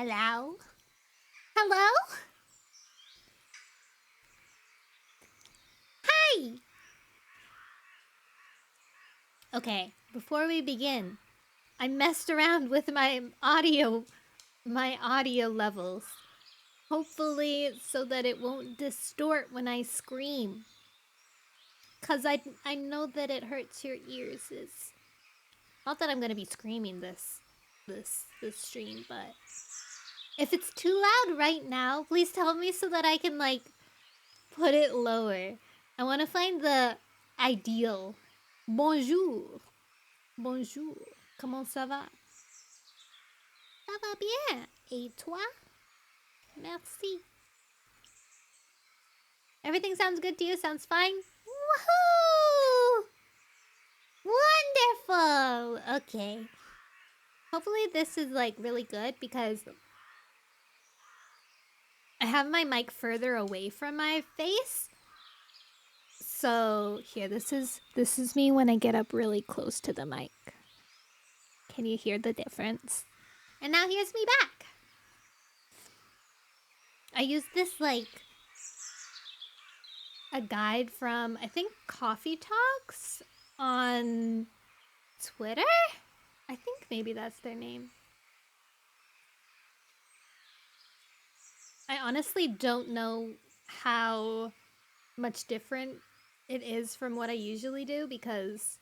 Hello? Hello? Hi! Okay, before we begin, I messed around with my audio levels. Hopefully so that it won't distort when I scream. Cause I know that it hurts your ears. Not that I'm gonna be screaming this stream, but if it's too loud right now, please tell me so that I can like put it lower. I want to find the ideal. Bonjour. Bonjour. Comment ça va? Ça va bien. Et toi? Merci. Everything sounds good to you? Sounds fine? Woohoo! Wonderful! Okay. Hopefully this is like really good because I have my mic further away from my face. So here, this is me when I get up really close to the mic. Can you hear the difference? And now here's me back. I used this like a guide from, I think, Coffee Talks on Twitter? I think maybe that's their name. I honestly don't know how much different it is from what I usually do because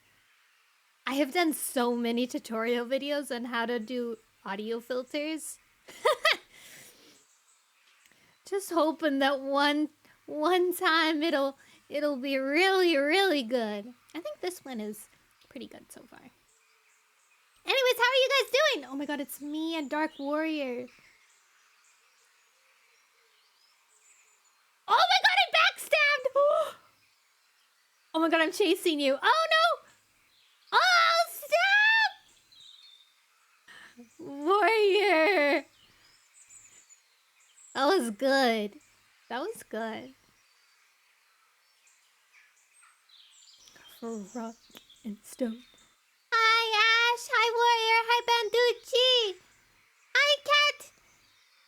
I have done so many tutorial videos on how to do audio filters. Just hoping that one time it'll be really, really good. I think this one is pretty good so far. Anyways, how are you guys doing? Oh my god, it's me and Dark Warrior. Oh my god, I backstabbed! Oh my god, I'm chasing you. Oh no! Oh, stop! Warrior! That was good. That was good. For rock and stone. Hi, Ash! Hi, Warrior! Hi, Banducci! Hi, Cat!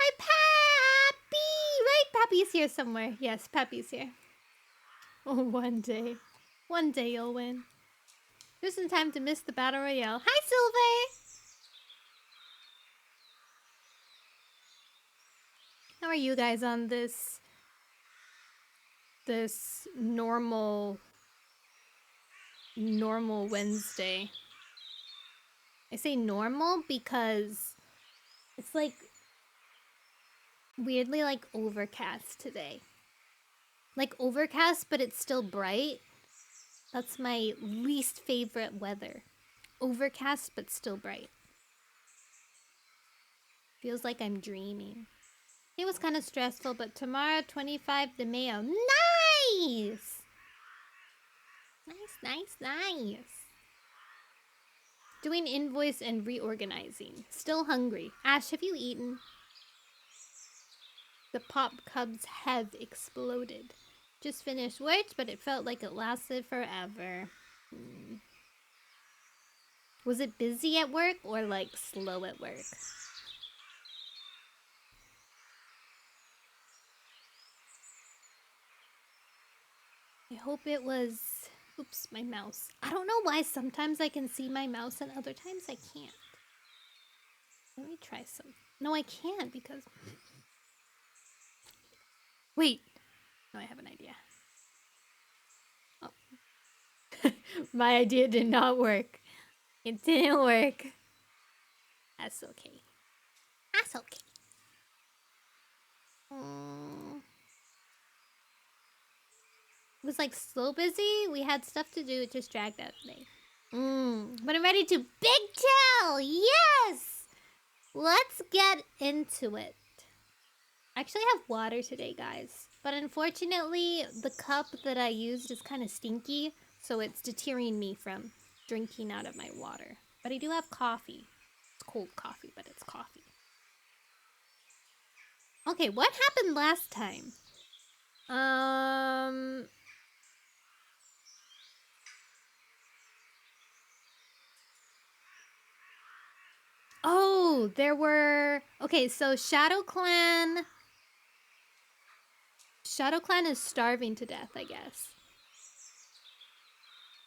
Hi, Pappy! Right? Pappy's here somewhere. Yes, Pappy's here. Oh, one day. One day you'll win. Just in time to miss the Battle Royale. Hi, Silver! How are you guys on this normal Wednesday? I say normal because it's like weirdly like overcast today. Like overcast, but it's still bright. That's my least favorite weather. Overcast, but still bright. Feels like I'm dreaming. It was kind of stressful, but tomorrow, 25 de Mayo. Nice! Nice. Doing invoice and reorganizing. Still hungry. Ash, have you eaten? The pop cubs have exploded. Just finished work, but it felt like it lasted forever. Was it busy at work or like slow at work? I hope it was... Oops, my mouse. I don't know why sometimes I can see my mouse and other times I can't. Let me try some. No, I can't because... Wait. No, I have an idea. Oh. My idea did not work. It didn't work. That's okay. That's okay. It was like so busy. We had stuff to do. It just dragged out today. But I'm ready to big chill. Yes! Let's get into it. I actually have water today, guys. But unfortunately, the cup that I used is kind of stinky. So it's deterring me from drinking out of my water. But I do have coffee. It's cold coffee, but it's coffee. Okay, what happened last time? Oh, Oh, there were... Okay, so Shadow Clan is starving to death, I guess.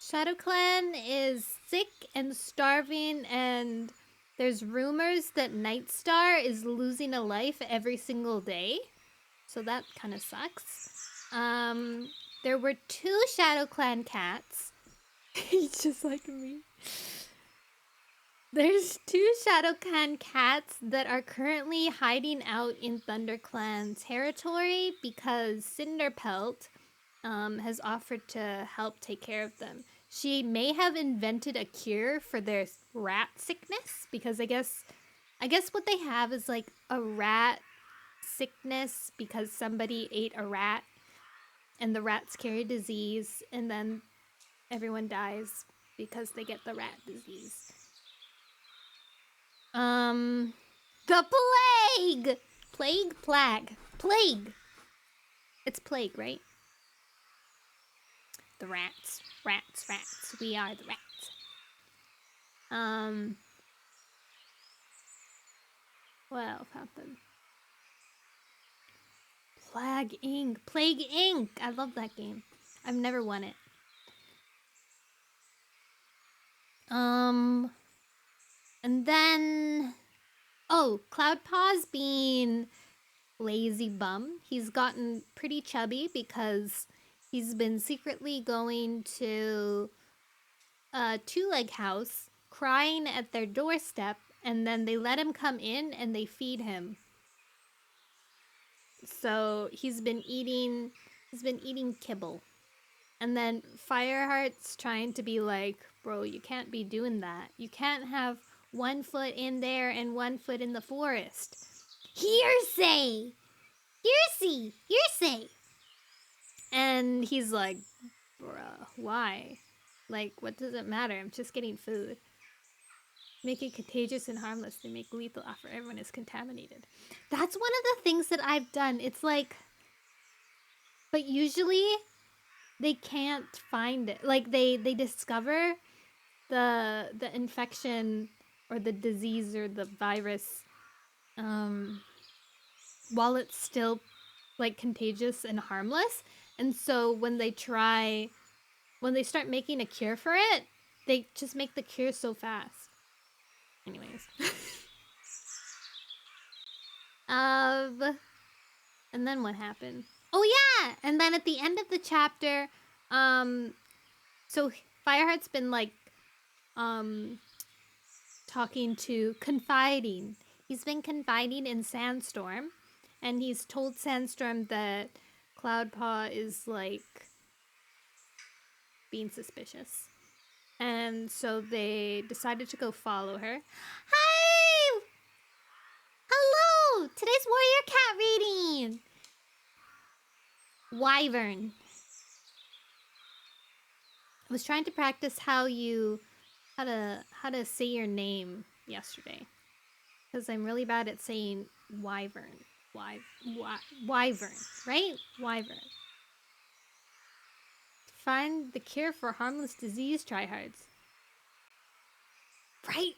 Shadow Clan is sick and starving, and there's rumors that Nightstar is losing a life every single day. So that kind of sucks. There were 2 Shadow Clan cats. He's just like me. There's 2 Shadow Clan cats that are currently hiding out in Thunder Clan territory because Cinderpelt has offered to help take care of them. She may have invented a cure for their rat sickness because I guess what they have is like a rat sickness because somebody ate a rat and the rats carry disease and then everyone dies because they get the rat disease. The plague! Plague! It's plague, right? The rats. We are the rats. What else happened? Plague Inc. I love that game. I've never won it. And then... Oh, cloudpaw's being lazy bum. He's gotten pretty chubby because he's been secretly going to a 2-leg house, crying at their doorstep, and then they let him come in and they feed him. So he's been eating kibble. And then Fireheart's trying to be like, bro, you can't be doing that. You can't have 1 foot in there and 1 foot in the forest. Hearsay! And he's like, bruh, why? Like, what does it matter? I'm just getting food. Make it contagious and harmless. They make lethal after everyone is contaminated. That's one of the things that I've done. It's like, but usually they can't find it. Like, they discover the infection or the disease or the virus while it's still like contagious and harmless. And so when they start making a cure for it, they just make the cure so fast. Anyways. And then what happened? Oh yeah! And then at the end of the chapter, so Fireheart's been like confiding. He's been confiding in Sandstorm, and he's told Sandstorm that Cloudpaw is like being suspicious. And so they decided to go follow her. Hi! Hello! Today's Warrior Cat reading! Wyvern. I was trying to practice how to say your name yesterday. Because I'm really bad at saying wyvern. Wyvern, right? Wyvern. Find the cure for harmless disease, tryhards. Right?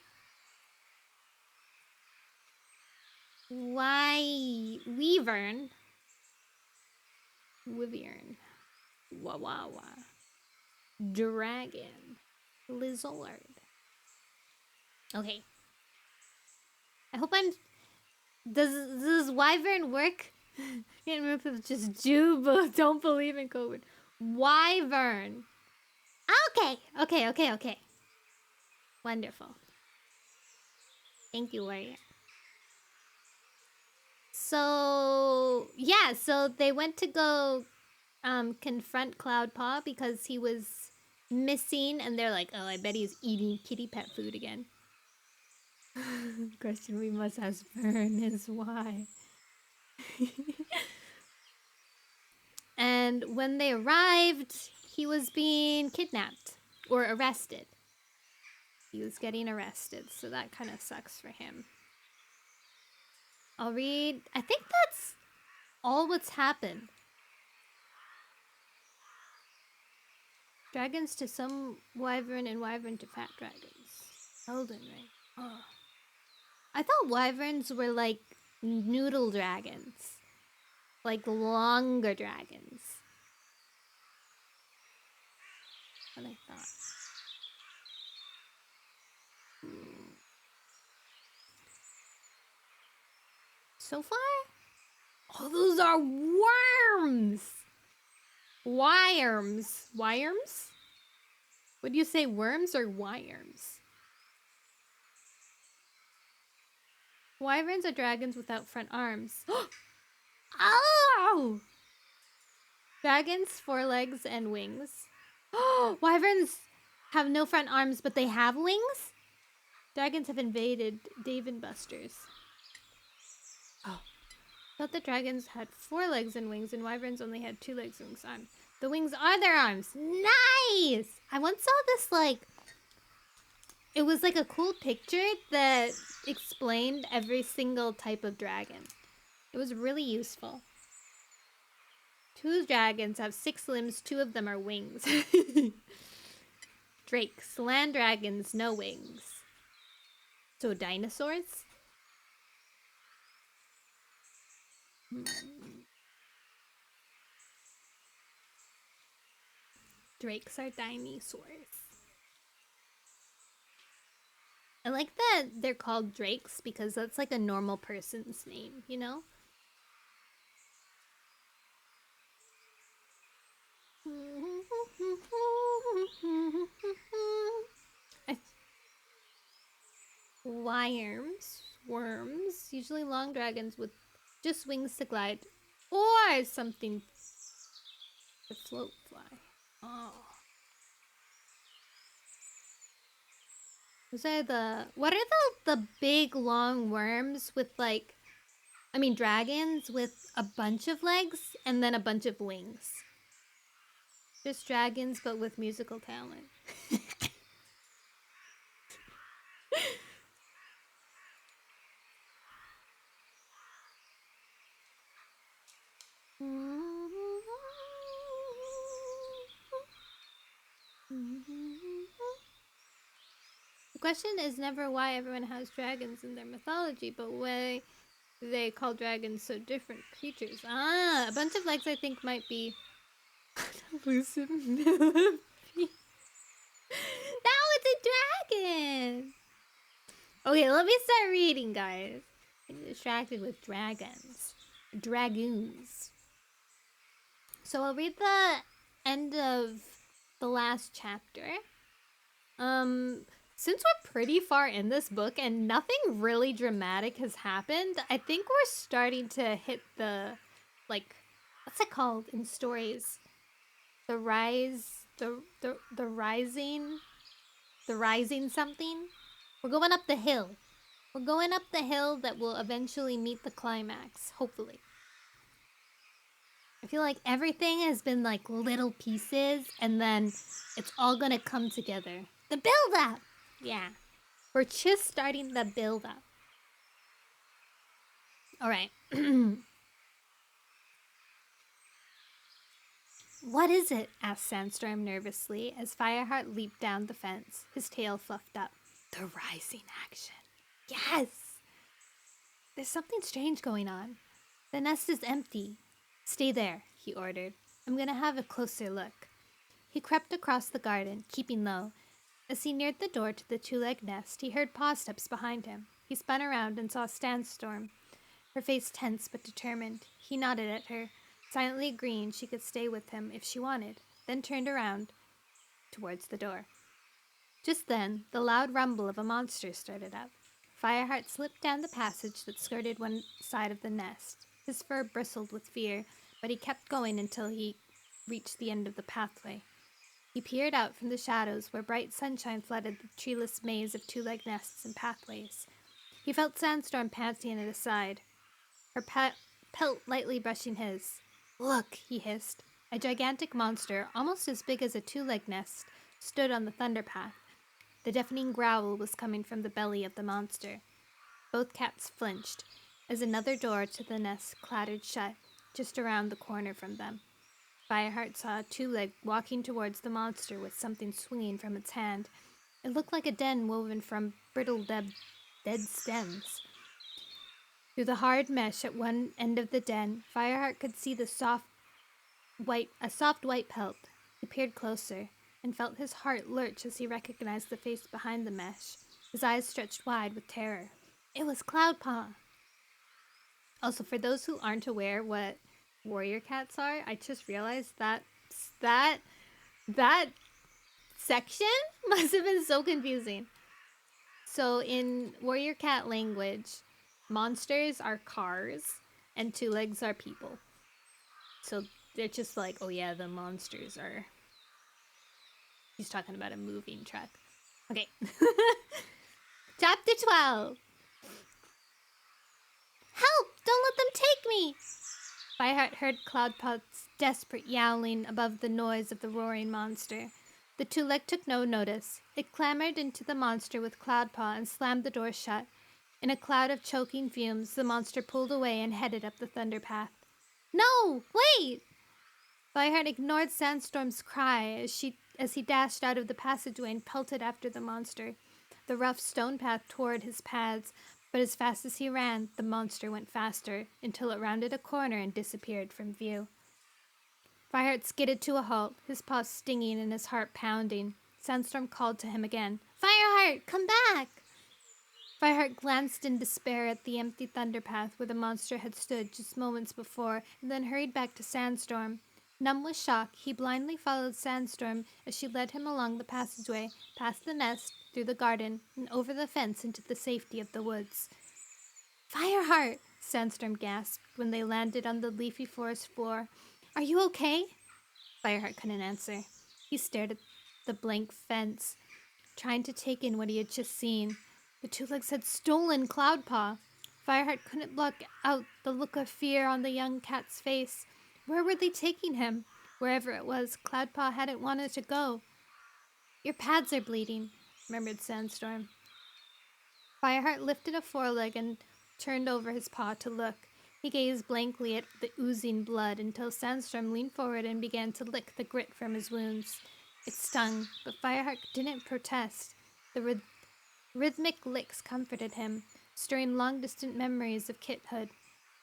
Wyvern. Wawawa. Dragon. Lizard. Okay. I hope I'm... Does wyvern work? I can't remember if it's just Jew, but don't believe in COVID. Wyvern. Okay. Wonderful. Thank you, Warrior. So, yeah, so they went to go confront Cloudpaw because he was missing, and they're like, oh, I bet he's eating kitty pet food again. Question we must ask Fern is why. And when they arrived, he was being kidnapped or arrested. He was getting arrested, so that kind of sucks for him. I'll read. I think that's all what's happened. Dragons to some wyvern and wyvern to fat dragons. Elden Ring. Oh. I thought wyverns were like noodle dragons. Like longer dragons. What I thought. So far? Oh, those are worms! Wyerms. Wyerms? Would you say worms or wyerms? Wyverns are dragons without front arms. Oh! Dragons, forelegs, and wings. Wyverns have no front arms, but they have wings? Dragons have invaded Dave and Buster's. Oh. Thought the dragons had 4 legs and wings, and wyverns only had 2 legs and arms. The wings are their arms. Nice! I once saw this, like... It was like a cool picture that explained every single type of dragon. It was really useful. 2 dragons have 6 limbs, 2 of them are wings. Drakes, land dragons, no wings. So dinosaurs? Drakes are dinosaurs. I like that they're called drakes because that's like a normal person's name, you know? Worms, usually long dragons with just wings to glide, or something to float fly. Oh. What are the big long worms with like, I mean dragons with a bunch of legs and then a bunch of wings? Just dragons but with musical talent. The question is never why everyone has dragons in their mythology, but why they call dragons so different creatures. Ah, a bunch of legs I think might be elusive millipede. Now it's a dragon! Okay, let me start reading, guys. I'm distracted with dragons. Dragoons. So I'll read the end of the last chapter. Since we're pretty far in this book and nothing really dramatic has happened, I think we're starting to hit the, like, what's it called in stories? The rising something? We're going up the hill. We're going up the hill that will eventually meet the climax, hopefully. I feel like everything has been like little pieces and then it's all gonna come together. The build-up! Yeah. We're just starting the build-up. Alright. What is it? Asked Sandstorm nervously as Fireheart leaped down the fence, his tail fluffed up. The rising action. Yes! There's something strange going on. The nest is empty. Stay there, he ordered. I'm gonna have a closer look. He crept across the garden, keeping low. As he neared the door to the 2-legged nest, he heard paw steps behind him. He spun around and saw Sandstorm, her face tense but determined. He nodded at her, silently agreeing she could stay with him if she wanted, then turned around towards the door. Just then, the loud rumble of a monster started up. Fireheart slipped down the passage that skirted one side of the nest. His fur bristled with fear, but he kept going until he reached the end of the pathway. He peered out from the shadows where bright sunshine flooded the treeless maze of 2-legged nests and pathways. He felt Sandstorm panting at his side, her pelt lightly brushing his. Look, he hissed. A gigantic monster, almost as big as a 2-legged nest, stood on the thunderpath. The deafening growl was coming from the belly of the monster. Both cats flinched as another door to the nest clattered shut, just around the corner from them. Fireheart saw a 2-leg walking towards the monster with something swinging from its hand. It looked like a den woven from brittle dead stems. Through the hard mesh at one end of the den, Fireheart could see a soft white pelt. He peered closer and felt his heart lurch as he recognized the face behind the mesh. His eyes stretched wide with terror. It was Cloudpaw. Also, for those who aren't aware what warrior cats are, I just realized that section must have been so confusing. So in warrior cat language, monsters are cars and two legs are people. So they're just like, oh yeah, the monsters are... He's talking about a moving truck. Okay. Chapter 12. Help! Don't let them take me! Fireheart heard Cloudpaw's desperate yowling above the noise of the roaring monster. The two-leg took no notice. It clambered into the monster with Cloudpaw and slammed the door shut. In a cloud of choking fumes, the monster pulled away and headed up the thunder path. No! Wait! Fireheart ignored Sandstorm's cry as he dashed out of the passageway and pelted after the monster. The rough stone path toward his paths, but as fast as he ran, the monster went faster, until it rounded a corner and disappeared from view. Fireheart skidded to a halt, his paws stinging and his heart pounding. Sandstorm called to him again. Fireheart, come back! Fireheart glanced in despair at the empty thunder path where the monster had stood just moments before, and then hurried back to Sandstorm. Numb with shock, he blindly followed Sandstorm as she led him along the passageway, past the nest, through the garden, and over the fence into the safety of the woods. Fireheart! Sandstorm gasped when they landed on the leafy forest floor. Are you okay? Fireheart couldn't answer. He stared at the blank fence, trying to take in what he had just seen. The two legs had stolen Cloudpaw. Fireheart couldn't block out the look of fear on the young cat's face. Where were they taking him? Wherever it was, Cloudpaw hadn't wanted to go. Your pads are bleeding, murmured Sandstorm. Fireheart lifted a foreleg and turned over his paw to look. He gazed blankly at the oozing blood until Sandstorm leaned forward and began to lick the grit from his wounds. It stung, but Fireheart didn't protest. The rhythmic licks comforted him, stirring long-distant memories of kithood.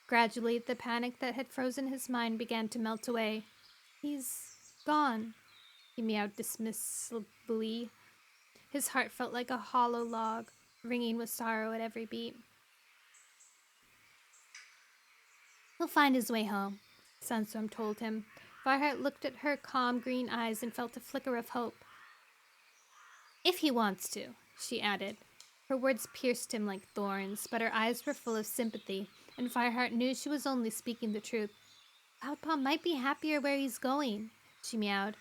Gradually, the panic that had frozen his mind began to melt away. He's gone, he meowed dismissively. His heart felt like a hollow log, ringing with sorrow at every beat. He'll find his way home, Sandstorm told him. Fireheart looked at her calm green eyes and felt a flicker of hope. If he wants to, she added. Her words pierced him like thorns, but her eyes were full of sympathy, and Fireheart knew she was only speaking the truth. Cloudpaw might be happier where he's going, she meowed.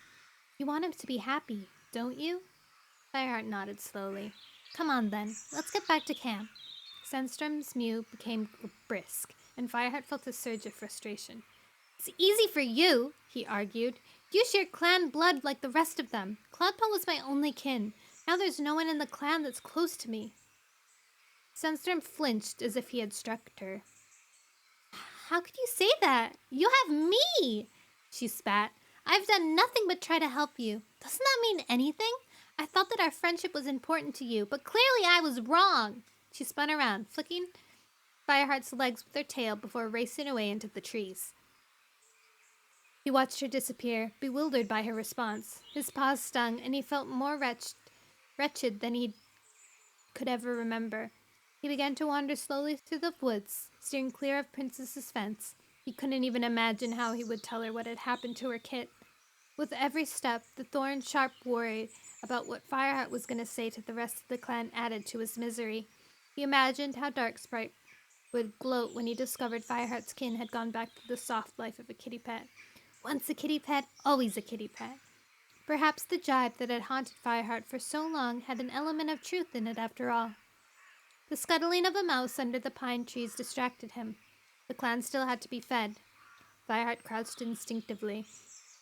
You want him to be happy, don't you? Fireheart nodded slowly. Come on then, let's get back to camp. Sandstorm's mew became brisk, and Fireheart felt a surge of frustration. It's easy for you, he argued. You share clan blood like the rest of them. Cloudpaw was my only kin. Now there's no one in the clan that's close to me. Sandstorm flinched as if he had struck her. How could you say that? You have me, she spat. I've done nothing but try to help you. Doesn't that mean anything? I thought that our friendship was important to you, but clearly I was wrong. She spun around, flicking Fireheart's legs with her tail before racing away into the trees. He watched her disappear, bewildered by her response. His paws stung, and he felt more wretched than he could ever remember. He began to wander slowly through the woods, steering clear of Princess's fence. He couldn't even imagine how he would tell her what had happened to her kit. With every step, the thorn-sharp worry about what Fireheart was going to say to the rest of the clan added to his misery. He imagined how Darksprite would gloat when he discovered Fireheart's kin had gone back to the soft life of a kitty pet. Once a kitty pet, always a kitty pet. Perhaps the jibe that had haunted Fireheart for so long had an element of truth in it after all. The scuttling of a mouse under the pine trees distracted him. The clan still had to be fed. Fireheart crouched instinctively,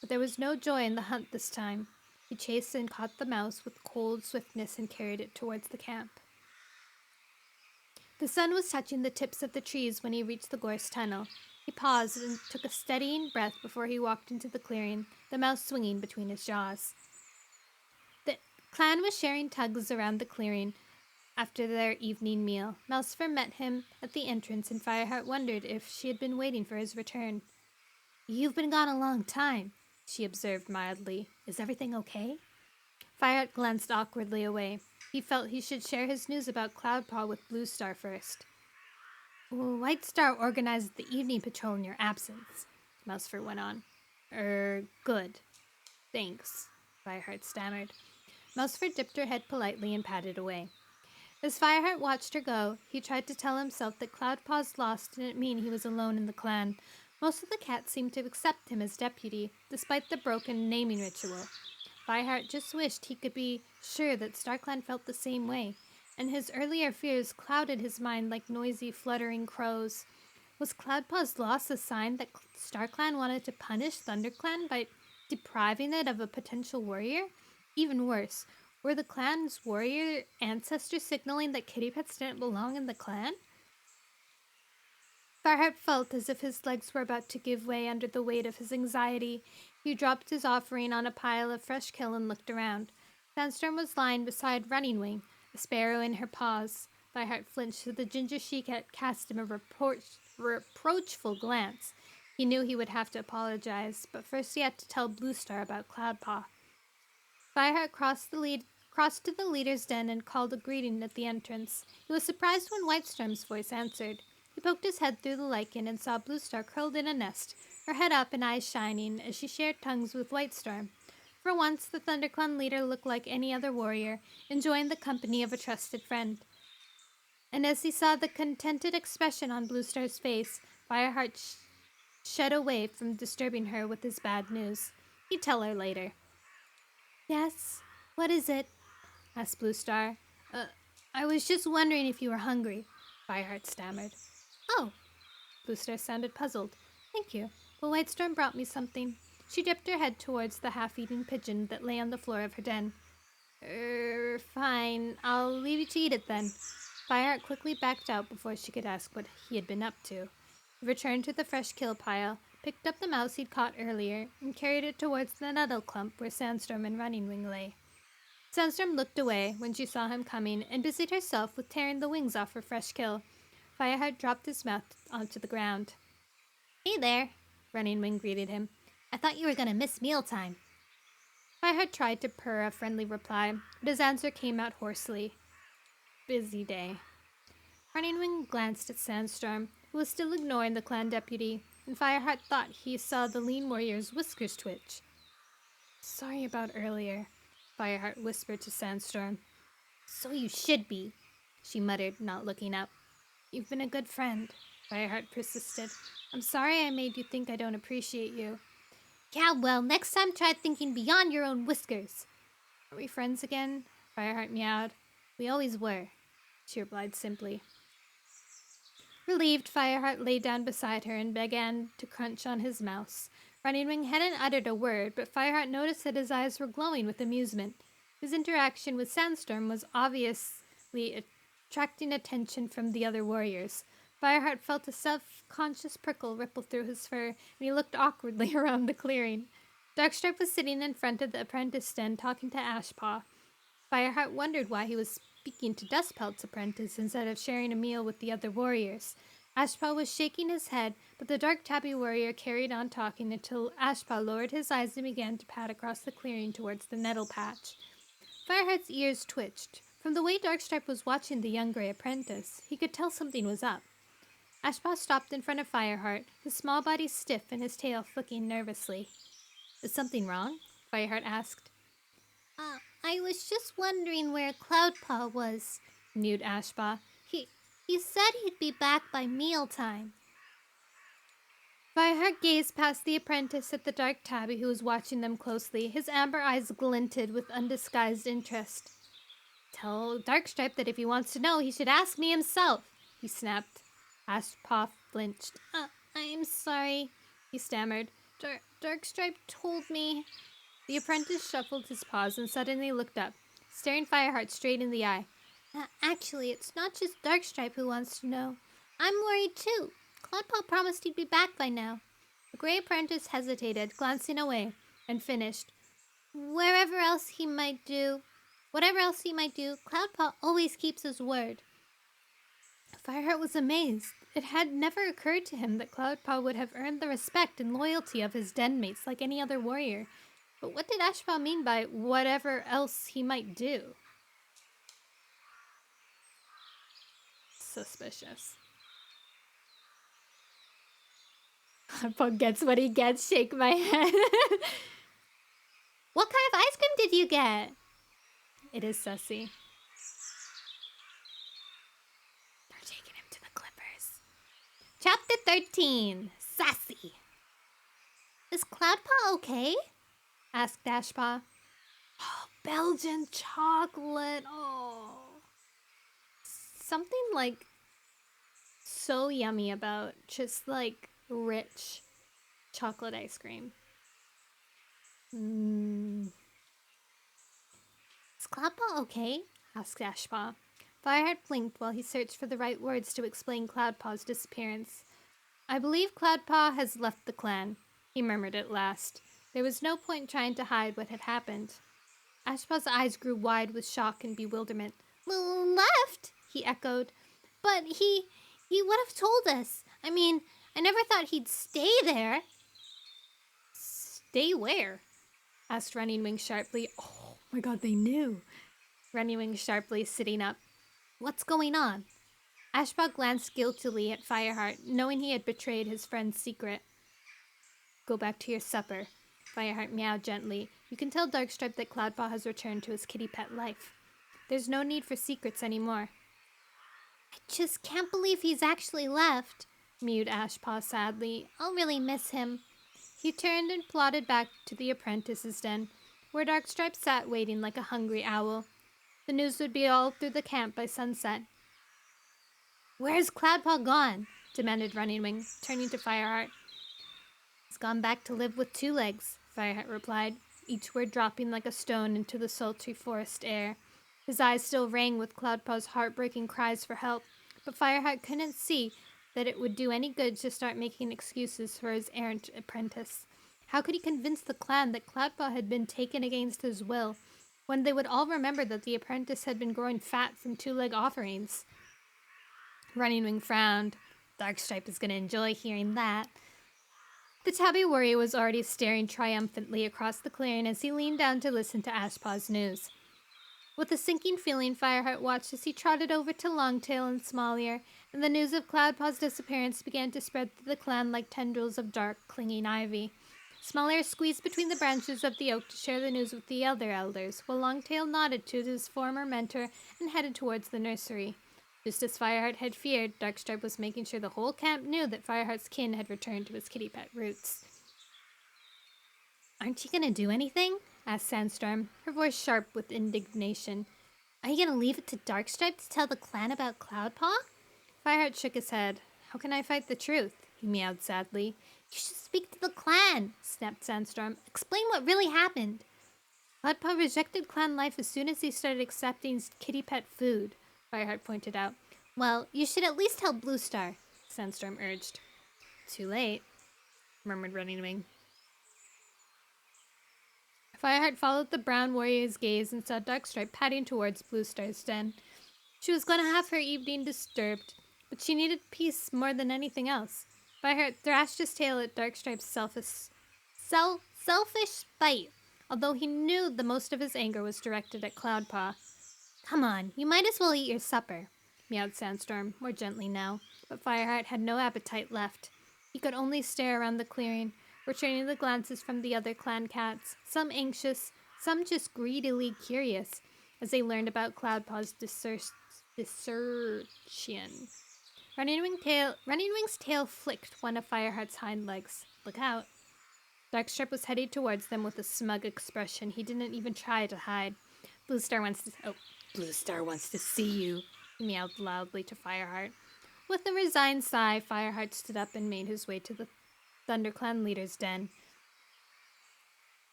but there was no joy in the hunt this time. He chased and caught the mouse with cold swiftness and carried it towards the camp. The sun was touching the tips of the trees when he reached the gorse tunnel. He paused and took a steadying breath before he walked into the clearing, the mouse swinging between his jaws. The clan was sharing tugs around the clearing, After their evening meal, Mousefur met him at the entrance, and Fireheart wondered if she had been waiting for his return. "You've been gone a long time," she observed mildly. "Is everything okay?" Fireheart glanced awkwardly away. He felt he should share his news about Cloudpaw with Bluestar first. "White Star organized the evening patrol in your absence," Mousefur went on. Good. Thanks," Fireheart stammered. Mousefur dipped her head politely and patted away. As Fireheart watched her go, he tried to tell himself that Cloudpaw's loss didn't mean he was alone in the clan. Most of the cats seemed to accept him as deputy, despite the broken naming ritual. Fireheart just wished he could be sure that StarClan felt the same way, and his earlier fears clouded his mind like noisy, fluttering crows. Was Cloudpaw's loss a sign that StarClan wanted to punish ThunderClan by depriving it of a potential warrior? Even worse, were the clan's warrior ancestors signaling that kitty pets didn't belong in the clan? Fireheart felt as if his legs were about to give way under the weight of his anxiety. He dropped his offering on a pile of fresh kill and looked around. Sandstorm was lying beside Running Wing, a sparrow in her paws. Fireheart flinched as the ginger she-cat cast him a reproachful glance. He knew he would have to apologize, but first he had to tell Bluestar about Cloudpaw. Fireheart crossed to the leader's den and called a greeting at the entrance. He was surprised when Whitestorm's voice answered. He poked his head through the lichen and saw Bluestar curled in a nest, her head up and eyes shining as she shared tongues with Whitestorm. For once, the ThunderClan leader looked like any other warrior, enjoying the company of a trusted friend. And as he saw the contented expression on Bluestar's face, Fireheart shed away from disturbing her with his bad news. He'd tell her later. "Yes? What is it?" asked Bluestar. I was just wondering if you were hungry," Fireheart stammered. "Oh." Bluestar sounded puzzled. "Thank you, but Whitestorm brought me something." She dipped her head towards the half-eaten pigeon that lay on the floor of her den. Fine. I'll leave you to eat it then." Fireheart quickly backed out before she could ask what he had been up to. He returned to the fresh kill pile, picked up the mouse he'd caught earlier, and carried it towards the nettle clump where Sandstorm and Running Wing lay. Sandstorm looked away when she saw him coming and busied herself with tearing the wings off her fresh kill. Fireheart dropped his mouth onto the ground. "Hey there," Running Wing greeted him. "I thought you were going to miss mealtime." Fireheart tried to purr a friendly reply, but his answer came out hoarsely. "Busy day." Running Wing glanced at Sandstorm, who was still ignoring the clan deputy, and Fireheart thought he saw the lean warrior's whiskers twitch. "Sorry about earlier," Fireheart whispered to Sandstorm. "So you should be," she muttered, not looking up. "You've been a good friend," Fireheart persisted. "I'm sorry I made you think I don't appreciate you." "Yeah, well, next time try thinking beyond your own whiskers." "Are we friends again?" Fireheart meowed. "We always were," she replied simply. Relieved, Fireheart lay down beside her and began to crunch on his mouse. Running Wing hadn't uttered a word, but Fireheart noticed that his eyes were glowing with amusement. His interaction with Sandstorm was obviously attracting attention from the other warriors. Fireheart felt a self-conscious prickle ripple through his fur, and he looked awkwardly around the clearing. Darkstripe was sitting in front of the apprentice den talking to Ashpaw. Fireheart wondered why he was speaking to Dustpelt's apprentice instead of sharing a meal with the other warriors. Ashpaw was shaking his head, but the dark tabby warrior carried on talking until Ashpaw lowered his eyes and began to pat across the clearing towards the nettle patch. Fireheart's ears twitched. From the way Darkstripe was watching the young gray apprentice, he could tell something was up. Ashpaw stopped in front of Fireheart, his small body stiff and his tail flicking nervously. "Is something wrong?" Fireheart asked. I was just wondering where Cloudpaw was," mewed Ashpaw. He said he'd be back by mealtime." Fireheart gazed past the apprentice at the dark tabby who was watching them closely. His amber eyes glinted with undisguised interest. "Tell Darkstripe that if he wants to know, he should ask me himself," he snapped. Ashpaw flinched. I'm sorry," he stammered. Darkstripe told me." The apprentice shuffled his paws and suddenly looked up, staring Fireheart straight in the eye. Actually, it's not just Darkstripe who wants to know. I'm worried too. Cloudpaw promised he'd be back by now." The gray apprentice hesitated, glancing away, and finished. "Wherever else he might do." Whatever else he might do, Cloudpaw always keeps his word. Fireheart was amazed. It had never occurred to him that Cloudpaw would have earned the respect and loyalty of his den mates like any other warrior. But what did Ashpaw mean by whatever else he might do? Suspicious. Cloudpaw gets what he gets, shake my head. What kind of ice cream did you get? It is sussy. They're taking him to the Clippers. Chapter 13. Sassy. Is Cloudpaw okay? Asked Ashpaw. Oh, Belgian chocolate. Oh. Something like so yummy about just like rich chocolate ice cream. Is Cloudpaw okay? Asked Ashpaw. Fireheart blinked while he searched for the right words to explain Cloudpaw's disappearance. I believe Cloudpaw has left the clan, he murmured at last. There was no point trying to hide what had happened. Ashpaw's eyes grew wide with shock and bewilderment. Left? He echoed. But he would have told us. I mean, I never thought he'd stay there. Stay where? Asked Running Wings sharply. Oh my god, they knew. Running Wings sharply, sitting up. What's going on? Ashpaw glanced guiltily at Fireheart, knowing he had betrayed his friend's secret. Go back to your supper. Fireheart meowed gently. You can tell Darkstripe that Cloudpaw has returned to his kitty pet life. There's no need for secrets anymore. I just can't believe he's actually left, mewed Ashpaw sadly. I'll really miss him. He turned and plodded back to the apprentice's den, where Darkstripe sat waiting like a hungry owl. The news would be all through the camp by sunset. Where's Cloudpaw gone? Demanded Running Wing, turning to Fireheart. He's gone back to live with Two Legs, Fireheart replied, each word dropping like a stone into the sultry forest air. His eyes still rang with Cloudpaw's heartbreaking cries for help, but Fireheart couldn't see that it would do any good to start making excuses for his errant apprentice. How could he convince the clan that Cloudpaw had been taken against his will, when they would all remember that the apprentice had been growing fat from two-leg offerings? Running Wing frowned. Darkstripe is going to enjoy hearing that. The tabby warrior was already staring triumphantly across the clearing as he leaned down to listen to Ashpaw's news. With a sinking feeling, Fireheart watched as he trotted over to Longtail and Smallier, and the news of Cloudpaw's disappearance began to spread through the clan like tendrils of dark, clinging ivy. Smallier squeezed between the branches of the oak to share the news with the other elders, while Longtail nodded to his former mentor and headed towards the nursery. Just as Fireheart had feared, Darkstripe was making sure the whole camp knew that Fireheart's kin had returned to his kitty pet roots. Aren't you gonna do anything? Asked Sandstorm, her voice sharp with indignation. Are you gonna leave it to Darkstripe to tell the clan about Cloudpaw? Fireheart shook his head. How can I fight the truth? He meowed sadly. You should speak to the clan, snapped Sandstorm. Explain what really happened. Cloudpaw rejected clan life as soon as he started accepting kitty pet food, Fireheart pointed out. Well, you should at least tell Bluestar, Sandstorm urged. Too late, murmured Running Wing. Fireheart followed the brown warrior's gaze and saw Darkstripe padding towards Bluestar's den. She was going to have her evening disturbed, but she needed peace more than anything else. Fireheart thrashed his tail at Darkstripe's selfish spite, although he knew the most of his anger was directed at Cloudpaw. Come on, you might as well eat your supper, meowed Sandstorm, more gently now, but Fireheart had no appetite left. He could only stare around the clearing, returning the glances from the other clan cats, some anxious, some just greedily curious, as they learned about Cloudpaw's desertion. Running Wing's tail flicked one of Fireheart's hind legs. Look out. Darkstripe was heading towards them with a smug expression he didn't even try to hide. Bluestar wants to see you, he meowed loudly to Fireheart. With a resigned sigh, Fireheart stood up and made his way to the ThunderClan leader's den.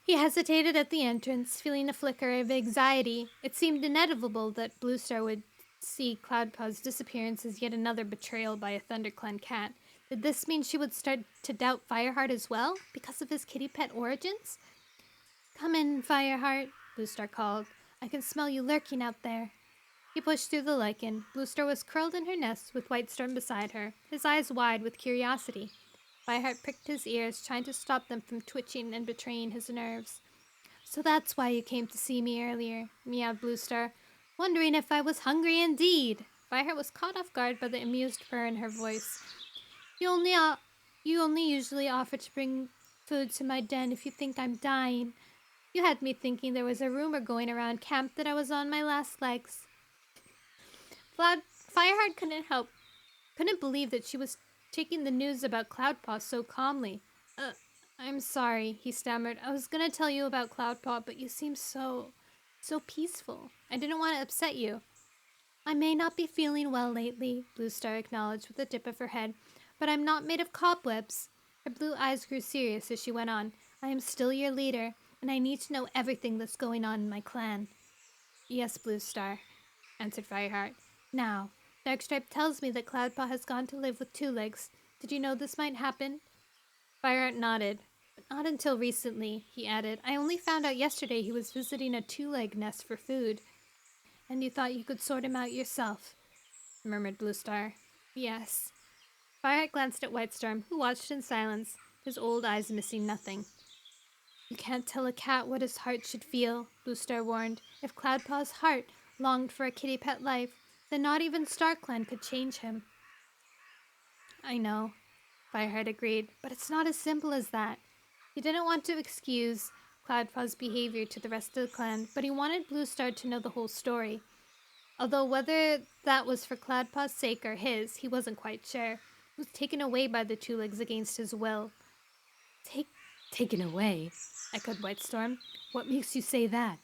He hesitated at the entrance, feeling a flicker of anxiety. It seemed inevitable that Bluestar would see Cloudpaw's disappearance as yet another betrayal by a ThunderClan cat. Did this mean she would start to doubt Fireheart as well, because of his kitty pet origins? Come in, Fireheart, Bluestar called. I can smell you lurking out there. He pushed through the lichen. Bluestar was curled in her nest with Whitestorm beside her, his eyes wide with curiosity. Fireheart pricked his ears, trying to stop them from twitching and betraying his nerves. So that's why you came to see me earlier, meowed Bluestar, wondering if I was hungry indeed. Fireheart was caught off guard by the amused purr in her voice. You only usually offer to bring food to my den if you think I'm dying. You had me thinking there was a rumor going around camp that I was on my last legs. Fireheart couldn't believe that she was taking the news about cloudpaw so calmly. I'm sorry, he stammered. I was gonna tell you about cloudpaw, but you seem so peaceful. I didn't want to upset you. I may not be feeling well lately, Bluestar acknowledged with a dip of her head, but I'm not made of cobwebs. Her blue eyes grew serious as she went on. I am still your leader, and I need to know everything that's going on in my clan. Yes, Bluestar, answered Fireheart. Now, Darkstripe tells me that Cloudpaw has gone to live with Two Legs. Did you know this might happen? Fireheart nodded. But not until recently, he added. I only found out yesterday he was visiting a two-leg nest for food. And you thought you could sort him out yourself, murmured Bluestar. Yes. Fireheart glanced at Whitestorm, who watched in silence, his old eyes missing nothing. You can't tell a cat what his heart should feel, Bluestar warned. If Cloudpaw's heart longed for a kitty pet life, then not even StarClan could change him. I know, Fireheart agreed, but it's not as simple as that. He didn't want to excuse Cloudpaw's behavior to the rest of the clan, but he wanted Bluestar to know the whole story. Although whether that was for Cloudpaw's sake or his, he wasn't quite sure. He was taken away by the Two Legs against his will. Taken away? Echoed Whitestorm. What makes you say that?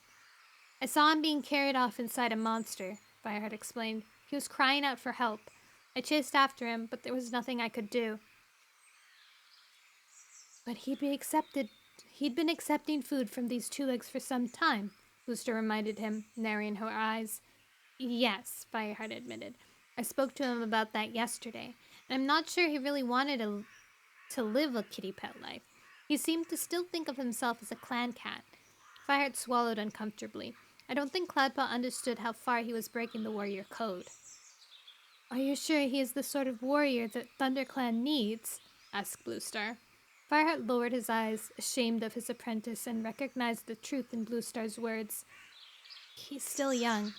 I saw him being carried off inside a monster, Fireheart explained. He was crying out for help. I chased after him, but there was nothing I could do. But he'd been accepting food from these Two Legs for some time, Bluestar reminded him, narrowing her eyes. Yes, Fireheart admitted. I spoke to him about that yesterday, and I'm not sure he really wanted to live a kitty pet life. He seemed to still think of himself as a clan cat. Fireheart swallowed uncomfortably. I don't think Cloudpaw understood how far he was breaking the warrior code. Are you sure he is the sort of warrior that ThunderClan needs? Asked Bluestar. Fireheart lowered his eyes, ashamed of his apprentice, and recognized the truth in Bluestar's words. He's still young,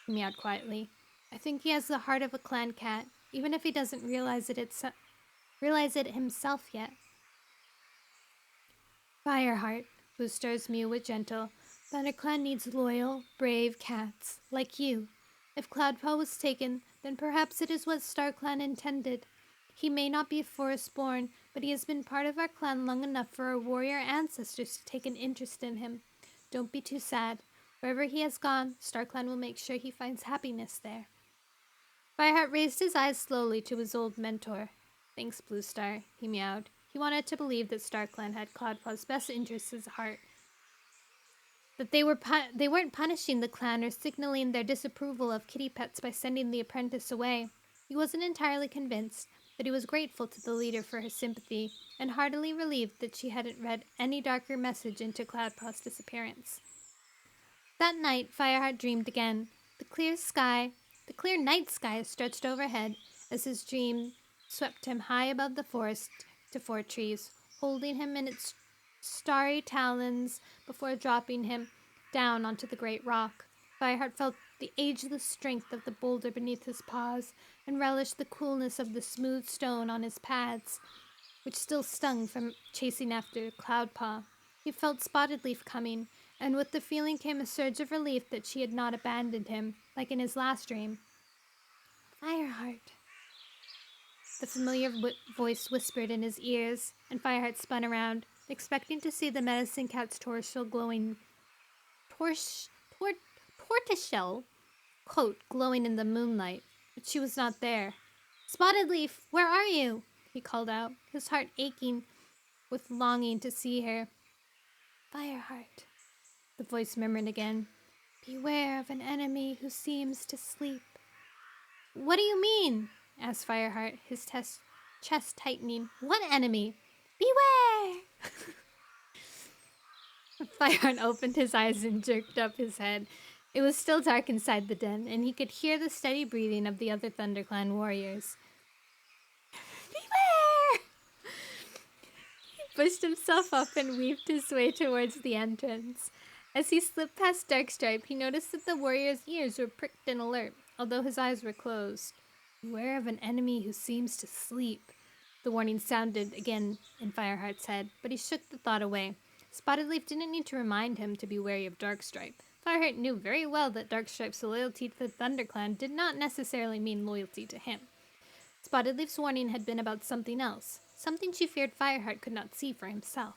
he meowed quietly. I think he has the heart of a clan cat, even if he doesn't realize it himself yet. Fireheart, Bluestar's mew was gentle. ThunderClan needs loyal, brave cats, like you. If Cloudpaw was taken, then perhaps it is what StarClan intended. He may not be forest-born, but he has been part of our clan long enough for our warrior ancestors to take an interest in him. Don't be too sad. Wherever he has gone, StarClan will make sure he finds happiness there. Fireheart raised his eyes slowly to his old mentor. Thanks, Bluestar, he meowed. He wanted to believe that StarClan had Cloudpaw's best interests at heart. That they weren't punishing the clan or signaling their disapproval of kitty pets by sending the apprentice away. He wasn't entirely convinced, but he was grateful to the leader for her sympathy, and heartily relieved that she hadn't read any darker message into Cloudpaw's disappearance. That night, Fireheart dreamed again. The clear night sky stretched overhead as his dream swept him high above the forest to four trees, holding him in its starry talons before dropping him down onto the great rock. Fireheart felt the ageless strength of the boulder beneath his paws and relished the coolness of the smooth stone on his pads, which still stung from chasing after Cloudpaw. He felt Spotted Leaf coming, and with the feeling came a surge of relief that she had not abandoned him, like in his last dream. Fireheart. The familiar voice whispered in his ears, and Fireheart spun around, expecting to see the medicine cat's tortoiseshell coat glowing in the moonlight, but she was not there. Spotted Leaf, where are you? He called out, his heart aching with longing to see her. Fireheart, the voice murmured again. Beware of an enemy who seems to sleep. What do you mean? Asked Fireheart, his chest tightening. What enemy? Beware! Fireheart opened his eyes and jerked up his head. It was still dark inside the den, and he could hear the steady breathing of the other ThunderClan warriors. Beware! He pushed himself up and weaved his way towards the entrance. As he slipped past Darkstripe, he noticed that the warrior's ears were pricked and alert, although his eyes were closed. Beware of an enemy who seems to sleep. The warning sounded again in Fireheart's head, but he shook the thought away. Spotted Leaf didn't need to remind him to be wary of Darkstripe. Fireheart knew very well that Darkstripe's loyalty to the ThunderClan did not necessarily mean loyalty to him. Spotted Leaf's warning had been about something else, something she feared Fireheart could not see for himself.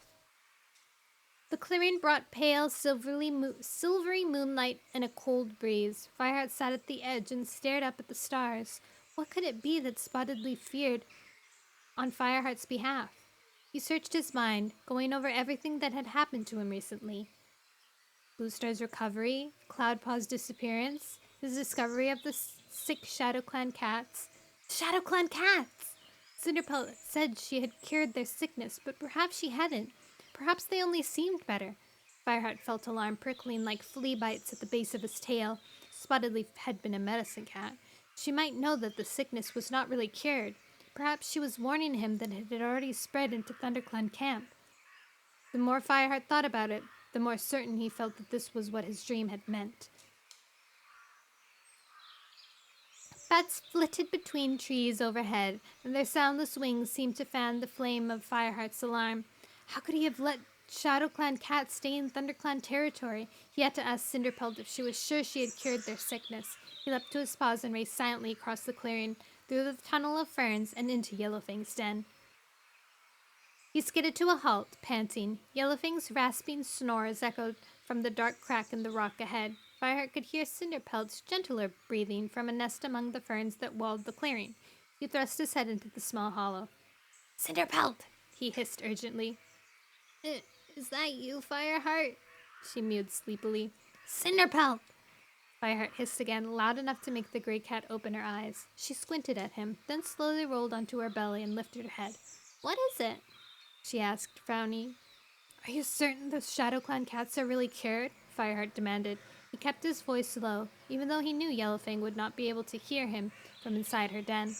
The clearing brought pale, silvery moonlight and a cold breeze. Fireheart sat at the edge and stared up at the stars. What could it be that Spotted Leaf feared on Fireheart's behalf? He searched his mind, going over everything that had happened to him recently. Blue Star's recovery, Cloudpaw's disappearance, his discovery of the sick ShadowClan cats. ShadowClan cats! Cinderpelt said she had cured their sickness, but perhaps she hadn't. Perhaps they only seemed better. Fireheart felt alarm prickling like flea bites at the base of his tail. Spotted Leaf had been a medicine cat. She might know that the sickness was not really cured. Perhaps she was warning him that it had already spread into ThunderClan camp. The more Fireheart thought about it, the more certain he felt that this was what his dream had meant. Bats flitted between trees overhead, and their soundless wings seemed to fan the flame of Fireheart's alarm. How could he have let ShadowClan cats stay in ThunderClan territory? He had to ask Cinderpelt if she was sure she had cured their sickness. He leapt to his paws and raced silently across the clearing, through the tunnel of ferns, and into Yellowfang's den. He skidded to a halt, panting. Yellowfang's rasping snores echoed from the dark crack in the rock ahead. Fireheart could hear Cinderpelt's gentler breathing from a nest among the ferns that walled the clearing. He thrust his head into the small hollow. "Cinderpelt!" he hissed urgently. "Is that you, Fireheart?" she mewed sleepily. "Cinderpelt!" Fireheart hissed again, loud enough to make the gray cat open her eyes. She squinted at him, then slowly rolled onto her belly and lifted her head. "What is it?" she asked, frowning. "Are you certain the ShadowClan cats are really cured?" Fireheart demanded. He kept his voice low, even though he knew Yellowfang would not be able to hear him from inside her den.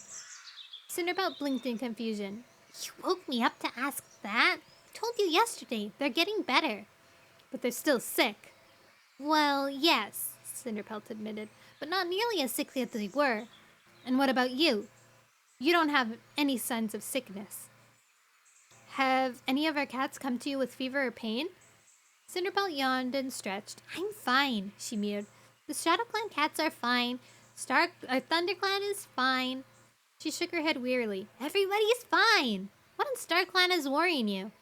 Cinderpelt blinked in confusion. "You woke me up to ask that? I told you yesterday, they're getting better." "But they're still sick." "Well, yes," Cinderpelt admitted, "but not nearly as sick as they were." "And what about you? You don't have any signs of sickness." "Have any of our cats come to you with fever or pain?" Cinderpelt yawned and stretched. "I'm fine," she mewed. "The ShadowClan cats are fine. ThunderClan is fine." She shook her head wearily. "Everybody's fine. What in StarClan is worrying you?"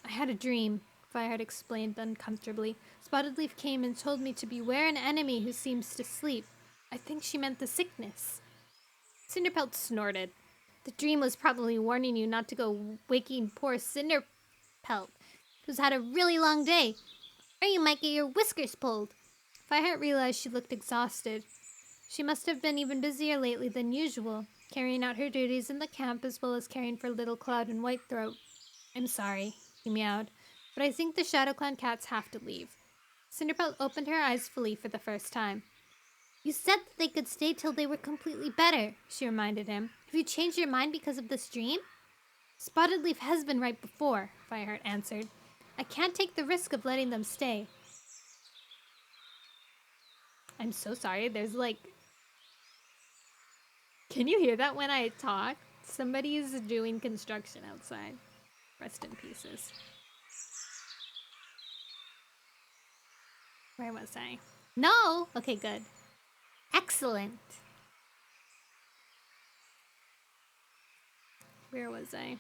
"I had a dream," Fireheart explained uncomfortably. "Spotted Leaf came and told me to beware an enemy who seems to sleep. I think she meant the sickness." Cinderpelt snorted. "The dream was probably warning you not to go waking poor Cinderpelt, who's had a really long day, or you might get your whiskers pulled." Fireheart realized she looked exhausted. She must have been even busier lately than usual, carrying out her duties in the camp as well as caring for Little Cloud and Whitethroat. "I'm sorry," he meowed, "but I think the ShadowClan cats have to leave." Cinderpelt opened her eyes fully for the first time. "You said that they could stay till they were completely better," she reminded him. "Have you changed your mind because of this dream?" "Spotted Leaf has been right before," Fireheart answered. "I can't take the risk of letting them stay." I'm so sorry, there's like... Can you hear that when I talk? Somebody's doing construction outside. Rest in pieces. Where was I? No! Okay, good. Excellent. Where was I?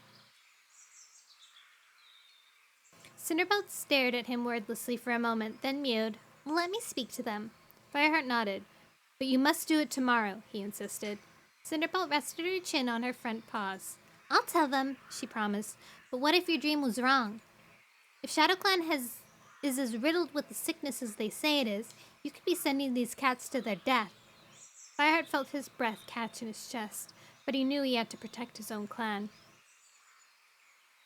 Cinderpelt stared at him wordlessly for a moment, then mewed. "Let me speak to them." Fireheart nodded. "But you must do it tomorrow," he insisted. Cinderpelt rested her chin on her front paws. "I'll tell them," she promised. "But what if your dream was wrong? If ShadowClan is as riddled with the sickness as they say it is, you could be sending these cats to their death." Fireheart felt his breath catch in his chest, but he knew he had to protect his own clan.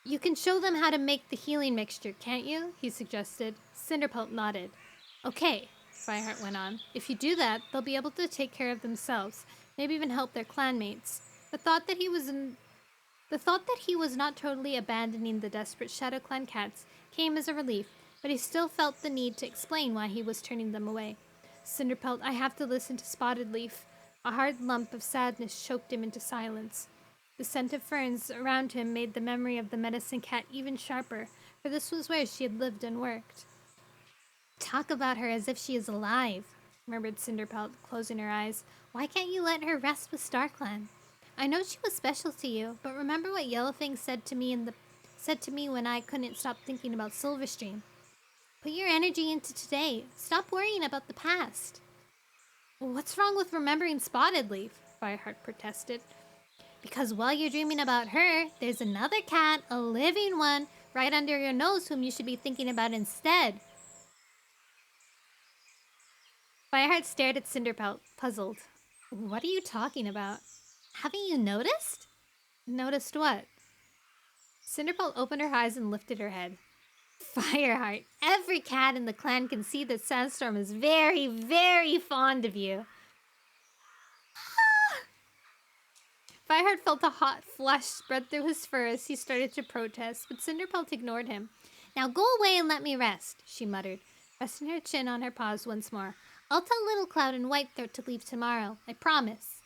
"You can show them how to make the healing mixture, can't you?" he suggested. Cinderpelt nodded. "Okay, Fireheart went on. If you do that, they'll be able to take care of themselves, maybe even help their clanmates. The thought that he was not totally abandoning the desperate Shadow Clan cats came as a relief, but he still felt the need to explain why he was turning them away. Cinderpelt, I have to listen to Spotted Leaf. A hard lump of sadness choked him into silence. The scent of ferns around him made the memory of the medicine cat even sharper, for this was where she had lived and worked. Talk about her as if she is alive, murmured Cinderpelt, closing her eyes. Why can't you let her rest with StarClan? I know she was special to you, but remember what Yellowfang said to me when I couldn't stop thinking about Silverstream. Put your energy into today. Stop worrying about the past. What's wrong with remembering Spotted Leaf? Fireheart protested. Because while you're dreaming about her, there's another cat, a living one, right under your nose whom you should be thinking about instead. Fireheart stared at Cinderpelt, puzzled. What are you talking about? Haven't you noticed? Noticed what? Cinderpelt opened her eyes and lifted her head. Fireheart, every cat in the clan can see that Sandstorm is very, very fond of you. Fireheart felt a hot flush spread through his fur as he started to protest, but Cinderpelt ignored him. Now go away and let me rest, she muttered, resting her chin on her paws once more. I'll tell Little Cloud and Whitethroat to leave tomorrow, I promise.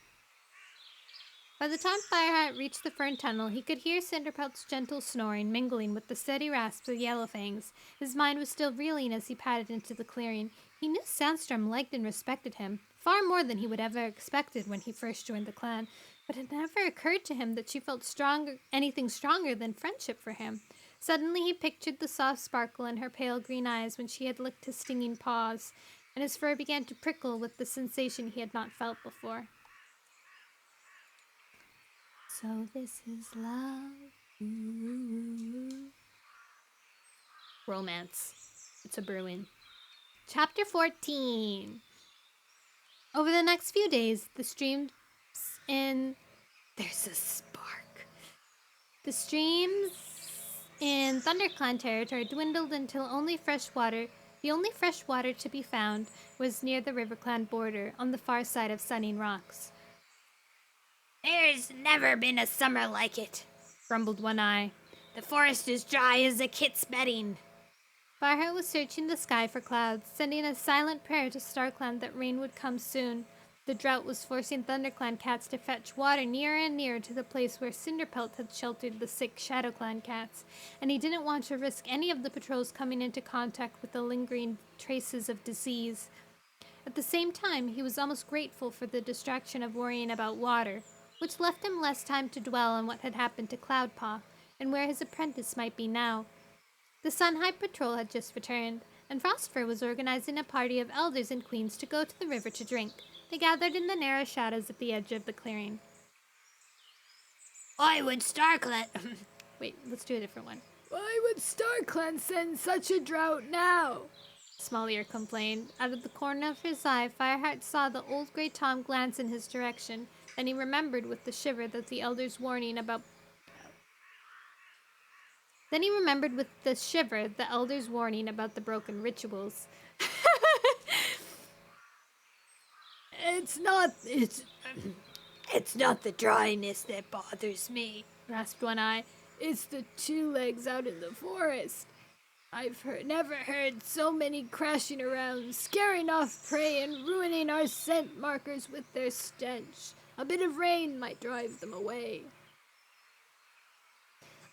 By the time Fireheart reached the fern tunnel, he could hear Cinderpelt's gentle snoring mingling with the steady rasps of Yellowfang's. His mind was still reeling as he padded into the clearing. He knew Sandstorm liked and respected him, far more than he would ever expected when he first joined the clan, but it never occurred to him that she felt anything stronger than friendship for him. Suddenly he pictured the soft sparkle in her pale green eyes when she had licked his stinging paws, and his fur began to prickle with the sensation he had not felt before. So this is love. Ooh. Romance. It's a brewing. Chapter 14. Over the next few days, the streams in... There's a spark. The streams in ThunderClan territory dwindled until the only fresh water to be found was near the RiverClan border on the far side of Sunning Rocks. There's never been a summer like it, grumbled One Eye. The forest is dry as a kit's bedding. Fireheart was searching the sky for clouds, sending a silent prayer to StarClan that rain would come soon. The drought was forcing ThunderClan cats to fetch water nearer and nearer to the place where Cinderpelt had sheltered the sick ShadowClan cats, and he didn't want to risk any of the patrols coming into contact with the lingering traces of disease. At the same time, he was almost grateful for the distraction of worrying about water, which left him less time to dwell on what had happened to Cloudpaw, and where his apprentice might be now. The Sunhigh Patrol had just returned, and Frostfur was organizing a party of elders and queens to go to the river to drink. They gathered in the narrow shadows at the edge of the clearing. Why would StarClan... Wait, let's do a different one. Why would StarClan send such a drought now? Small-Ear complained. Out of the corner of his eye, Fireheart saw the old Grey Tom glance in his direction. Then he remembered with a shiver the elder's warning about the broken rituals. It's not the dryness that bothers me, rasped One Eye. It's the two legs out in the forest. I've never heard so many crashing around, scaring off prey and ruining our scent markers with their stench. A bit of rain might drive them away.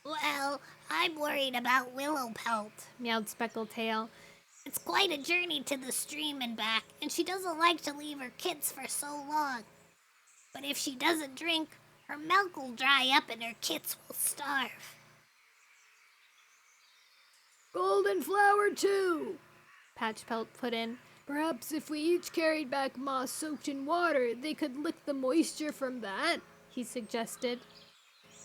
Well, I'm worried about Willowpelt, meowed Speckletail. It's quite a journey to the stream and back, and she doesn't like to leave her kits for so long. But if she doesn't drink, her milk will dry up and her kits will starve. Golden flower, too, Patchpelt put in. Perhaps if we each carried back moss soaked in water, they could lick the moisture from that, he suggested.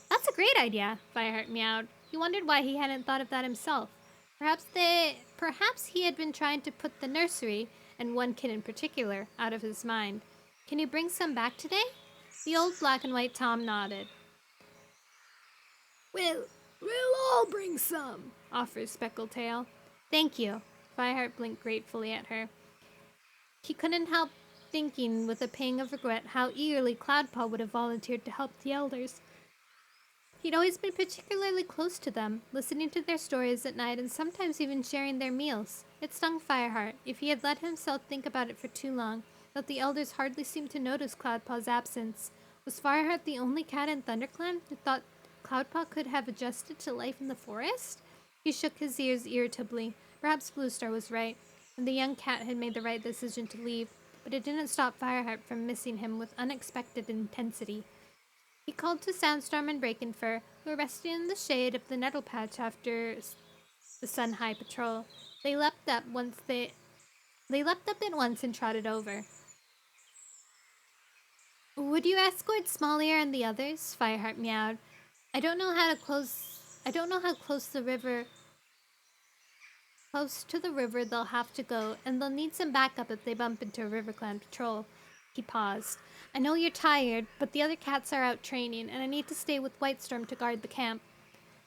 That's a great idea, Fireheart meowed. He wondered why he hadn't thought of that himself. Perhaps he had been trying to put the nursery, and one kid in particular, out of his mind. Can you bring some back today? The old black and white Tom nodded. We'll all bring some, offered Speckletail. Thank you. Fireheart blinked gratefully at her. He couldn't help thinking with a pang of regret how eagerly Cloudpaw would have volunteered to help the elders. He'd always been particularly close to them, listening to their stories at night and sometimes even sharing their meals. It stung Fireheart, if he had let himself think about it for too long, that the elders hardly seemed to notice Cloudpaw's absence. Was Fireheart the only cat in ThunderClan who thought Cloudpaw could have adjusted to life in the forest? He shook his ears irritably. Perhaps Bluestar was right, and the young cat had made the right decision to leave, but it didn't stop Fireheart from missing him with unexpected intensity. He called to Sandstorm and Brakenfur, who were resting in the shade of the nettle patch after the Sun High patrol. They leapt up at once and trotted over. Would you escort Smallier and the others? Fireheart meowed. I don't know how close to the river they'll have to go, and they'll need some backup if they bump into a RiverClan patrol. He paused. I know you're tired, but the other cats are out training, and I need to stay with Whitestorm to guard the camp.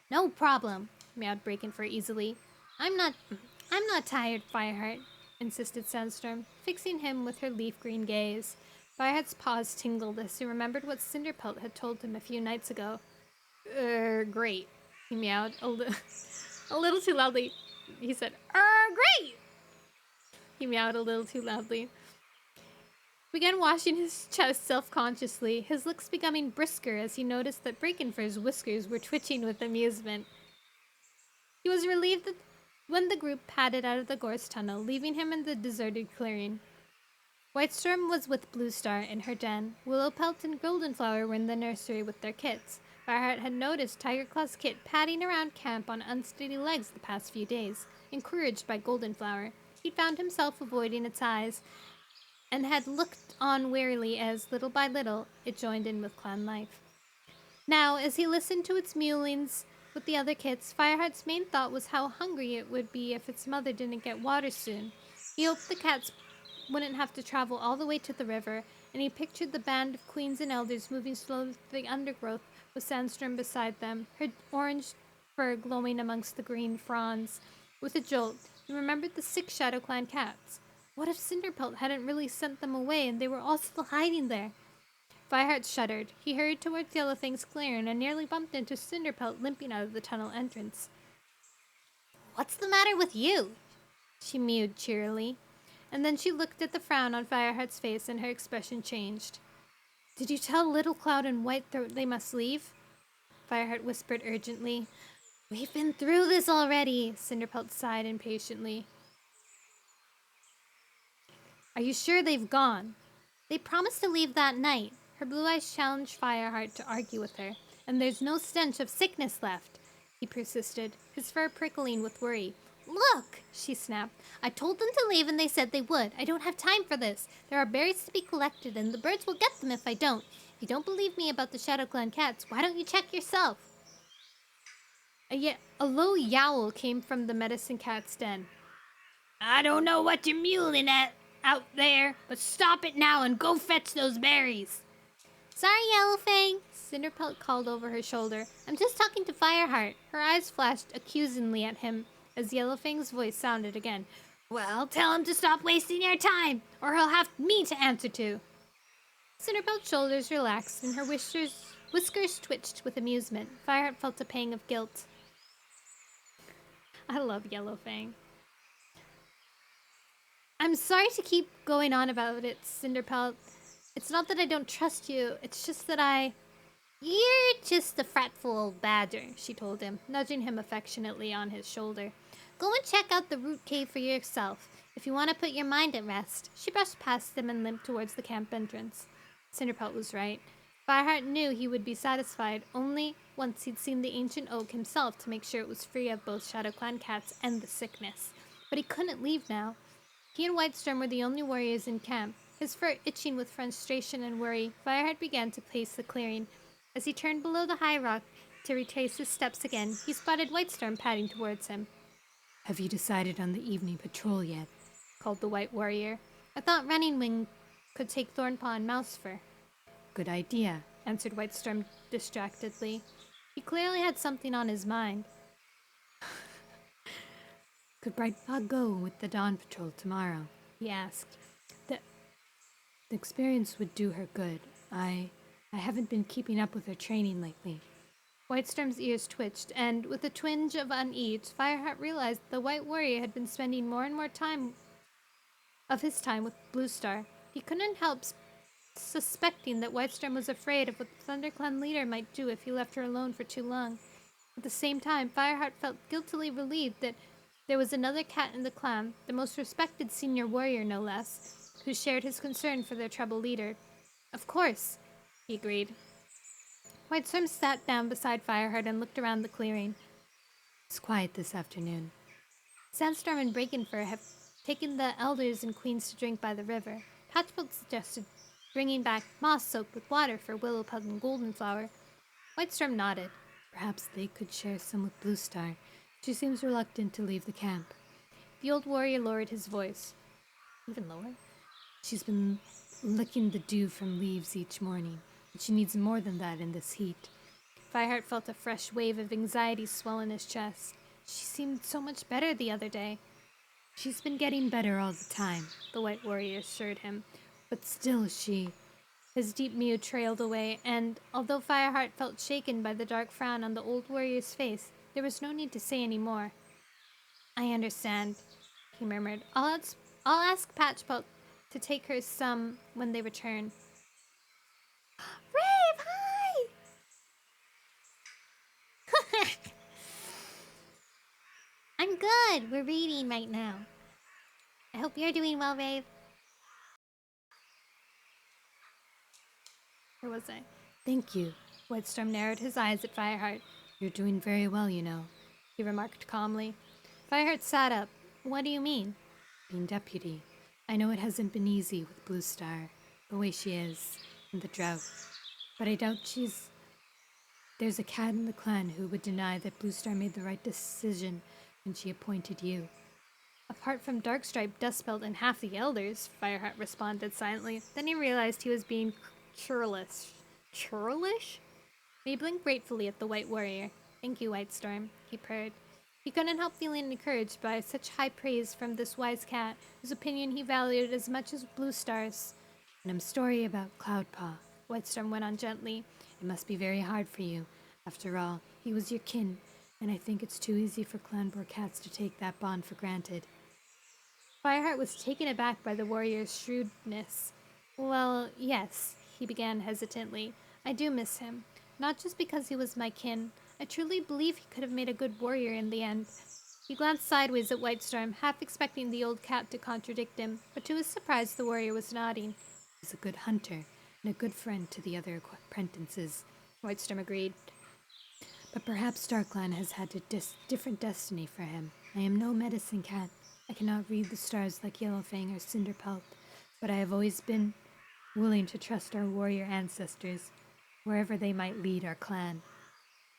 No problem, meowed Brakenfur easily. I'm not tired, Fireheart, insisted Sandstorm, fixing him with her leaf-green gaze. Fireheart's paws tingled as he remembered what Cinderpelt had told him a few nights ago. Great, he meowed, a little too loudly. He said, great! He meowed a little too loudly. He began washing his chest self-consciously, his looks becoming brisker as he noticed that Brakenfur's whiskers were twitching with amusement. He was relieved when the group padded out of the gorse tunnel, leaving him in the deserted clearing. Whitestorm was with Bluestar in her den. Willowpelt and Goldenflower were in the nursery with their kits. Fireheart had noticed Tigerclaw's kit padding around camp on unsteady legs the past few days, encouraged by Goldenflower. He'd found himself avoiding its eyes, and had looked on warily as, little by little, it joined in with clan life. Now, as he listened to its mewlings with the other kits, Fireheart's main thought was how hungry it would be if its mother didn't get water soon. He hoped the cats wouldn't have to travel all the way to the river, and he pictured the band of queens and elders moving slowly through the undergrowth with Sandstorm beside them, her orange fur glowing amongst the green fronds. With a jolt, he remembered the 6 Shadow Clan cats. What if Cinderpelt hadn't really sent them away and they were all still hiding there? Fireheart shuddered. He hurried towards Yellowfang's clearing and nearly bumped into Cinderpelt limping out of the tunnel entrance. What's the matter with you? She mewed cheerily. And then she looked at the frown on Fireheart's face and her expression changed. Did you tell Little Cloud and Whitethroat they must leave? Fireheart whispered urgently. We've been through this already, Cinderpelt sighed impatiently. Are you sure they've gone? They promised to leave that night. Her blue eyes challenged Fireheart to argue with her. And there's no stench of sickness left, he persisted, his fur prickling with worry. Look, she snapped. I told them to leave and they said they would. I don't have time for this. There are berries to be collected and the birds will get them if I don't. If you don't believe me about the Shadow Clan cats, why don't you check yourself? A low yowl came from the medicine cat's den. I don't know what you're mewling at out there, but stop it now and go fetch those berries. Sorry, Yellowfang, Cinderpelt called over her shoulder. I'm just talking to Fireheart. Her eyes flashed accusingly at him as Yellowfang's voice sounded again. Well, tell him to stop wasting your time, or he'll have me to answer to. Cinderpelt's shoulders relaxed and her whiskers twitched with amusement. Fireheart felt a pang of guilt. I love Yellowfang. I'm sorry to keep going on about it, Cinderpelt. It's not that I don't trust you, it's just that You're just a fretful old badger, she told him, nudging him affectionately on his shoulder. Go and check out the root cave for yourself, if you want to put your mind at rest. She brushed past him and limped towards the camp entrance. Cinderpelt was right. Fireheart knew he would be satisfied only once he'd seen the ancient oak himself to make sure it was free of both Shadow Clan cats and the sickness. But he couldn't leave now. He and Whitestorm were the only warriors in camp. His fur itching with frustration and worry, Fireheart began to pace the clearing. As he turned below the high rock to retrace his steps again, he spotted Whitestorm padding towards him. Have you decided on the evening patrol yet? Called the white warrior. I thought Running Wing could take Thornpaw and Mousefur. Good idea, answered Whitestorm distractedly. He clearly had something on his mind. Could Brightpaw go with the dawn patrol tomorrow? He asked. The The experience would do her good. I haven't been keeping up with her training lately. Whitestorm's ears twitched, and with a twinge of unease, Fireheart realized the White Warrior had been spending more and more time of his time with Bluestar. He couldn't help suspecting that Whitestorm was afraid of what the ThunderClan leader might do if he left her alone for too long. At the same time, Fireheart felt guiltily relieved that there was another cat in the clan, the most respected senior warrior no less, who shared his concern for their troubled leader. Of course, he agreed. Whitestorm sat down beside Fireheart and looked around the clearing. It's quiet this afternoon. Sandstorm and Breakenfur have taken the elders and queens to drink by the river. Patchbolt suggested bringing back moss soaked with water for Willowpug and Goldenflower. Whitestorm nodded. Perhaps they could share some with Bluestar. She seems reluctant to leave the camp. The old warrior lowered his voice. Even lower? She's been licking the dew from leaves each morning, but she needs more than that in this heat. Fireheart felt a fresh wave of anxiety swell in his chest. She seemed so much better the other day. She's been getting better all the time, the White Warrior assured him. but still she... His deep mew trailed away, and although Fireheart felt shaken by the dark frown on the old warrior's face, there was no need to say any more. I understand, he murmured. I'll ask Patchbolt to take her some when they return. Rave, hi! I'm good. We're reading right now. I hope you're doing well, Rave. Where was I? Thank you. Whitestorm narrowed his eyes at Fireheart. You're doing very well, you know, he remarked calmly. Fireheart sat up. What do you mean? Being deputy. I know it hasn't been easy with Bluestar, the way she is, and the drought. But I doubt there's a cat in the clan who would deny that Bluestar made the right decision when she appointed you. Apart from Darkstripe, Dustbelt, and half the elders, Fireheart responded silently. Then he realized he was being churlish. Churlish? He blinked gratefully at the White Warrior. Thank you, Whitestorm, he purred. He couldn't help feeling encouraged by such high praise from this wise cat, whose opinion he valued as much as Bluestar's. And I'm sorry about Cloudpaw, Whitestorm went on gently. It must be very hard for you. After all, he was your kin, and I think it's too easy for Clanboar cats to take that bond for granted. Fireheart was taken aback by the warrior's shrewdness. Well, yes, he began hesitantly. I do miss him. Not just because he was my kin. I truly believe he could have made a good warrior in the end. He glanced sideways at Whitestorm, half expecting the old cat to contradict him, but to his surprise the warrior was nodding. He's a good hunter, and a good friend to the other apprentices, Whitestorm agreed. But perhaps StarClan has had a different destiny for him. I am no medicine cat. I cannot read the stars like Yellowfang or Cinderpelt, but I have always been willing to trust our warrior ancestors, wherever they might lead our clan.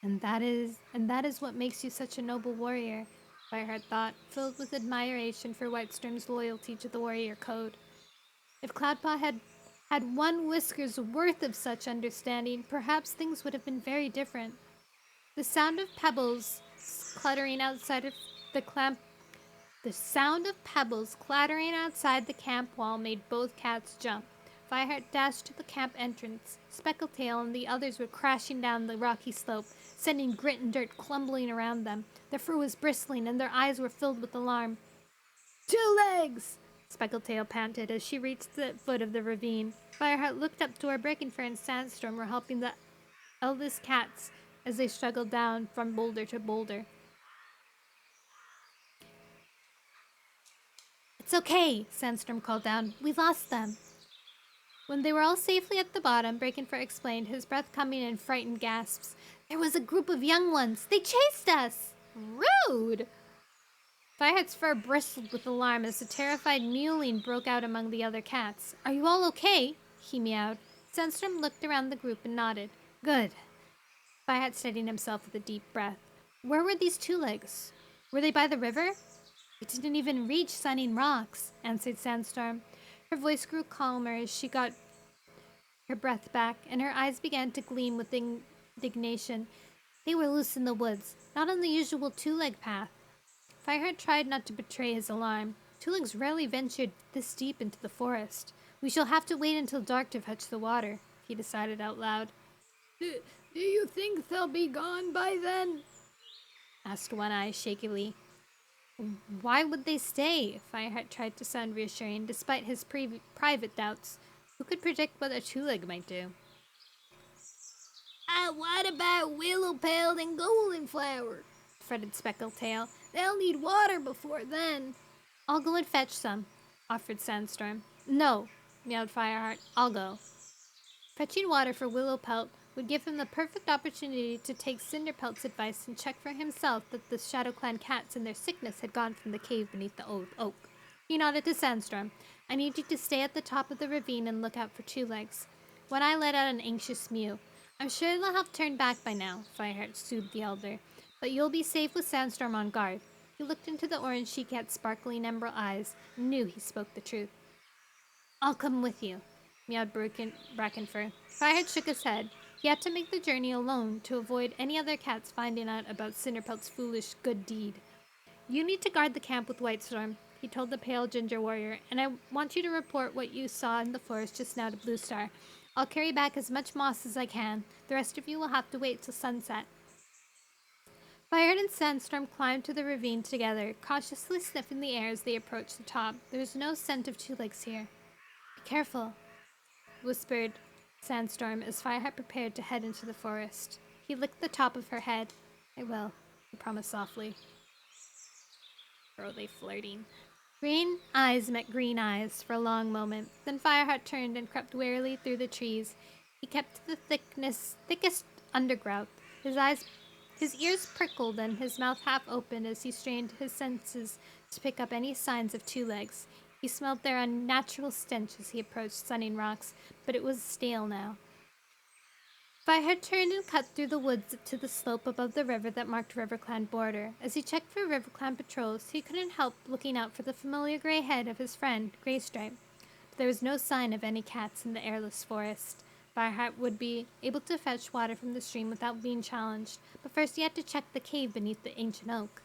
And that is what makes you such a noble warrior, Fireheart thought, filled with admiration for Whitestorm's loyalty to the warrior code. If Cloudpaw had one whisker's worth of such understanding, perhaps things would have been very different. The sound of pebbles clattering outside the camp wall made both cats jump. Fireheart dashed to the camp entrance. Speckletail and the others were crashing down the rocky slope, sending grit and dirt clumbling around them. Their fur was bristling and their eyes were filled with alarm. 2 legs! Speckletail panted as she reached the foot of the ravine. Fireheart looked up to where Breakenfur and Sandstorm were helping the eldest cats as they struggled down from boulder to boulder. It's okay, Sandstorm called down. We lost them. When they were all safely at the bottom, Breakenfur explained, his breath coming in frightened gasps. There was a group of young ones. They chased us! Rude! Fireheart's fur bristled with alarm as a terrified mewling broke out among the other cats. Are you all okay? He meowed. Sandstorm looked around the group and nodded. Good. Fireheart steadied himself with a deep breath. Where were these 2 legs? Were they by the river? We didn't even reach Sunning Rocks, answered Sandstorm. Her voice grew calmer as she got her breath back, and her eyes began to gleam with indignation. They were loose in the woods, not on the usual 2-leg path. Fireheart tried not to betray his alarm. Two Legs rarely ventured this deep into the forest. We shall have to wait until dark to fetch the water, he decided out loud. Do you think they'll be gone by then? Asked One Eye shakily. Why would they stay? Fireheart tried to sound reassuring, despite his private doubts. Who could predict what a two-leg might do? What about Willow-Pelled and Golden Flower? Fretted Speckletail. They'll need water before then. I'll go and fetch some, offered Sandstorm. No, meowed Fireheart. I'll go. Fetching water for Willowpelt would give him the perfect opportunity to take Cinderpelt's advice and check for himself that the Shadow Clan cats in their sickness had gone from the cave beneath the oak. He nodded to Sandstorm. I need you to stay at the top of the ravine and look out for Two Legs. One Eye let out an anxious mew. I'm sure they'll have turned back by now, Fireheart soothed the elder. But you'll be safe with Sandstorm on guard. He looked into the orange she-cat's sparkling emerald eyes and knew he spoke the truth. I'll come with you, meowed Brackenfur. Fireheart shook his head. He had to make the journey alone to avoid any other cats finding out about Cinderpelt's foolish good deed. You need to guard the camp with Whitestorm, he told the pale ginger warrior, and I want you to report what you saw in the forest just now to Bluestar. I'll carry back as much moss as I can. The rest of you will have to wait till sunset. Fireheart and Sandstorm climbed to the ravine together, cautiously sniffing the air as they approached the top. There was no scent of Two Legs here. Be careful, whispered Sandstorm as Fireheart prepared to head into the forest. He licked the top of her head. I will, he promised softly. Or are they flirting? Green eyes met green eyes for a long moment. Then Fireheart turned and crept warily through the trees. He kept to the thickest undergrowth. His ears prickled and his mouth half opened as he strained his senses to pick up any signs of Two Legs. He smelled their unnatural stench as he approached Sunning Rocks, but it was stale now. Fireheart turned and cut through the woods to the slope above the river that marked RiverClan border. As he checked for RiverClan patrols, he couldn't help looking out for the familiar gray head of his friend, Graystripe. But there was no sign of any cats in the airless forest. Fireheart would be able to fetch water from the stream without being challenged, but first he had to check the cave beneath the ancient oak.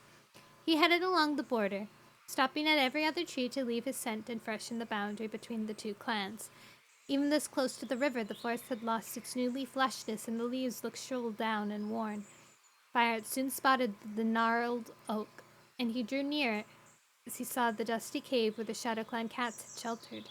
He headed along the border, stopping at every other tree to leave his scent and freshen the boundary between the two clans. Even this close to the river, the forest had lost its new leaf lushness and the leaves looked shriveled down and worn. Fireheart soon spotted the gnarled oak, and he drew near as he saw the dusty cave where the Shadow Clan cats had sheltered.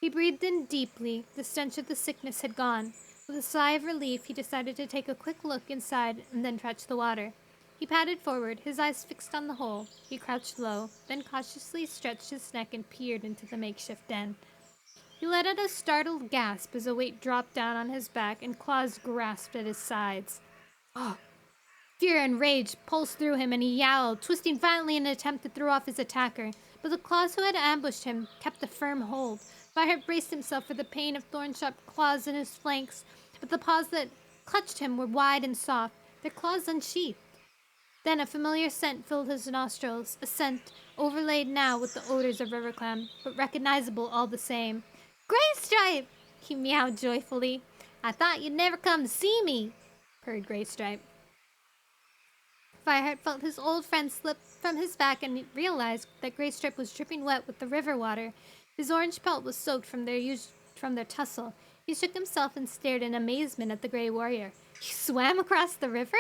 He breathed in deeply. The stench of the sickness had gone. With a sigh of relief, he decided to take a quick look inside and then fetch the water. He padded forward, his eyes fixed on the hole. He crouched low, then cautiously stretched his neck and peered into the makeshift den. He let out a startled gasp as a weight dropped down on his back and claws grasped at his sides. Oh! Fear and rage pulsed through him and he yowled, twisting violently in an attempt to throw off his attacker. But the claws who had ambushed him kept a firm hold. Fireheart braced himself for the pain of thorn-sharp claws in his flanks, but the paws that clutched him were wide and soft, their claws unsheathed. Then a familiar scent filled his nostrils, a scent overlaid now with the odors of RiverClan, but recognizable all the same. Graystripe! He meowed joyfully. I thought you'd never come to see me, purred Graystripe. Fireheart felt his old friend slip from his back and realized that Graystripe was dripping wet with the river water. His orange pelt was soaked from their tussle. He shook himself and stared in amazement at the gray warrior. You swam across the river?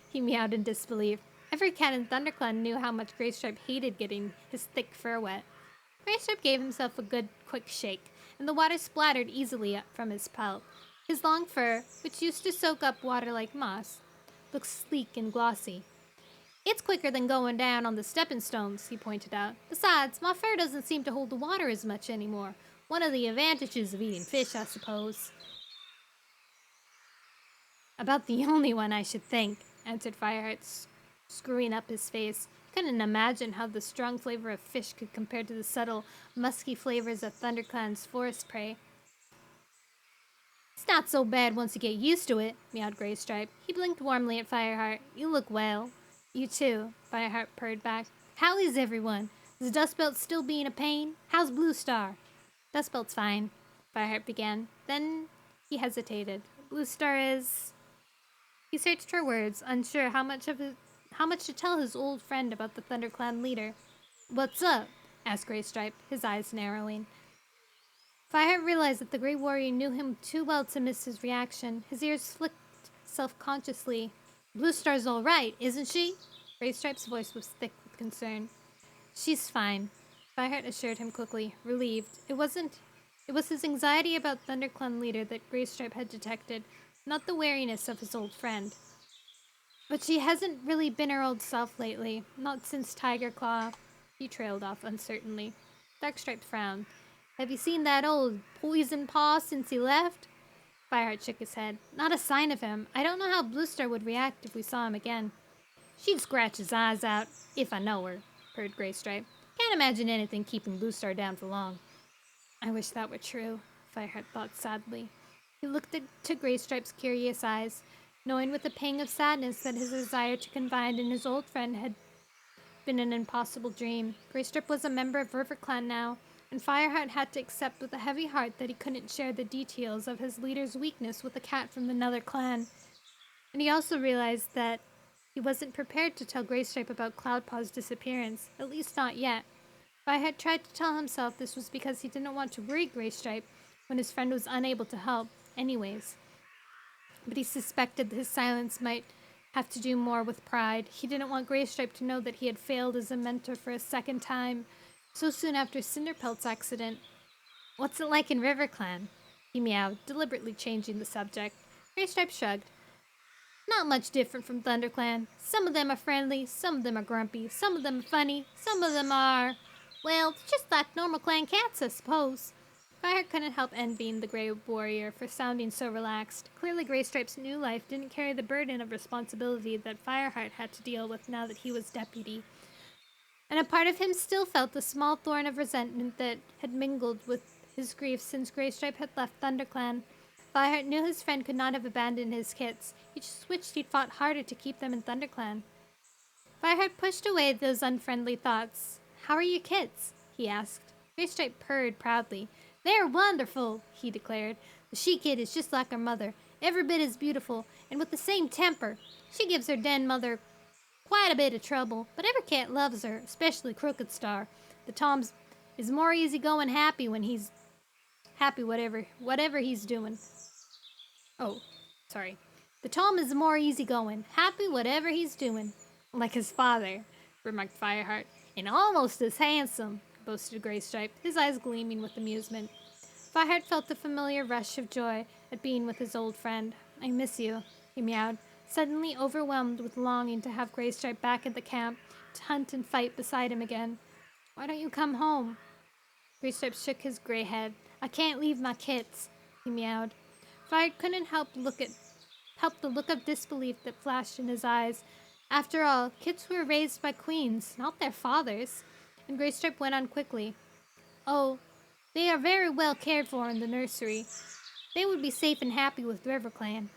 He meowed in disbelief. Every cat in ThunderClan knew how much Graystripe hated getting his thick fur wet. Graystripe gave himself a good, quick shake, and the water splattered easily up from his pelt. His long fur, which used to soak up water like moss, looked sleek and glossy. It's quicker than going down on the stepping stones, he pointed out. Besides, my fur doesn't seem to hold the water as much anymore. One of the advantages of eating fish, I suppose. About the only one, I should think, answered Fireheart, screwing up his face. He couldn't imagine how the strong flavor of fish could compare to the subtle, musky flavors of ThunderClan's forest prey. It's not so bad once you get used to it, meowed Graystripe. He blinked warmly at Fireheart. You look well. You too, Fireheart purred back. How is everyone? Is Dustbelt still being a pain? How's Bluestar? Dustbelt's fine, Fireheart began. Then he hesitated. Bluestar is... He searched for words, unsure how much to tell his old friend about the ThunderClan leader. What's up? Asked Graystripe, his eyes narrowing. Fireheart realized that the Grey Warrior knew him too well to miss his reaction. His ears flicked self-consciously. Blue Star's all right, isn't she? Graystripe's voice was thick with concern. She's fine, Fireheart assured him quickly, relieved. It was his anxiety about ThunderClan leader that Graystripe had detected, not the wariness of his old friend. But she hasn't really been her old self lately, not since Tiger Claw. He trailed off uncertainly. Darkstripe frowned. Have you seen that old poison paw since he left? Fireheart shook his head. Not a sign of him. I don't know how Bluestar would react if we saw him again. She'd scratch his eyes out, if I know her, purred Graystripe. Can't imagine anything keeping Bluestar down for long. I wish that were true, Fireheart thought sadly. He looked to Graystripe's curious eyes, knowing with a pang of sadness that his desire to confide in his old friend had been an impossible dream. Graystripe was a member of RiverClan now, and Fireheart had to accept with a heavy heart that he couldn't share the details of his leader's weakness with a cat from another clan. And he also realized that he wasn't prepared to tell Graystripe about cloudpaw's disappearance, at least not yet. Fireheart tried to tell himself this was because he didn't want to worry Graystripe when his friend was unable to help, anyways. But he suspected that his silence might have to do more with pride. He didn't want Graystripe to know that he had failed as a mentor for a second time, so soon after Cinderpelt's accident. What's it like in RiverClan? He meowed, deliberately changing the subject. Graystripe shrugged. Not much different from ThunderClan. Some of them are friendly, some of them are grumpy, some of them are funny, some of them are, well, just like normal clan cats, I suppose. Fireheart couldn't help envying the Grey Warrior for sounding so relaxed. Clearly Graystripe's new life didn't carry the burden of responsibility that Fireheart had to deal with now that he was deputy. And a part of him still felt the small thorn of resentment that had mingled with his grief since Graystripe had left ThunderClan. Fireheart knew his friend could not have abandoned his kits. He just wished he'd fought harder to keep them in ThunderClan. Fireheart pushed away those unfriendly thoughts. How are your kits? He asked. Graystripe purred proudly. They're wonderful, he declared. The she-kid is just like her mother, every bit as beautiful, and with the same temper. She gives her den mother quite a bit of trouble, but every cat loves her, especially Crooked Star. The Tom is more easygoing happy when he's happy whatever he's doing. Oh, sorry. The Tom is more easygoing, happy whatever he's doing. Like his father, remarked Fireheart. And almost as handsome, boasted Graystripe, his eyes gleaming with amusement. Fireheart felt the familiar rush of joy at being with his old friend. I miss you, he meowed, suddenly overwhelmed with longing to have Graystripe back at the camp, to hunt and fight beside him again. Why don't you come home? Graystripe shook his gray head. I can't leave my kits, he meowed. Fireheart couldn't help the look of disbelief that flashed in his eyes. After all, kits were raised by queens, not their fathers. And Graystripe went on quickly. Oh, they are very well cared for in the nursery. They would be safe and happy with RiverClan.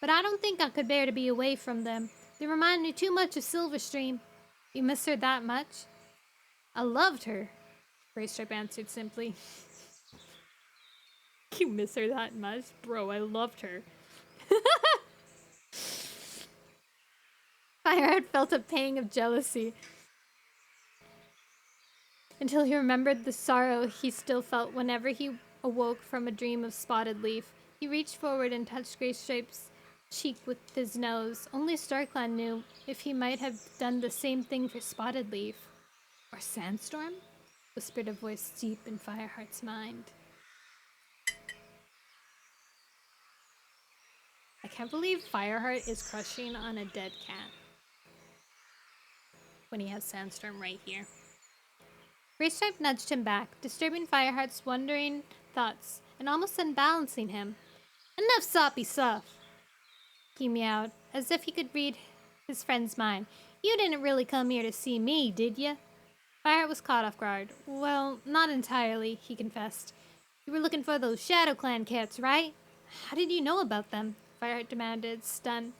But I don't think I could bear to be away from them. They remind me too much of Silverstream. You miss her that much? I loved her, Graystripe answered simply. You miss her that much? Bro, I loved her. Fireheart felt a pang of jealousy until he remembered the sorrow he still felt whenever he awoke from a dream of Spotted Leaf. He reached forward and touched Graystripe's cheek with his nose. Only StarClan knew if he might have done the same thing for Spotted Leaf. Or Sandstorm? Whispered a voice deep in Fireheart's mind. I can't believe Fireheart is crushing on a dead cat when he has Sandstorm right here. Graystripe nudged him back, disturbing Fireheart's wandering thoughts and almost unbalancing him. Enough soppy stuff, he meowed, as if he could read his friend's mind. You didn't really come here to see me, did ya? Fireheart was caught off guard. Well, not entirely, he confessed. You were looking for those ShadowClan cats, right? How did you know about them? Fireheart demanded, stunned.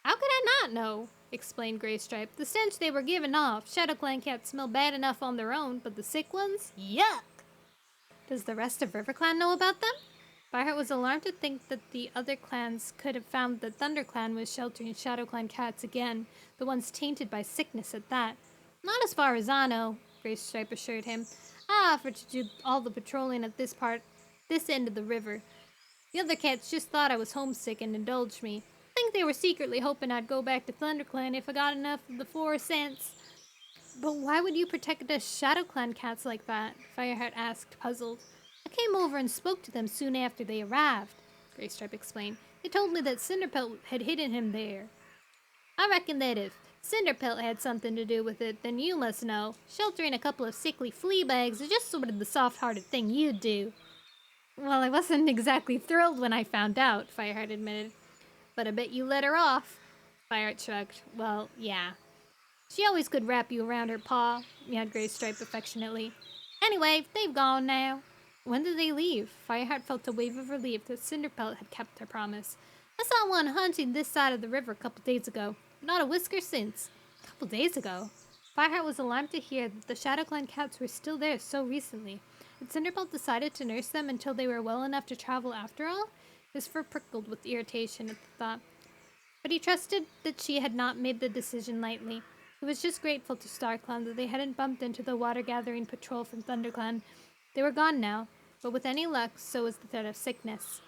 How could I not know? Explained Graystripe. The stench they were giving off. ShadowClan cats smell bad enough on their own, but the sick ones? Yuck! Does the rest of RiverClan know about them? Fireheart was alarmed to think that the other clans could have found that ThunderClan was sheltering ShadowClan cats again, the ones tainted by sickness at that. Not as far as I know. Grace Stripe assured him. I offered to do all the patrolling at this end of the river. The other cats just thought I was homesick and indulged me. I think they were secretly hoping I'd go back to ThunderClan if I got enough of the 4 cents. But why would you protect us Shadow Clan cats like that? Fireheart asked, puzzled. I came over and spoke to them soon after they arrived, Greystripe explained. They told me that Cinderpelt had hidden him there. I reckon that if Cinderpelt had something to do with it, then you must know. Sheltering a couple of sickly flea bags is just sort of the soft-hearted thing you'd do. Well, I wasn't exactly thrilled when I found out, Fireheart admitted. But I bet you let her off. Fireheart shrugged. Well, yeah. She always could wrap you around her paw, meowed Greystripe affectionately. Anyway, they've gone now. When did they leave? Fireheart felt a wave of relief that Cinderpelt had kept her promise. I saw one hunting this side of the river a couple days ago. Not a whisker since. A couple days ago? Fireheart was alarmed to hear that the Shadow Clan cats were still there so recently. Had Cinderpelt decided to nurse them until they were well enough to travel after all? His fur prickled with irritation at the thought. But he trusted that she had not made the decision lightly. He was just grateful to StarClan that they hadn't bumped into the water-gathering patrol from ThunderClan. They were gone now, but with any luck, so was the threat of sickness.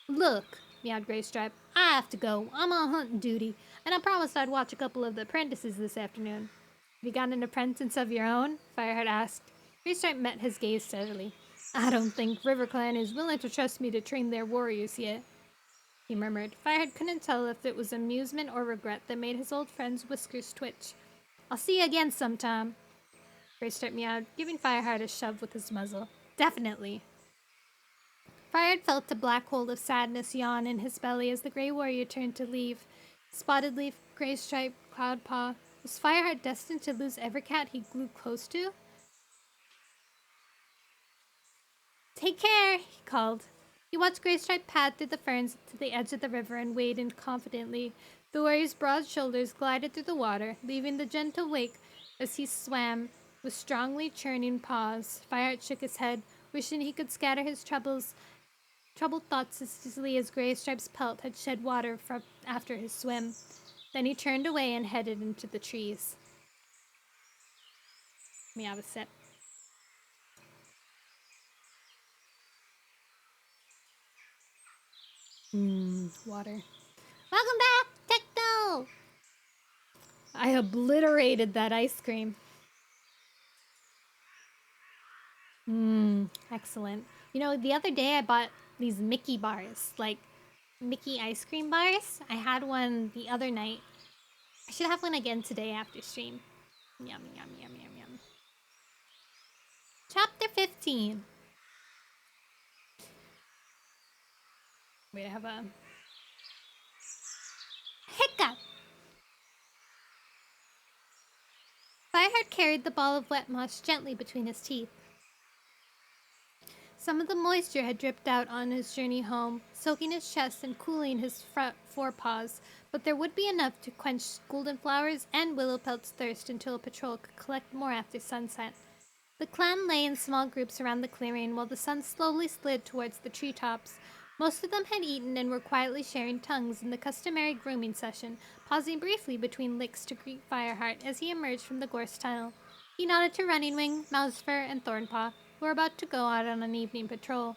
Look, meowed Greystripe, I have to go. I'm on hunting duty, and I promised I'd watch a couple of the apprentices this afternoon. Have you got an apprentice of your own? Fireheart asked. Greystripe met his gaze steadily. I don't think RiverClan is willing to trust me to train their warriors yet, he murmured. Fireheart couldn't tell if it was amusement or regret that made his old friend's whiskers twitch. I'll see you again sometime. Greystripe meowed, giving Fireheart a shove with his muzzle. Definitely. Fireheart felt a black hole of sadness yawn in his belly as the Grey Warrior turned to leave. Spotted Leaf, Greystripe, Cloudpaw. Was Fireheart destined to lose every cat he grew close to? Take care, he called. He watched Greystripe pad through the ferns to the edge of the river and waded confidently. The warrior's broad shoulders glided through the water, leaving the gentle wake as he swam with strongly churning paws. Fireheart shook his head, wishing he could scatter his troubled thoughts as easily as Greystripe's pelt had shed water after his swim. Then he turned away and headed into the trees. Let me have a sip. Water. Welcome back, Techno! I obliterated that ice cream. Excellent. You know, the other day I bought these Mickey bars, like Mickey ice cream bars. I had one the other night. I should have one again today after stream. Yum, yum, yum, yum, yum. Chapter 15. Wait, I have a hiccup. Fireheart carried the ball of wet moss gently between his teeth. Some of the moisture had dripped out on his journey home, soaking his chest and cooling his forepaws, but there would be enough to quench Goldenflower's and Willowpelt's thirst until a patrol could collect more after sunset. The clan lay in small groups around the clearing while the sun slowly slid towards the treetops. Most of them had eaten and were quietly sharing tongues in the customary grooming session, pausing briefly between licks to greet Fireheart as he emerged from the gorse tunnel. He nodded to Running Wing, Mousefur, and Thornpaw, who were about to go out on an evening patrol.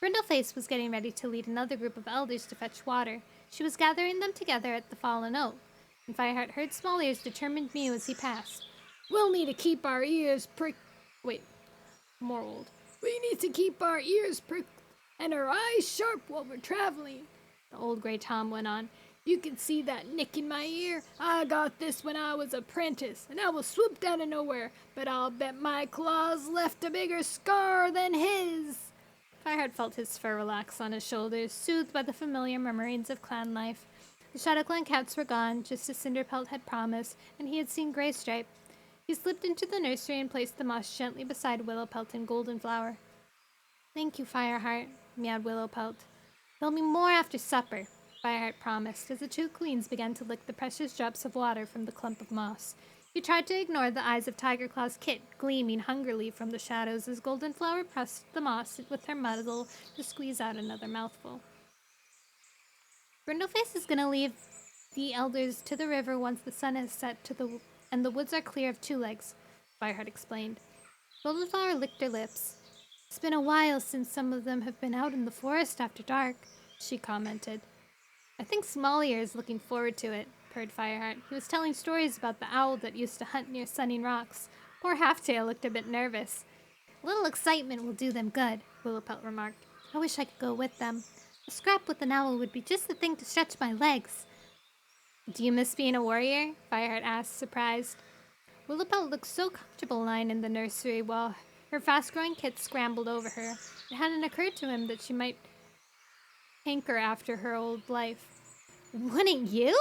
Brindleface was getting ready to lead another group of elders to fetch water. She was gathering them together at the fallen oak, and Fireheart heard Small Ear's determined mew as he passed. We'll need to keep our ears pricked. Wait, more old. We need to keep our ears pricked and our eyes sharp while we're traveling, the old gray Tom went on. You can see that nick in my ear? I got this when I was apprentice, and I was swooped out of nowhere, but I'll bet my claws left a bigger scar than his. Fireheart felt his fur relax on his shoulders, soothed by the familiar murmurings of clan life. The Shadow Clan cats were gone, just as Cinderpelt had promised, and he had seen Greystripe. He slipped into the nursery and placed the moss gently beside Willowpelt and Goldenflower. Thank you, Fireheart, meowed Willowpelt. There'll be more after supper, Fireheart promised, as the two queens began to lick the precious drops of water from the clump of moss. He tried to ignore the eyes of Tigerclaw's Kit, gleaming hungrily from the shadows as Goldenflower pressed the moss with her muzzle to squeeze out another mouthful. Brindleface is going to leave the elders to the river once the sun has set and the woods are clear of two legs, Fireheart explained. Goldenflower licked her lips. It's been a while since some of them have been out in the forest after dark, she commented. I think Small Ear is looking forward to it, purred Fireheart. He was telling stories about the owl that used to hunt near Sunning Rocks. Poor Halftail looked a bit nervous. A little excitement will do them good, Willowpelt remarked. I wish I could go with them. A scrap with an owl would be just the thing to stretch my legs. Do you miss being a warrior? Fireheart asked, surprised. Willowpelt looked so comfortable lying in the nursery while her fast-growing kits scrambled over her. It hadn't occurred to him that she might hanker after her old life. Wouldn't you?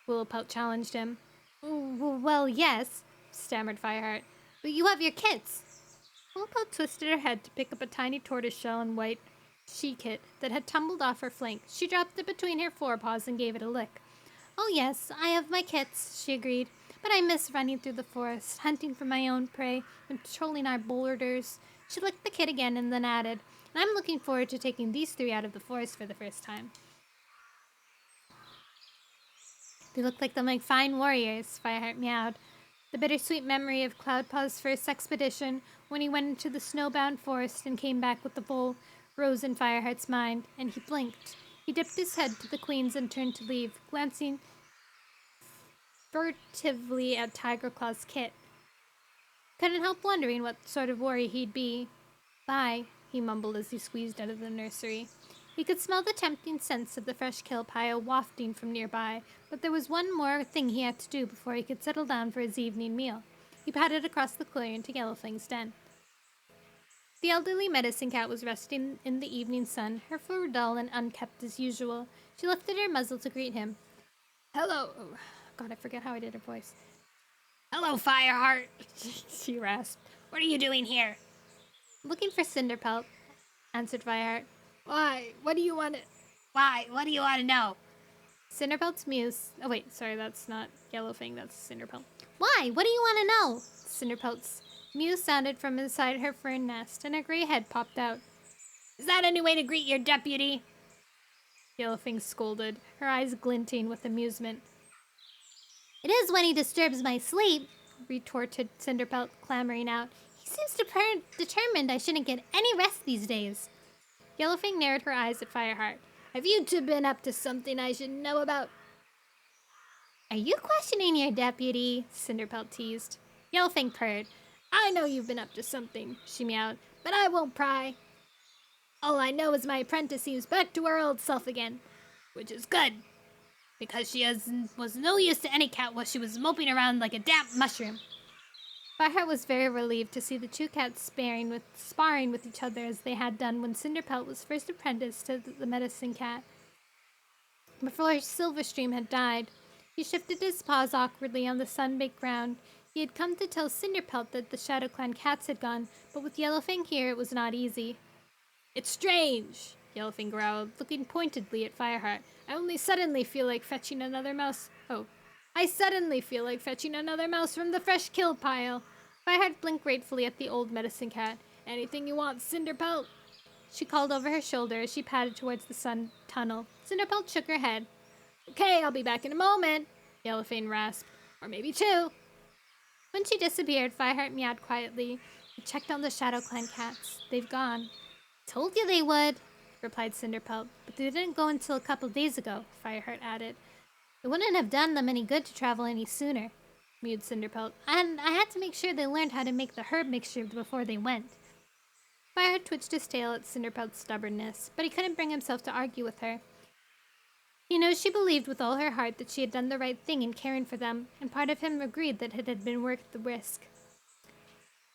Willowpelt challenged him. Well, yes, stammered Fireheart. But you have your kits. Willowpelt twisted her head to pick up a tiny tortoiseshell and white she-kit that had tumbled off her flank. She dropped it between her forepaws and gave it a lick. Oh yes, I have my kits, she agreed. But I miss running through the forest, hunting for my own prey, and patrolling our boulders. She licked the kit again and then added, and I'm looking forward to taking these three out of the forest for the first time. They look like they'll make fine warriors, Fireheart meowed. The bittersweet memory of Cloudpaw's first expedition, when he went into the snowbound forest and came back with the bowl, rose in Fireheart's mind, and he blinked. He dipped his head to the queens and turned to leave, glancing furtively at Tigerclaw's kit. Couldn't help wondering what sort of warrior he'd be. Bye, he mumbled as he squeezed out of the nursery. He could smell the tempting scents of the fresh kill pile wafting from nearby, but there was one more thing he had to do before he could settle down for his evening meal. He padded across the clearing to Yellowfang's den. The elderly medicine cat was resting in the evening sun, her fur dull and unkempt as usual. She lifted her muzzle to greet him. Hello. Oh, God, I forget how I did her voice. Hello, Fireheart, she rasped. What are you doing here? Looking for Cinderpelt, answered Fireheart. Why? What do you want to... Why? What do you want to know? Cinderpelt's mews... Oh, wait, sorry, that's not Yellowfang, that's Cinderpelt. Why? What do you want to know? Cinderpelt's mew sounded from inside her fern nest, and her gray head popped out. Is that any way to greet your deputy? Yellowfang scolded, her eyes glinting with amusement. It is when he disturbs my sleep, retorted Cinderpelt, clamoring out. He seems determined I shouldn't get any rest these days. Yellowfang narrowed her eyes at Fireheart. Have you two been up to something I should know about? Are you questioning your deputy? Cinderpelt teased. Yellowfang purred. I know you've been up to something, she meowed, but I won't pry. All I know is my apprentice seems back to her old self again, which is good, because she was no use to any cat while she was moping around like a damp mushroom. Fireheart was very relieved to see the two cats sparring with each other as they had done when Cinderpelt was first apprenticed to the medicine cat. Before Silverstream had died, he shifted his paws awkwardly on the sun-baked ground. He had come to tell Cinderpelt that the Shadow Clan cats had gone, but with Yellowfang here it was not easy. It's strange, Yellowfang growled, looking pointedly at Fireheart. I suddenly feel like fetching another mouse from the fresh kill pile. Fireheart blinked gratefully at the old medicine cat. Anything you want, Cinderpelt? She called over her shoulder as she padded towards the sun tunnel. Cinderpelt shook her head. Okay, I'll be back in a moment, Yellowfang rasped. Or maybe two. When she disappeared, Fireheart meowed quietly. He checked on the Shadow Clan cats. They've gone. Told you they would, replied Cinderpelt. But they didn't go until a couple days ago, Fireheart added. It wouldn't have done them any good to travel any sooner, mewed Cinderpelt. And I had to make sure they learned how to make the herb mixture before they went. Fireheart twitched his tail at Cinderpelt's stubbornness, but he couldn't bring himself to argue with her. He knew she believed with all her heart that she had done the right thing in caring for them, and part of him agreed that it had been worth the risk.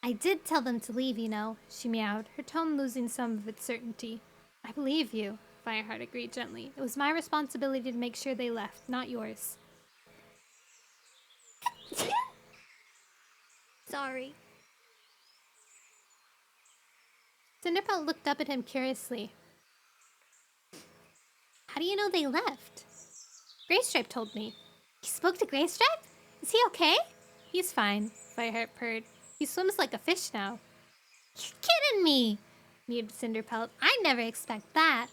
I did tell them to leave, you know, she meowed, her tone losing some of its certainty. I believe you, Fireheart agreed gently. It was my responsibility to make sure they left, not yours. Sorry. Cinderpelt looked up at him curiously. How do you know they left? Graystripe told me. You spoke to Graystripe? Is he okay? He's fine, Fireheart purred. He swims like a fish now. You're kidding me, mewed Cinderpelt. I never expect that.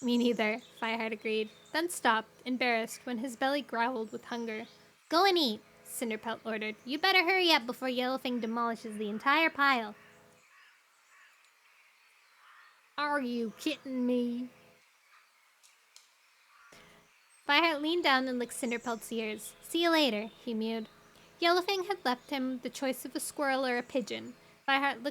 Me neither, Fireheart agreed, then stopped, embarrassed, when his belly growled with hunger. Go and eat, Cinderpelt ordered. You better hurry up before Yellowfang demolishes the entire pile. Are you kidding me? Fireheart leaned down and licked Cinderpelt's ears. See you later, he mewed. Yellowfang had left him the choice of a squirrel or a pigeon. Fireheart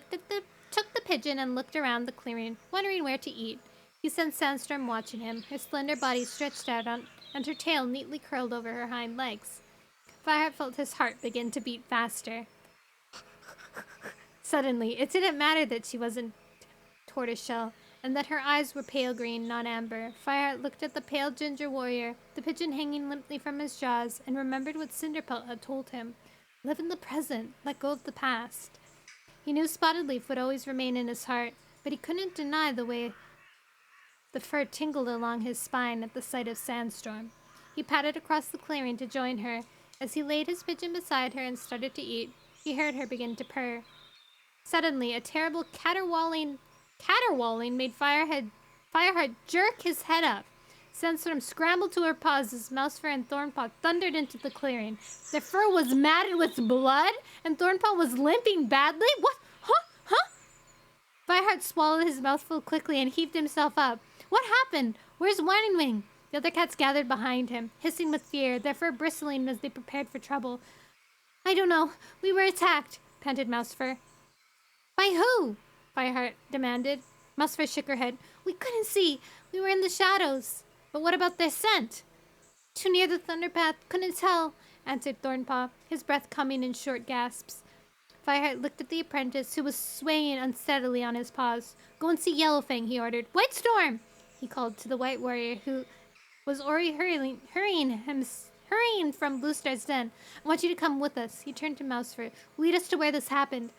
took the pigeon and looked around the clearing, wondering where to eat. He sensed Sandstorm watching him, her slender body stretched out and her tail neatly curled over her hind legs. Fireheart felt his heart begin to beat faster. Suddenly, it didn't matter that she wasn't tortoiseshell, and that her eyes were pale green, not amber. Fireheart looked at the pale ginger warrior, the pigeon hanging limply from his jaws, and remembered what Cinderpelt had told him. Live in the present, let go of the past. He knew Spotted Leaf would always remain in his heart, but he couldn't deny the way the fur tingled along his spine at the sight of Sandstorm. He padded across the clearing to join her. As he laid his pigeon beside her and started to eat, he heard her begin to purr. Suddenly, a terrible caterwauling made Fireheart jerk his head up. Sandstorm scrambled to her paws as Mousefur and Thornpaw thundered into the clearing. Their fur was matted with blood, and Thornpaw was limping badly. What? Huh? Fireheart swallowed his mouthful quickly and heaved himself up. What happened? Where's Warning Wing? The other cats gathered behind him, hissing with fear, their fur bristling as they prepared for trouble. I don't know. We were attacked, panted Mousefur. By who? Fireheart demanded. Mousefur shook her head. We couldn't see. We were in the shadows. But what about their scent? Too near the Thunderpath. Couldn't tell, answered Thornpaw, his breath coming in short gasps. Fireheart looked at the apprentice, who was swaying unsteadily on his paws. Go and see Yellowfang, he ordered. White Storm, he called to the white warrior, who was already hurrying from Blue Star's den. I want you to come with us. He turned to Mousefur. Lead us to where this happened.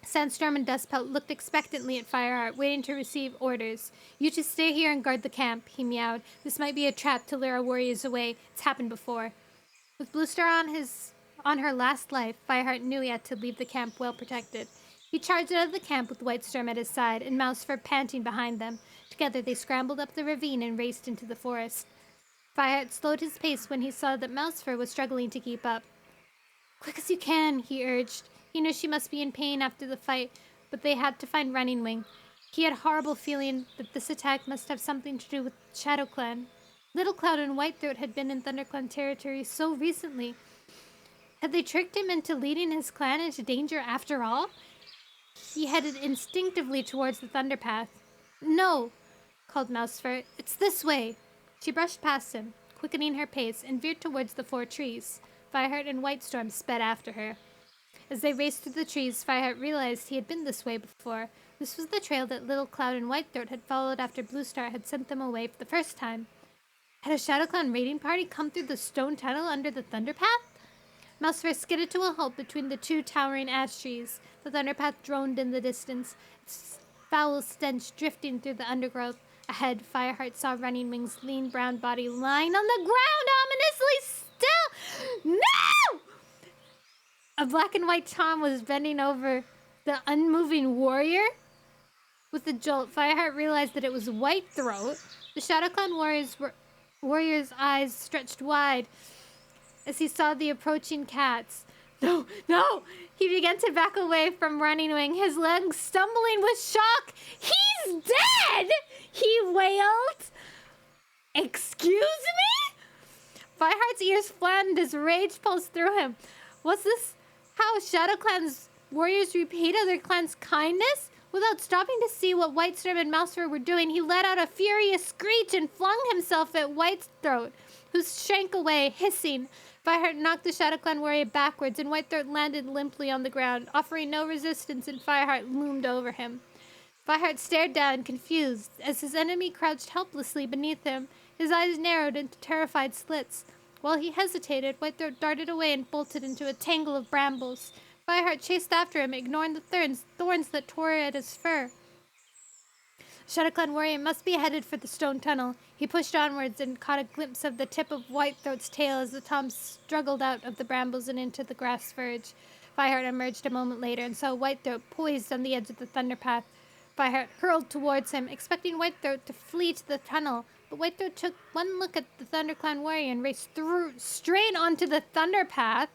Sandstorm and Dustpelt looked expectantly at Fireheart, waiting to receive orders. You two stay here and guard the camp, he meowed. This might be a trap to lure our warriors away. It's happened before. With Blue Star on her last life, Fireheart knew he had to leave the camp well protected. He charged out of the camp with White Storm at his side and Mousefur panting behind them. Together they scrambled up the ravine and raced into the forest. Fireheart slowed his pace when he saw that Mousefur was struggling to keep up. Quick as you can, he urged. He knew she must be in pain after the fight, but they had to find Running Wing. He had a horrible feeling that this attack must have something to do with Shadow Clan. Little Cloud and Whitethroat had been in ThunderClan territory so recently. Had they tricked him into leading his clan into danger after all? He headed instinctively towards the Thunderpath. No, called Mousefur. It's this way. She brushed past him, quickening her pace, and veered towards the 4 trees. Fireheart and White Storm sped after her. As they raced through the trees, Fireheart realized he had been this way before. This was the trail that Little Cloud and Whitethroat had followed after Blue Star had sent them away for the first time. Had a Shadow Clan raiding party come through the stone tunnel under the Thunderpath? Mousefur skidded to a halt between the 2 towering ash trees. The Thunderpath droned in the distance, its foul stench drifting through the undergrowth. Ahead, Fireheart saw Running Wing's lean brown body lying on the ground ominously still. No! A black and white Tom was bending over the unmoving warrior. With a jolt, Fireheart realized that it was Whitethroat. The Shadow Clan warrior's eyes stretched wide as he saw the approaching cats. No! He began to back away from Running Wing, his legs stumbling with shock. He's dead! He wailed. Excuse me? Fireheart's ears flattened as rage pulsed through him. Was this how Shadow Clan's warriors repaid other clans' kindness? Without stopping to see what White Storm and Mousefur were doing, he let out a furious screech and flung himself at Whitethroat, who shrank away, hissing. Fireheart knocked the Shadow Clan warrior backwards, and Whitethroat landed limply on the ground, offering no resistance, and Fireheart loomed over him. Fireheart stared down, confused, as his enemy crouched helplessly beneath him. His eyes narrowed into terrified slits. While he hesitated, Whitethroat darted away and bolted into a tangle of brambles. Fireheart chased after him, ignoring the thorns that tore at his fur. Shadow Clan warrior must be headed for the stone tunnel. He pushed onwards and caught a glimpse of the tip of Whitethroat's tail as the Tom struggled out of the brambles and into the grass verge. Fireheart emerged a moment later and saw Whitethroat poised on the edge of the Thunderpath. Fireheart hurled towards him, expecting Whitethroat to flee to the tunnel, But Whitethroat took one look at the ThunderClan warrior and raced straight onto the thunder path.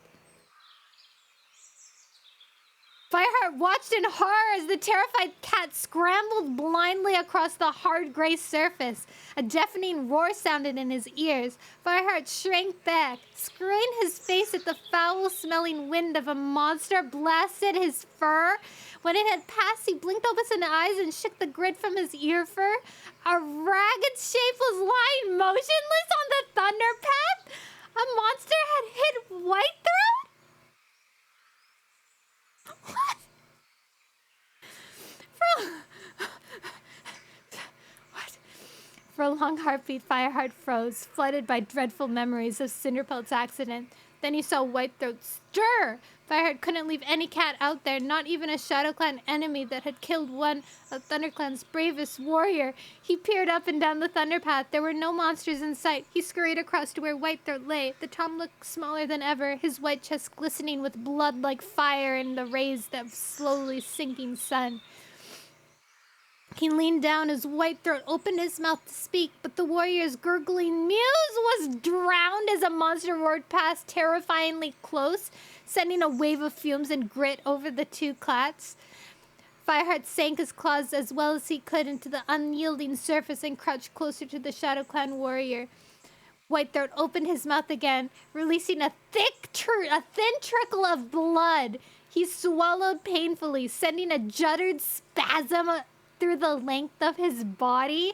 Fireheart watched in horror as the terrified cat scrambled blindly across the hard gray surface. A deafening roar sounded in his ears. Fireheart shrank back, screwing his face at the foul-smelling wind of a monster blasted his fur. When it had passed, he blinked open his eyes and shook the grit from his ear fur. A ragged shape was lying motionless on the thunder path. A monster had hit Whitethroat? What? For a long heartbeat, Fireheart froze, flooded by dreadful memories of Cinderpelt's accident. Then he saw Whitethroat stir. Fireheart couldn't leave any cat out there, not even a ShadowClan enemy that had killed one of ThunderClan's bravest warrior. He peered up and down the thunder path. There were no monsters in sight. He scurried across to where Whitethroat lay. The Tom looked smaller than ever, his white chest glistening with blood like fire in the rays of slowly sinking sun. He leaned down as Whitethroat opened his mouth to speak, but the warrior's gurgling mews was drowned as a monster roared past, terrifyingly close, sending a wave of fumes and grit over the two clats. Fireheart sank his claws as well as he could into the unyielding surface and crouched closer to the ShadowClan warrior. Whitethroat opened his mouth again, releasing a thin trickle of blood. He swallowed painfully, sending a juddered spasm through the length of his body.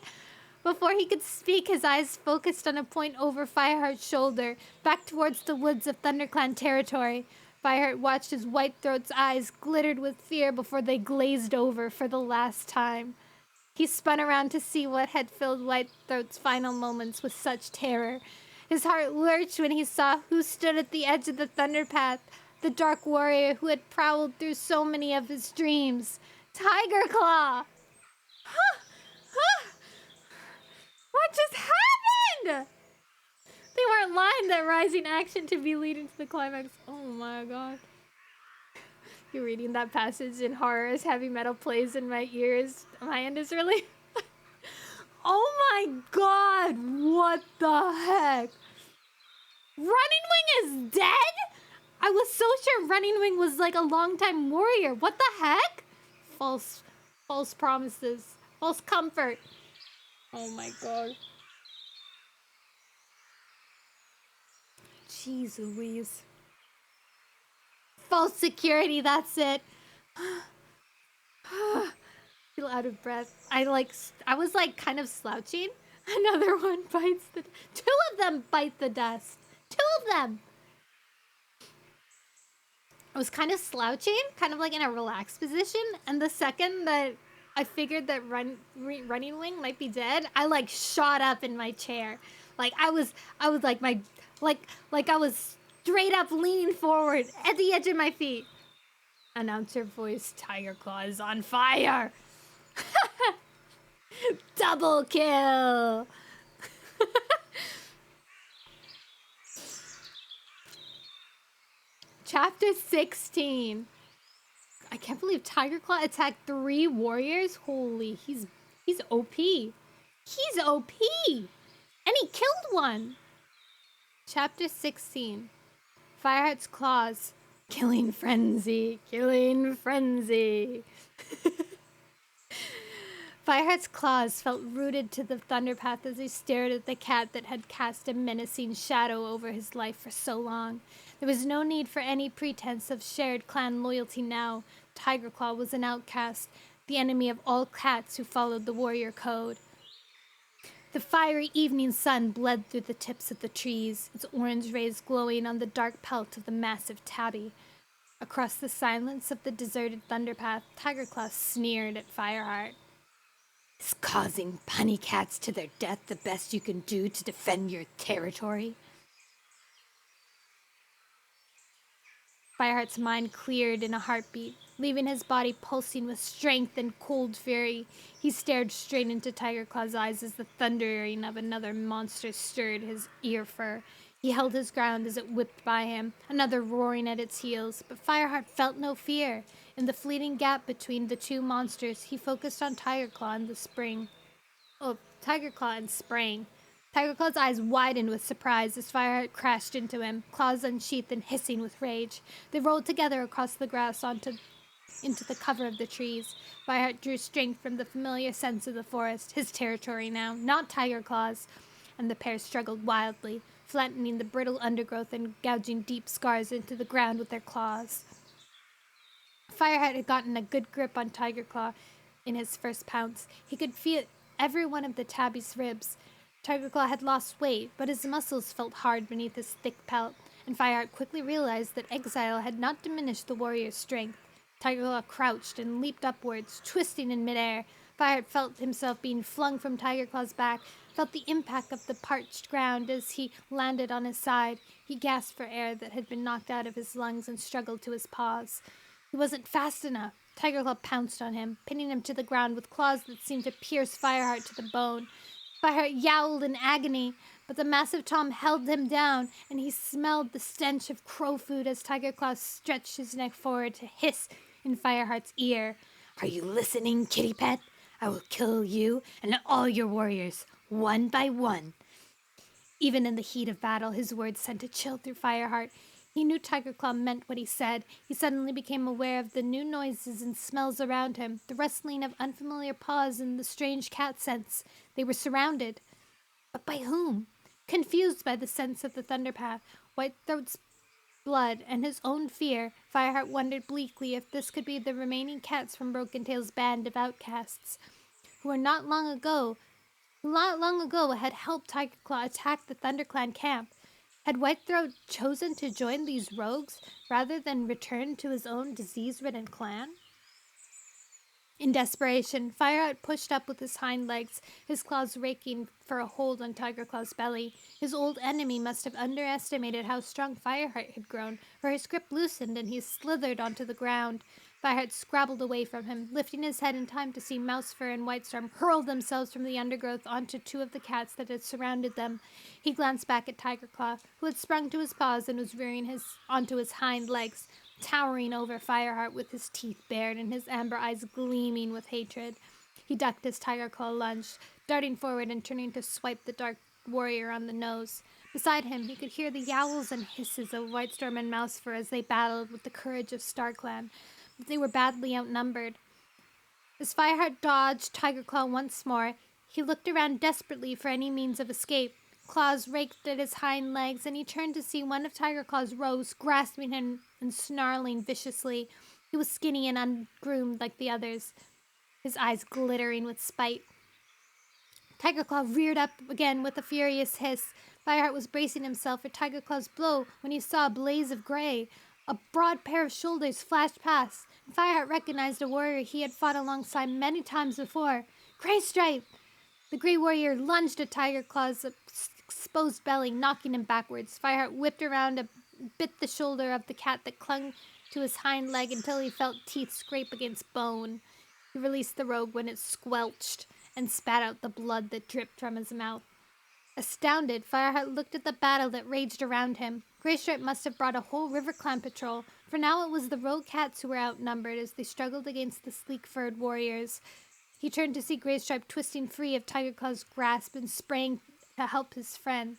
Before he could speak, his eyes focused on a point over Fireheart's shoulder, back towards the woods of ThunderClan territory. Fireheart watched as Whitethroat's eyes glittered with fear before they glazed over for the last time. He spun around to see what had filled Whitethroat's final moments with such terror. His heart lurched when he saw who stood at the edge of the thunder path, the dark warrior who had prowled through so many of his dreams. Tiger Claw! What just happened? They weren't lying that rising action to be leading to the climax. Oh my god. You're reading that passage in horror as heavy metal plays in my ears. My end is really... Oh my god! What the heck? Running Wing is dead? I was so sure Running Wing was like a longtime warrior. What the heck? False promises. False comfort. Oh my god. Jeez Louise. False security, that's it. Feel out of breath. I was like kind of slouching. Another one bites the... Two of them bite the dust. Two of them. I was kind of slouching, kind of like in a relaxed position. And the second that I figured that Running Wing might be dead, I like shot up in my chair. Like I was like I was straight up leaning forward at the edge of my feet. Announcer voice, Tiger Claw is on fire. Double kill. Chapter 16. I can't believe Tiger Claw attacked 3 warriors. Holy, he's OP. He's OP. And he killed one. Chapter 16. Fireheart's claws. Killing frenzy. Killing frenzy. Fireheart's claws felt rooted to the thunderpath as he stared at the cat that had cast a menacing shadow over his life for so long. There was no need for any pretense of shared clan loyalty now. Tiger Claw was an outcast, the enemy of all cats who followed the warrior code. The fiery evening sun bled through the tips of the trees, its orange rays glowing on the dark pelt of the massive tabby. Across the silence of the deserted thunderpath, Tiger Claw sneered at Fireheart. Is causing punny cats to their death the best you can do to defend your territory? Fireheart's mind cleared in a heartbeat, leaving his body pulsing with strength and cold fury. He stared straight into Tiger Claw's eyes as the thundering of another monster stirred his ear fur. He held his ground as it whipped by him, another roaring at its heels, but Fireheart felt no fear. In the fleeting gap between the two monsters, he focused on Tiger Claw and Spring. Tiger Claw's eyes widened with surprise as Fireheart crashed into him, claws unsheathed and hissing with rage. They rolled together across the grass into the cover of the trees. Fireheart drew strength from the familiar sense of the forest, his territory now, not Tiger Claw's, and the pair struggled wildly, flattening the brittle undergrowth and gouging deep scars into the ground with their claws. Fireheart had gotten a good grip on Tiger Claw in his first pounce. He could feel every one of the tabby's ribs. Tiger Claw had lost weight, but his muscles felt hard beneath his thick pelt, and Fireheart quickly realized that exile had not diminished the warrior's strength. Tiger Claw crouched and leaped upwards, twisting in midair. Fireheart felt himself being flung from Tiger Claw's back, felt the impact of the parched ground as he landed on his side. He gasped for air that had been knocked out of his lungs and struggled to his paws. He wasn't fast enough. Tiger Claw pounced on him, pinning him to the ground with claws that seemed to pierce Fireheart to the bone. Fireheart yowled in agony, but the massive Tom held him down, and he smelled the stench of crow food as Tiger Claw stretched his neck forward to hiss in Fireheart's ear. "Are you listening, kitty pet? I will kill you and all your warriors, one by one." Even in the heat of battle, his words sent a chill through Fireheart. He knew Tiger Claw meant what he said. He suddenly became aware of the new noises and smells around him, the rustling of unfamiliar paws and the strange cat scents. They were surrounded. But by whom? Confused by the sense of the Thunderpath, Whitethroat's blood, and his own fear, Fireheart wondered bleakly if this could be the remaining cats from Broken Tail's band of outcasts, who not long ago had helped Tiger Claw attack the ThunderClan camp. Had Whitethroat chosen to join these rogues rather than return to his own disease-ridden clan? In desperation, Fireheart pushed up with his hind legs, his claws raking for a hold on Tiger Claw's belly. His old enemy must have underestimated how strong Fireheart had grown, for his grip loosened and he slithered onto the ground. Fireheart scrabbled away from him, lifting his head in time to see Mousefur and Whitestorm hurl themselves from the undergrowth onto two of the cats that had surrounded them. He glanced back at Tiger Claw, who had sprung to his paws and was rearing onto his hind legs, towering over Fireheart with his teeth bared and his amber eyes gleaming with hatred. He ducked as Tiger Claw lunged, darting forward and turning to swipe the dark warrior on the nose. Beside him, he could hear the yowls and hisses of Whitestorm and Mousefur as they battled with the courage of StarClan, but they were badly outnumbered. As Fireheart dodged Tiger Claw once more, he looked around desperately for any means of escape. Claws raked at his hind legs, and he turned to see one of Tiger Claw's rogues grasping him and snarling viciously. He was skinny and ungroomed like the others, his eyes glittering with spite. Tiger Claw reared up again with a furious hiss. Fireheart was bracing himself for Tiger Claw's blow when he saw a blaze of gray. A broad pair of shoulders flashed past, and Fireheart recognized a warrior he had fought alongside many times before. Graystripe! The gray warrior lunged at Tiger Claw's exposed belly, knocking him backwards. Fireheart whipped around and bit the shoulder of the cat that clung to his hind leg until he felt teeth scrape against bone. He released the rogue when it squelched and spat out the blood that dripped from his mouth. Astounded, Fireheart looked at the battle that raged around him. Graystripe must have brought a whole river-clan patrol, for now it was the rogue cats who were outnumbered as they struggled against the sleek-furred warriors. He turned to see Graystripe twisting free of Tiger Claw's grasp and sprang to help his friend.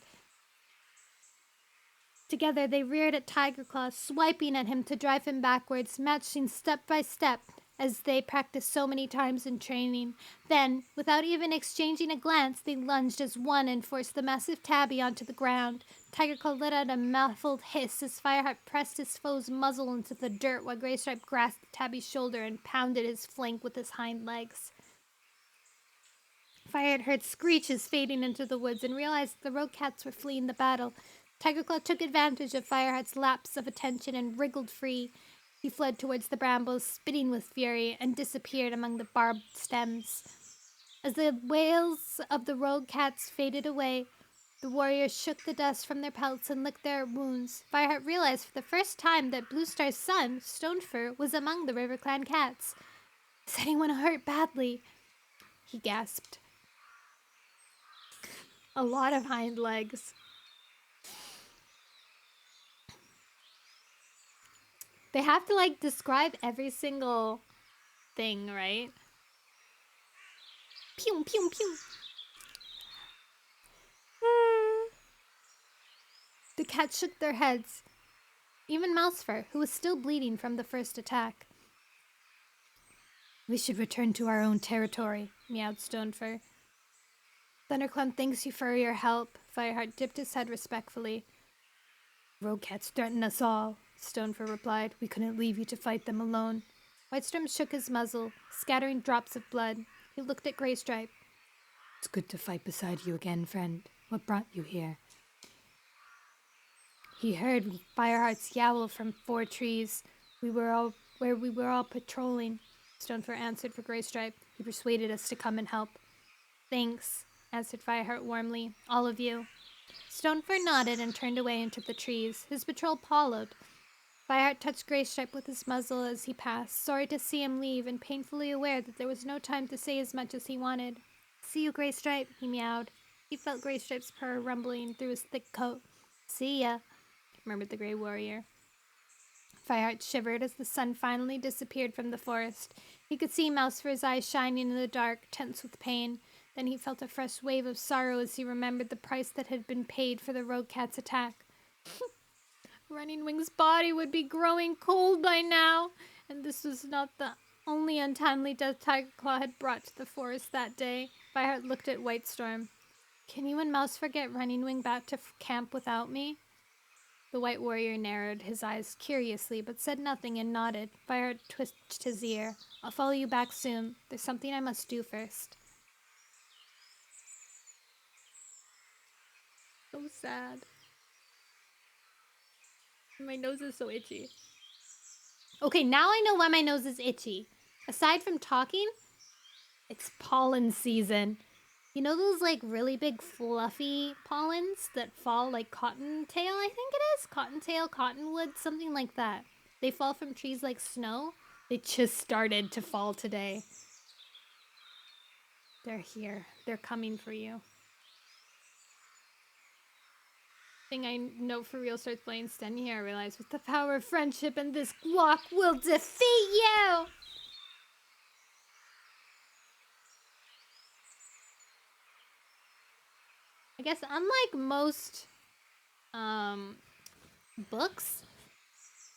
Together they reared at Tiger Claw, swiping at him to drive him backwards, matching step by step as they practiced so many times in training. Then, without even exchanging a glance, they lunged as one and forced the massive tabby onto the ground. Tiger Claw let out a muffled hiss as Fireheart pressed his foe's muzzle into the dirt while Graystripe grasped Tabby's shoulder and pounded his flank with his hind legs. Fireheart heard screeches fading into the woods and realized the rogue cats were fleeing the battle. Tiger Claw took advantage of Fireheart's lapse of attention and wriggled free. He fled towards the brambles, spitting with fury, and disappeared among the barbed stems. As the wails of the rogue cats faded away, the warriors shook the dust from their pelts and licked their wounds. Fireheart realized for the first time that Blue Star's son, Stonefur, was among the River Clan cats. "Is anyone hurt badly?" he gasped. A lot of hind legs. They have to, describe every single thing, right? Pew, pew, pew. The cats shook their heads. Even Mousefur, who was still bleeding from the first attack. We should return to our own territory, meowed Stonefur. ThunderClan thanks you for your help. Fireheart dipped his head respectfully. Rogue cats threaten us all, Stonefur replied. We couldn't leave you to fight them alone. Whitestorm shook his muzzle, scattering drops of blood. He looked at Greystripe. It's good to fight beside you again, friend. What brought you here? He heard Fireheart's yowl from 4 trees. We were all patrolling, Stonefur answered for Greystripe. He persuaded us to come and help. Thanks, answered Fireheart warmly. All of you. Stonefur nodded and turned away into the trees. His patrol followed. Fireheart touched Greystripe with his muzzle as he passed, sorry to see him leave and painfully aware that there was no time to say as much as he wanted. See you, Greystripe, he meowed. He felt Greystripe's purr rumbling through his thick coat. See ya, murmured the Grey Warrior. Fireheart shivered as the sun finally disappeared from the forest. He could see Mousefur's eyes shining in the dark, tense with pain. Then he felt a fresh wave of sorrow as he remembered the price that had been paid for the rogue cat's attack. Running Wing's body would be growing cold by now, and this was not the only untimely death Tiger Claw had brought to the forest that day. Fireheart looked at Whitestorm. Can you and Mousefur get Running Wing back to camp without me? The White Warrior narrowed his eyes curiously, but said nothing and nodded. Fireheart twitched his ear. I'll follow you back soon. There's something I must do first. So sad. My nose is so itchy. Okay, now I know why my nose is itchy. Aside from talking, it's pollen season. You know those like really big fluffy pollens that fall like cottontail, I think it is? Cottontail, cottonwood, something like that. They fall from trees like snow. They just started to fall today. They're here. They're coming for you. Thing I know for real starts playing Steny here, I realize with the power of friendship and this Glock will defeat you! I guess unlike most books,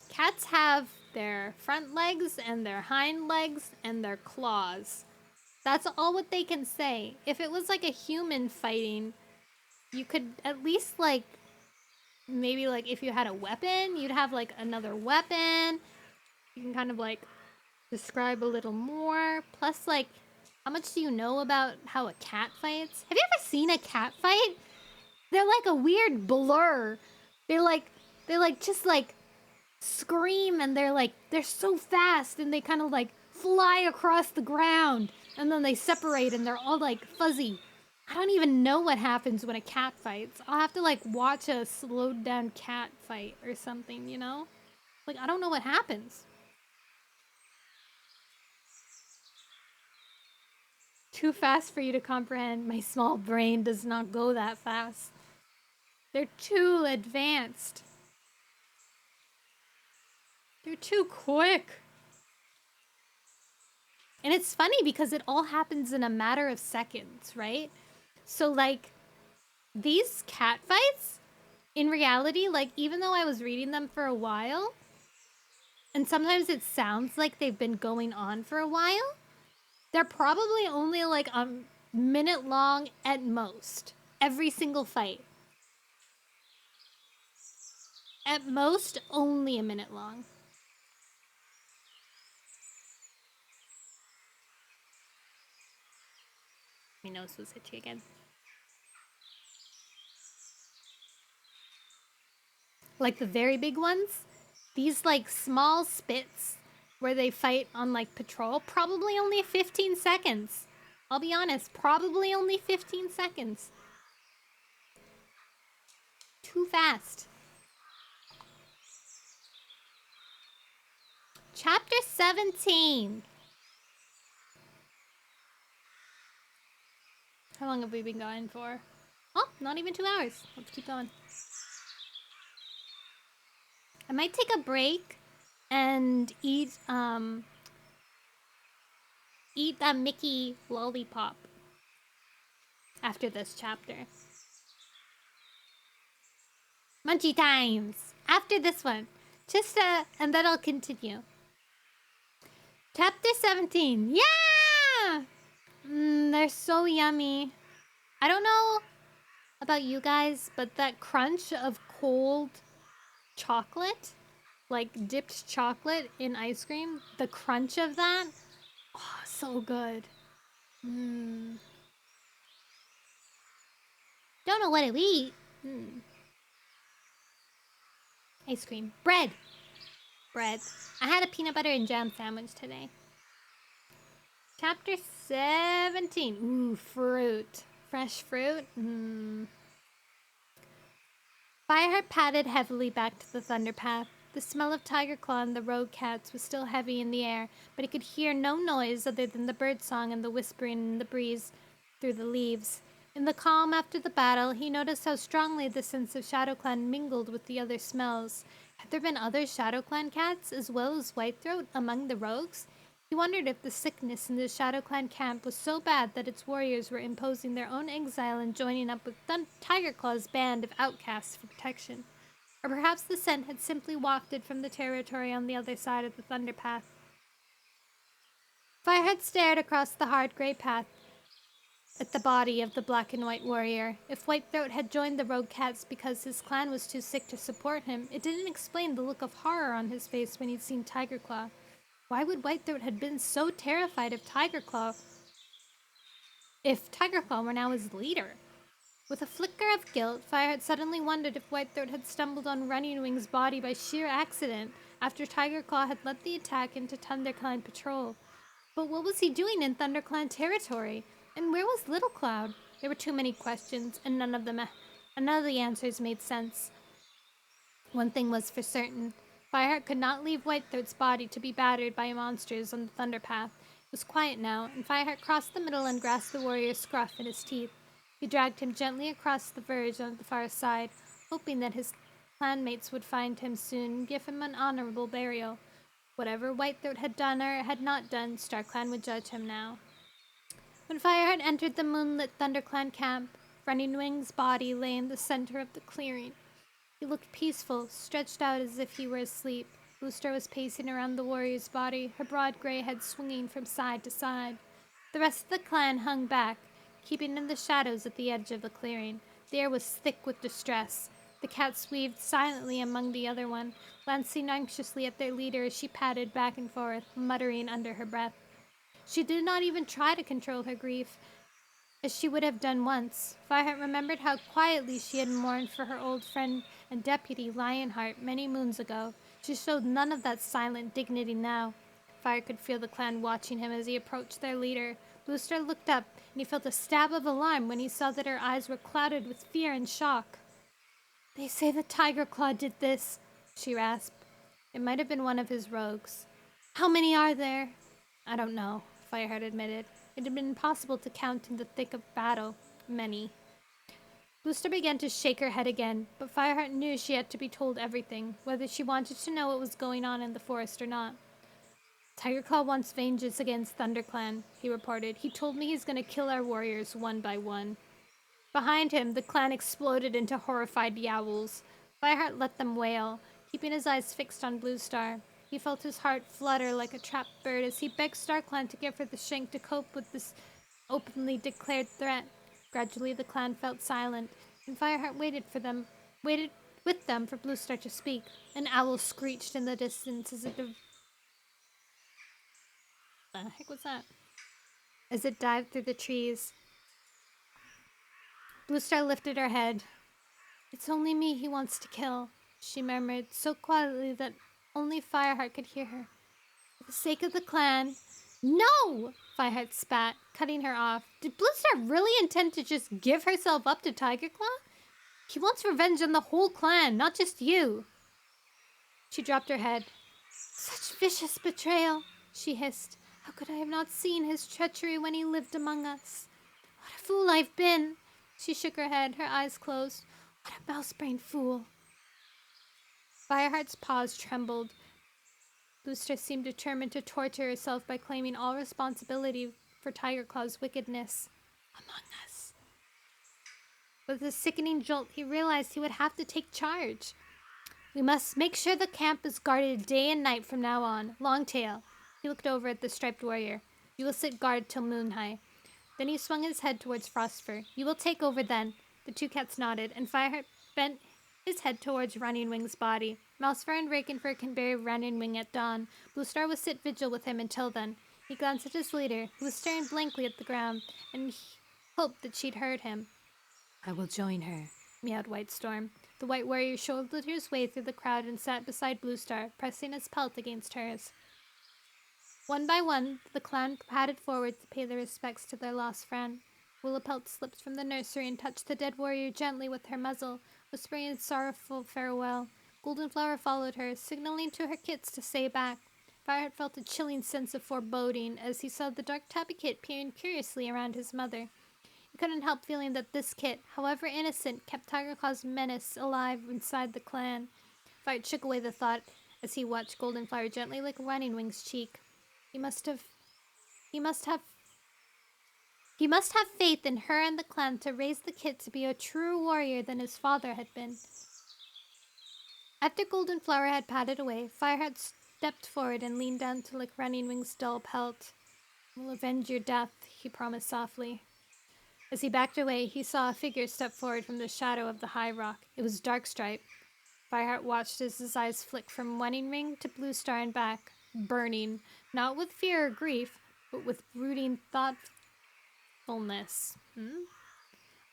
cats have their front legs and their hind legs and their claws. That's all what they can say. If it was like a human fighting, you could at least like maybe like if you had a weapon, you'd have like another weapon. You can kind of like describe a little more. Plus, like, how much do you know about how a cat fights? Have you ever seen a cat fight? They're like a weird blur. They just like scream and they're so fast and they kind of like fly across the ground and then they separate and they're all like fuzzy. I don't even know what happens when a cat fights. I'll have to like watch a slowed down cat fight or something, you know? Like, I don't know what happens. Too fast for you to comprehend. My small brain does not go that fast. They're too advanced. They're too quick. And it's funny because it all happens in a matter of seconds, right? So, like, these cat fights, in reality, like, even though I was reading them for a while, and sometimes it sounds like they've been going on for a while, they're probably only, like, a minute long at most. Every single fight. At most, only a minute long. My nose was itchy again. Like the very big ones, these like small spits where they fight on like patrol, probably only 15 seconds. I'll be honest, probably only 15 seconds. Too fast. Chapter 17. How long have we been going for? Oh, not even 2 hours. Let's keep going. I might take a break and eat that Mickey lollipop after this chapter. Munchie times! After this one. And then I'll continue. Chapter 17. Yeah! They're so yummy. I don't know about you guys, but that crunch of cold chocolate, like dipped chocolate in ice cream, the crunch of that, oh, so good. Don't know what to eat. Ice cream. Bread. I had a peanut butter and jam sandwich today. Chapter 17. Ooh, fruit. Fresh fruit. Fireheart padded heavily back to the thunder path. The smell of tiger claw and the road cats was still heavy in the air, but he could hear no noise other than the bird song and the whispering in the breeze through the leaves. In the calm after the battle, he noticed how strongly the sense of ShadowClan mingled with the other smells. Had there been other ShadowClan cats, as well as Whitethroat, among the rogues? He wondered if the sickness in the ShadowClan camp was so bad that its warriors were imposing their own exile and joining up with Tiger Claw's band of outcasts for protection. Or perhaps the scent had simply wafted from the territory on the other side of the thunder path. Fireheart stared across the hard gray path at the body of the black and white warrior. If Whitethroat had joined the rogue cats because his clan was too sick to support him, it didn't explain the look of horror on his face when he'd seen Tiger Claw. Why would Whitethroat have been so terrified of Tiger Claw if Tiger Claw were now his leader? With a flicker of guilt, Fireheart suddenly wondered if Whitethroat had stumbled on Running Wing's body by sheer accident after Tiger Claw had led the attack into ThunderClan patrol. But what was he doing in ThunderClan territory? And where was Little Cloud? There were too many questions, and none of the answers made sense. One thing was for certain. Fireheart could not leave Whitethroat's body to be battered by monsters on the thunder path. It was quiet now, and Fireheart crossed the middle and grasped the warrior's scruff in his teeth. He dragged him gently across the verge on the far side, hoping that his clanmates would find him soon and give him an honorable burial. Whatever Whitethroat had done or had not done, StarClan would judge him now. When Fireheart entered the moonlit ThunderClan camp, Running Wing's body lay in the center of the clearing. He looked peaceful, stretched out as if he were asleep. Booster was pacing around the warrior's body, her broad gray head swinging from side to side. The rest of the clan hung back, keeping in the shadows at the edge of the clearing. The air was thick with distress. The cats weaved silently among the other one, glancing anxiously at their leader as she padded back and forth, muttering under her breath. She did not even try to control her grief, as she would have done once. Fireheart remembered how quietly she had mourned for her old friend and deputy Lionheart many moons ago. She showed none of that silent dignity now. Fire could feel the clan watching him as he approached their leader. Booster looked up, and he felt a stab of alarm when he saw that her eyes were clouded with fear and shock. "They say the Tiger Claw did this," she rasped. It might have been one of his rogues. "How many are there?" "I don't know," Fireheart admitted. It had been impossible to count in the thick of battle. Many. Booster began to shake her head again, but Fireheart knew she had to be told everything, whether she wanted to know what was going on in the forest or not. "Tiger Claw wants vengeance against ThunderClan," he reported. "He told me he's going to kill our warriors one by one." Behind him, the clan exploded into horrified yowls. Fireheart let them wail, keeping his eyes fixed on Bluestar. He felt his heart flutter like a trapped bird as he begged StarClan to give her the strength to cope with this openly declared threat. Gradually, the clan felt silent, and Fireheart waited with them for Bluestar to speak. An owl screeched in the distance as it the heck was that? As it dived through the trees. Bluestar lifted her head. "It's only me he wants to kill," she murmured, so quietly that only Fireheart could hear her. "For the sake of the clan—" "No!" Fireheart spat, cutting her off. Did Bluestar really intend to just give herself up to Tiger Claw? "He wants revenge on the whole clan, not just you." She dropped her head. "Such vicious betrayal," she hissed. "How could I have not seen his treachery when he lived among us? What a fool I've been!" She shook her head, her eyes closed. "What a mouse-brained fool." Fireheart's paws trembled. Booster seemed determined to torture herself by claiming all responsibility for Tiger Claw's wickedness. "Among us." With a sickening jolt, he realized he would have to take charge. We must make sure the camp is guarded day and night from now on. Longtail. He looked over at the striped warrior. You will sit guard till moon high. Then he swung his head towards Frostfur. You will take over then. The two cats nodded, and Fireheart bent his head towards Running Wing's body. Mousefur and Rakenfur can bury Running Wing at dawn. Bluestar will sit vigil with him until then. He glanced at his leader, who was staring blankly at the ground, and he hoped that she'd heard him. I will join her, meowed Whitestorm. The White Warrior shouldered his way through the crowd and sat beside Bluestar, pressing his pelt against hers. One by one, the clan padded forward to pay their respects to their lost friend. Willowpelt slipped from the nursery and touched the dead warrior gently with her muzzle, whispering a sorrowful farewell. Goldenflower followed her, signaling to her kits to stay back. Fireheart felt a chilling sense of foreboding as he saw the dark tabby kit peering curiously around his mother. He couldn't help feeling that this kit, however innocent, kept Tiger Claw's menace alive inside the clan. Fireheart shook away the thought as he watched Goldenflower gently lick Running Wing's cheek. He must have faith in her and the clan to raise the kid to be a truer warrior than his father had been. After Goldenflower had padded away, Fireheart stepped forward and leaned down to lick Running Wing's dull pelt. We'll avenge your death, he promised softly. As he backed away, he saw a figure step forward from the shadow of the high rock. It was Darkstripe. Fireheart watched as his eyes flicked from Running Wing to Bluestar and back, burning, not with fear or grief, but with brooding thoughtfulness.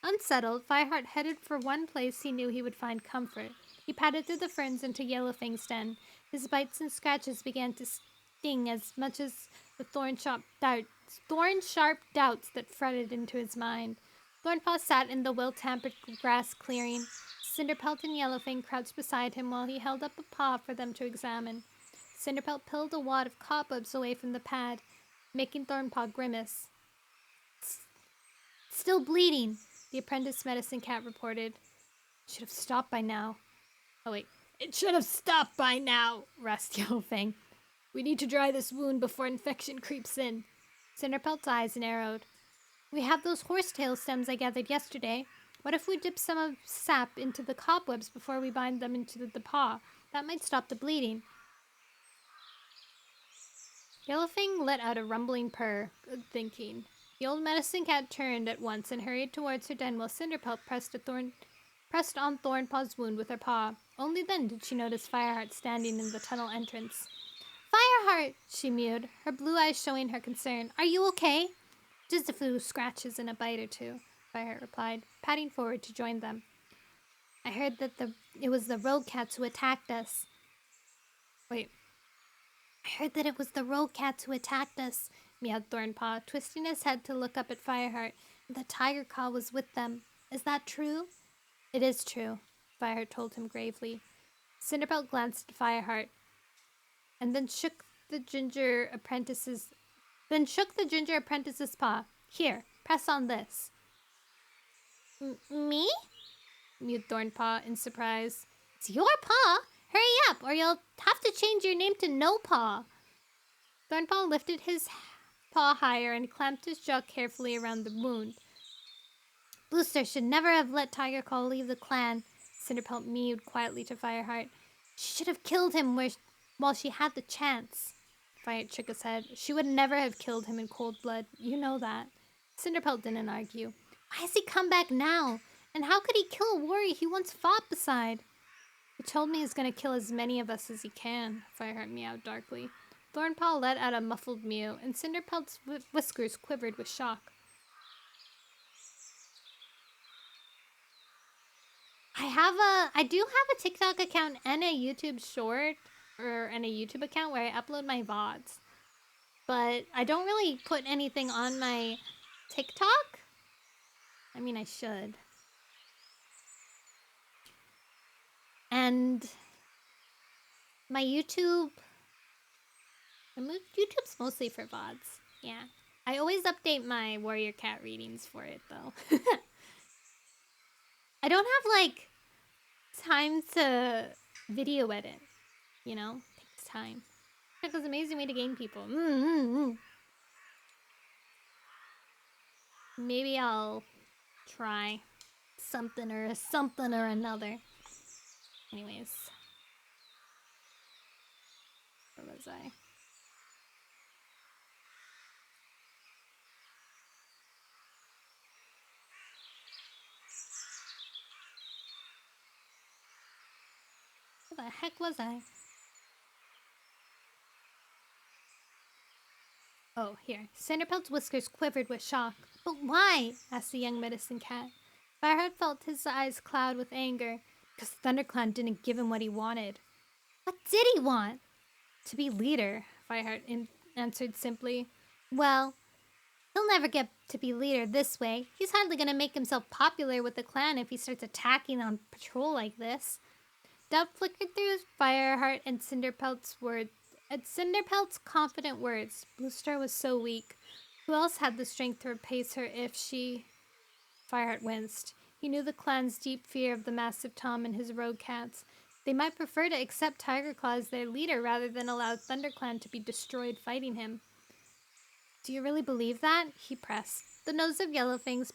Unsettled, Fireheart headed for one place he knew he would find comfort. He padded through the ferns into Yellowfang's den. His bites and scratches began to sting as much as the thorn-sharp doubts that fretted into his mind. Thornpaw sat in the well-tampered grass clearing. Cinderpelt and Yellowfang crouched beside him while he held up a paw for them to examine. Cinderpelt peeled a wad of cobwebs away from the pad, making Thornpaw grimace. Still bleeding, the apprentice medicine cat reported. Should have stopped by now. Oh wait, it should have stopped by now, rasped Yellowfang. We need to dry this wound before infection creeps in. Cinderpelt's eyes narrowed. We have those horsetail stems I gathered yesterday. What if we dip some of sap into the cobwebs before we bind them into the paw? That might stop the bleeding. Yellowfang let out a rumbling purr. Good thinking. The old medicine cat turned at once and hurried towards her den while Cinderpelt pressed on Thornpaw's wound with her paw. Only then did she notice Fireheart standing in the tunnel entrance. Fireheart, she mewed, her blue eyes showing her concern. Are you okay? Just a few scratches and a bite or two, Fireheart replied, padding forward to join them. I heard that it was the rogue cats who attacked us. Wait. I heard that it was the rogue cats who attacked us, meowed Thornpaw, twisting his head to look up at Fireheart. The tiger claw was with them. Is that true? It is true, Fireheart told him gravely. Cinderpelt glanced at Fireheart, and then shook the ginger apprentice's paw. Here, press on this. Me? mewed Thornpaw in surprise. It's your paw. Hurry up, or you'll have to change your name to No Paw. Thornpaw lifted his paw higher and clamped his jaw carefully around the wound. Bluestar should never have let Tiger Claw leave the clan, Cinderpelt mewed quietly to Fireheart. She should have killed him while she had the chance. Fireheart shook his head. She would never have killed him in cold blood. You know that. Cinderpelt didn't argue. Why has he come back now? And how could he kill a warrior he once fought beside? He told me he's going to kill as many of us as he can, Fireheart meowed darkly. Thornpaw let out a muffled mew, and Cinderpelt's whiskers quivered with shock. I do have a TikTok account and a YouTube and a YouTube account where I upload my VODs. But I don't really put anything on my TikTok. I mean, I should. And my YouTube's mostly for VODs. Yeah. I always update my Warrior Cat readings for it, though. I don't have, time to video edit. You know? It takes time. TikTok is an amazing way to gain people. Maybe I'll try something or a something or another. Anyways. Where was I? Where the heck was I? Oh, here. Cinderpelt's whiskers quivered with shock. But why? Asked the young medicine cat. Fireheart felt his eyes cloud with anger, because ThunderClan didn't give him what he wanted. What did he want? To be leader, Fireheart answered simply. Well, he'll never get to be leader this way. He's hardly going to make himself popular with the clan if he starts attacking on patrol like this. Doubt flickered through Fireheart and Cinderpelt's words. At Cinderpelt's confident words, Bluestar was so weak. Who else had the strength to replace her if she... Fireheart winced. He knew the clan's deep fear of the massive Tom and his rogue cats. They might prefer to accept Tigerclaw as their leader rather than allow ThunderClan to be destroyed fighting him. Do you really believe that? He pressed. The noise of Yellowfang's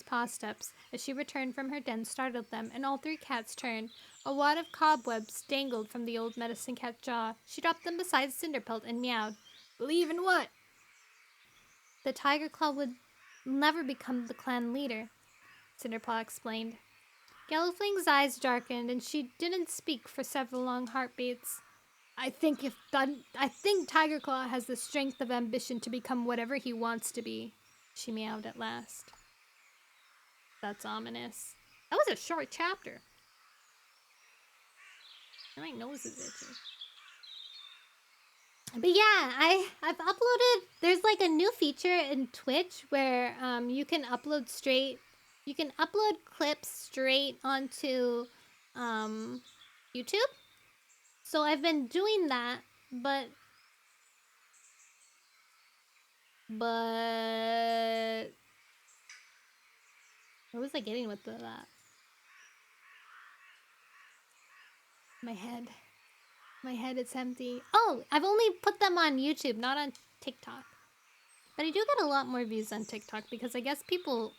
paw steps as she returned from her den startled them, and all three cats turned. A wad of cobwebs dangled from the old medicine cat's jaw. She dropped them beside Cinderpelt and meowed. Believe in what? The Tigerclaw would never become the clan leader, Cinderpaw explained. Yellowfang's eyes darkened, and she didn't speak for several long heartbeats. I think Tigerclaw has the strength of ambition to become whatever he wants to be, she meowed at last. That's ominous. That was a short chapter. My nose is itchy. But yeah, I've uploaded. There's like a new feature in Twitch where you can upload clips straight onto YouTube. So I've been doing that, but where was I getting with that? My head, it's empty. Oh, I've only put them on YouTube, not on TikTok. But I do get a lot more views on TikTok because I guess people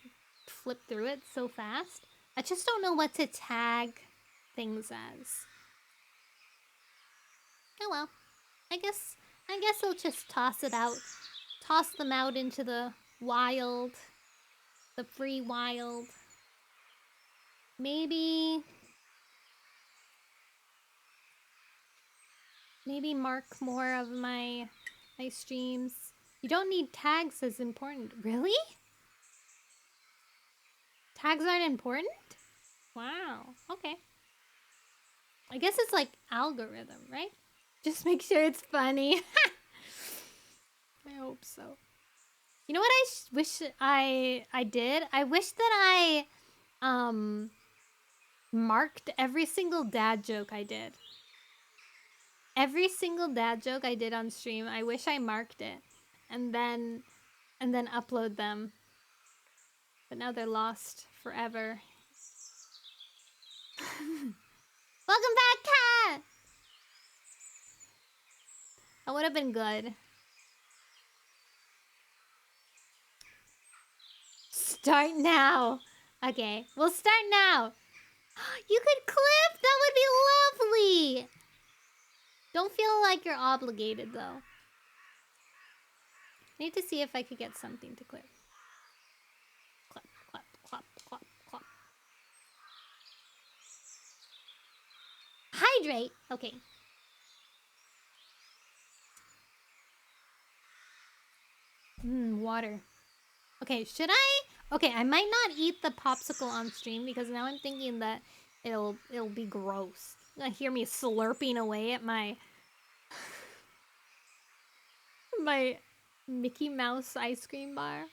flip through it so fast. I just don't know what to tag things as. Oh well. I guess I'll just toss them out into the wild, the free wild. Maybe mark more of my streams. You don't need tags as important. Really? Tags aren't important? Wow. Okay. I guess it's like algorithm, right? Just make sure it's funny. I hope so. You know what I wish I did? I wish that I marked every single dad joke I did. Every single dad joke I did on stream, I wish I marked it and then upload them. But now they're lost forever. Welcome back, cat! That would have been good. Start now. Okay, we'll start now. You could clip? That would be lovely. Don't feel like you're obligated, though. I need to see if I could get something to clip. Clap, clap, clap, clap, clap. Hydrate. Okay. Water. Okay, should I? Okay, I might not eat the popsicle on stream because now I'm thinking that it'll be gross. You're gonna hear me slurping away at my Mickey Mouse ice cream bar.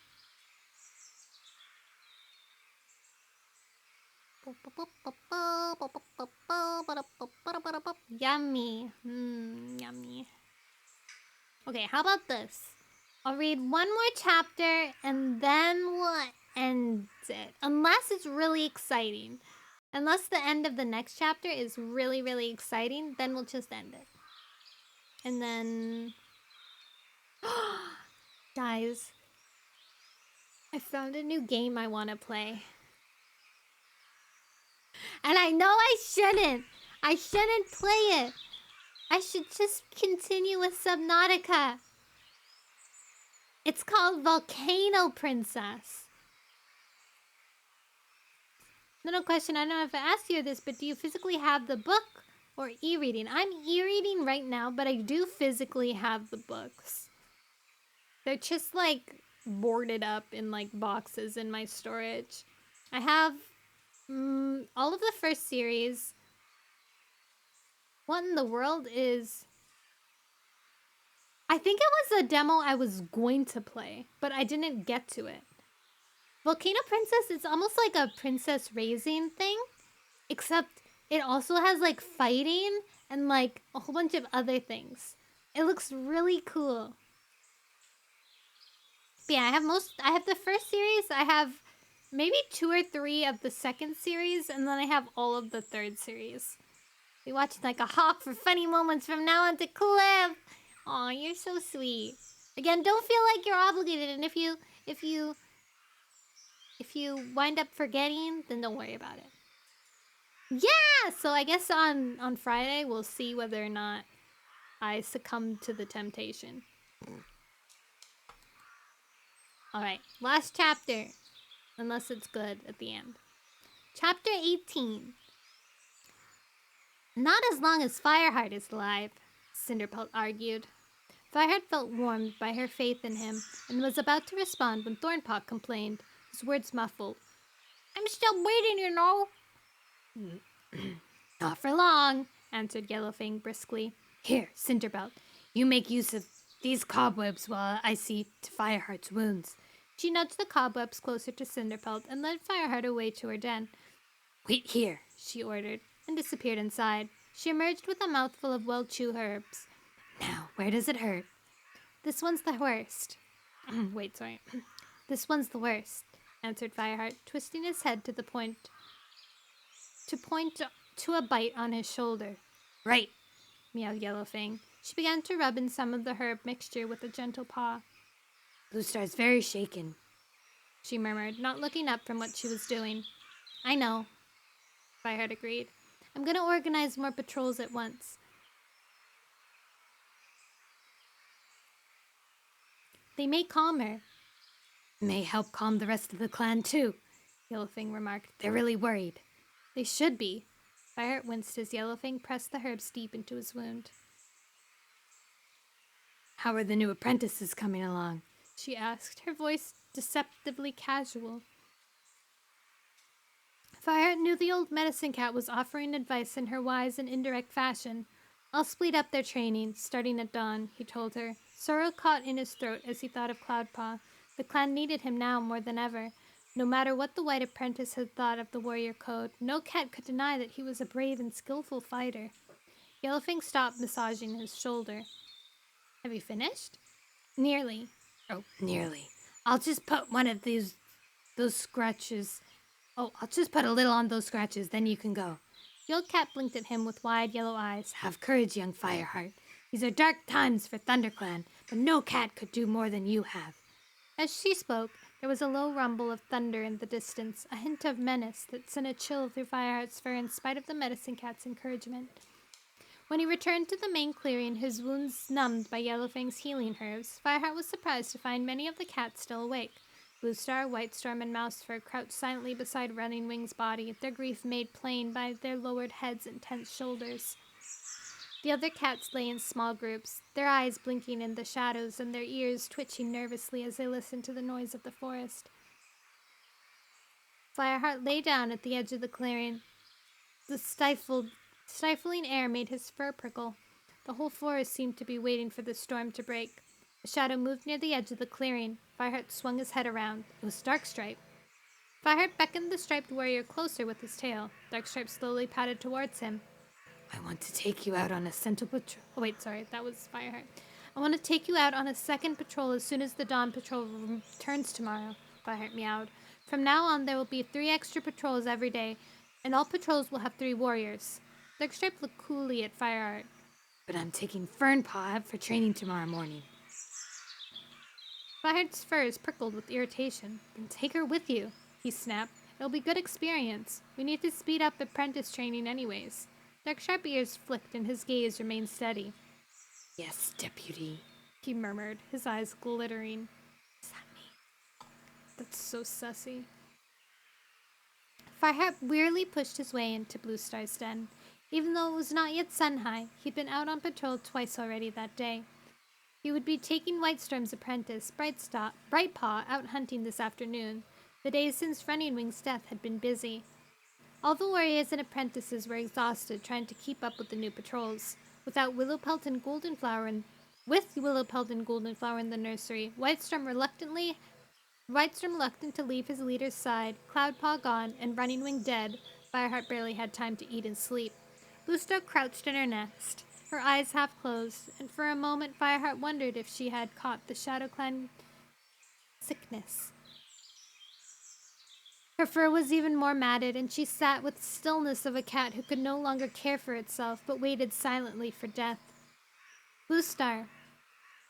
Yummy. Yummy. Okay, how about this? I'll read one more chapter and then we'll end it. Unless it's really exciting. Unless the end of the next chapter is really, really exciting, then we'll just end it. And then... Guys, I found a new game I want to play. And I know I shouldn't. I shouldn't play it. I should just continue with Subnautica. It's called Volcano Princess. Little question, I don't know if I asked you this, but do you physically have the book or e-reading? I'm e-reading right now, but I do physically have the books. They're just like boarded up in like boxes in my storage. I have all of the first series. What in the world is... I think it was a demo I was going to play, but I didn't get to it. Volcano Princess, it's almost like a princess raising thing, except it also has like fighting and like a whole bunch of other things. It looks really cool. But yeah, I have the first series, I have maybe 2 or 3 of the second series, and then I have all of the third series. Be watching like a hawk for funny moments from now on to Cliff. Aw, you're so sweet. Again, don't feel like you're obligated, and if you wind up forgetting, then don't worry about it. Yeah, so I guess on Friday we'll see whether or not I succumb to the temptation. Alright, last chapter. Unless it's good at the end. Chapter 18. Not as long as Fireheart is alive, Cinderpelt argued. Fireheart felt warmed by her faith in him and was about to respond when Thornpaw complained, his words muffled. I'm still waiting, you know. Not for long, answered Yellowfang briskly. Here, Cinderbelt, you make use of these cobwebs while I see to Fireheart's wounds. She nudged the cobwebs closer to Cinderpelt and led Fireheart away to her den. Wait here, she ordered, and disappeared inside. She emerged with a mouthful of well-chew herbs. Now, where does it hurt? This one's the worst. This one's the worst, answered Fireheart, twisting his head to point to a bite on his shoulder. Right, meowed Yellowfang. She began to rub in some of the herb mixture with a gentle paw. Blue Star's very shaken, she murmured, not looking up from what she was doing. I know, Fireheart agreed. I'm going to organize more patrols at once. They may calm her. May help calm the rest of the clan, too, Yellowfang remarked. They're really worried. They should be. Fireheart winced as Yellowfang pressed the herbs deep into his wound. How are the new apprentices coming along? She asked, her voice deceptively casual. Fireheart knew the old medicine cat was offering advice in her wise and indirect fashion. I'll speed up their training, starting at dawn, he told her. Sorrow caught in his throat as he thought of Cloudpaw. The clan needed him now more than ever. No matter what the white apprentice had thought of the warrior code, no cat could deny that he was a brave and skillful fighter. Yellowfang stopped massaging his shoulder. Have you finished? Nearly. Oh, nearly. I'll just put one of those scratches. Oh, I'll just put a little on those scratches, then you can go. The old cat blinked at him with wide yellow eyes. Have courage, young Fireheart. These are dark times for ThunderClan, but no cat could do more than you have. As she spoke, there was a low rumble of thunder in the distance, a hint of menace that sent a chill through Fireheart's fur in spite of the medicine cat's encouragement. When he returned to the main clearing, his wounds numbed by Yellowfang's healing herbs, Fireheart was surprised to find many of the cats still awake. Blue Star, White Storm, and Mousefur crouched silently beside Running Wing's body, their grief made plain by their lowered heads and tense shoulders. The other cats lay in small groups, their eyes blinking in the shadows and their ears twitching nervously as they listened to the noise of the forest. Fireheart lay down at the edge of the clearing. The stifling air made his fur prickle. The whole forest seemed to be waiting for the storm to break. A shadow moved near the edge of the clearing. Fireheart swung his head around. It was Darkstripe. Fireheart beckoned the striped warrior closer with his tail. Darkstripe slowly padded towards him. I want to take you out on a central patrol. Oh, wait, sorry, that was Fireheart. I want to take you out on a second patrol as soon as the dawn patrol returns tomorrow, Fireheart meowed. From now on, there will be 3 extra patrols every day, and all patrols will have 3 warriors. Darkstripe looked coolly at Fireheart. But I'm taking Fernpaw out for training tomorrow morning. Fireheart's furs prickled with irritation. Then take her with you, he snapped, It'll be good experience. We need to speed up apprentice training anyways. Dark sharp ears flicked and his gaze remained steady. Yes, deputy, He murmured, his eyes glittering. What's that mean? That's so sussy. Fireheart wearily pushed his way into Blue Star's den. Even though it was not yet sun high, he'd been out on patrol twice already that day. He would be taking Whitestorm's apprentice, Brightpaw, out hunting this afternoon. The days since Running Wing's death had been busy. All the warriors and apprentices were exhausted trying to keep up with the new patrols. With Willowpelt and Goldenflower in the nursery, Whitestorm reluctant to leave his leader's side, Cloudpaw gone, and Running Wing dead, Fireheart barely had time to eat and sleep. Bluestar crouched in her nest, her eyes half closed, and for a moment Fireheart wondered if she had caught the Shadow Clan sickness. Her fur was even more matted, and she sat with the stillness of a cat who could no longer care for itself, but waited silently for death. Bluestar.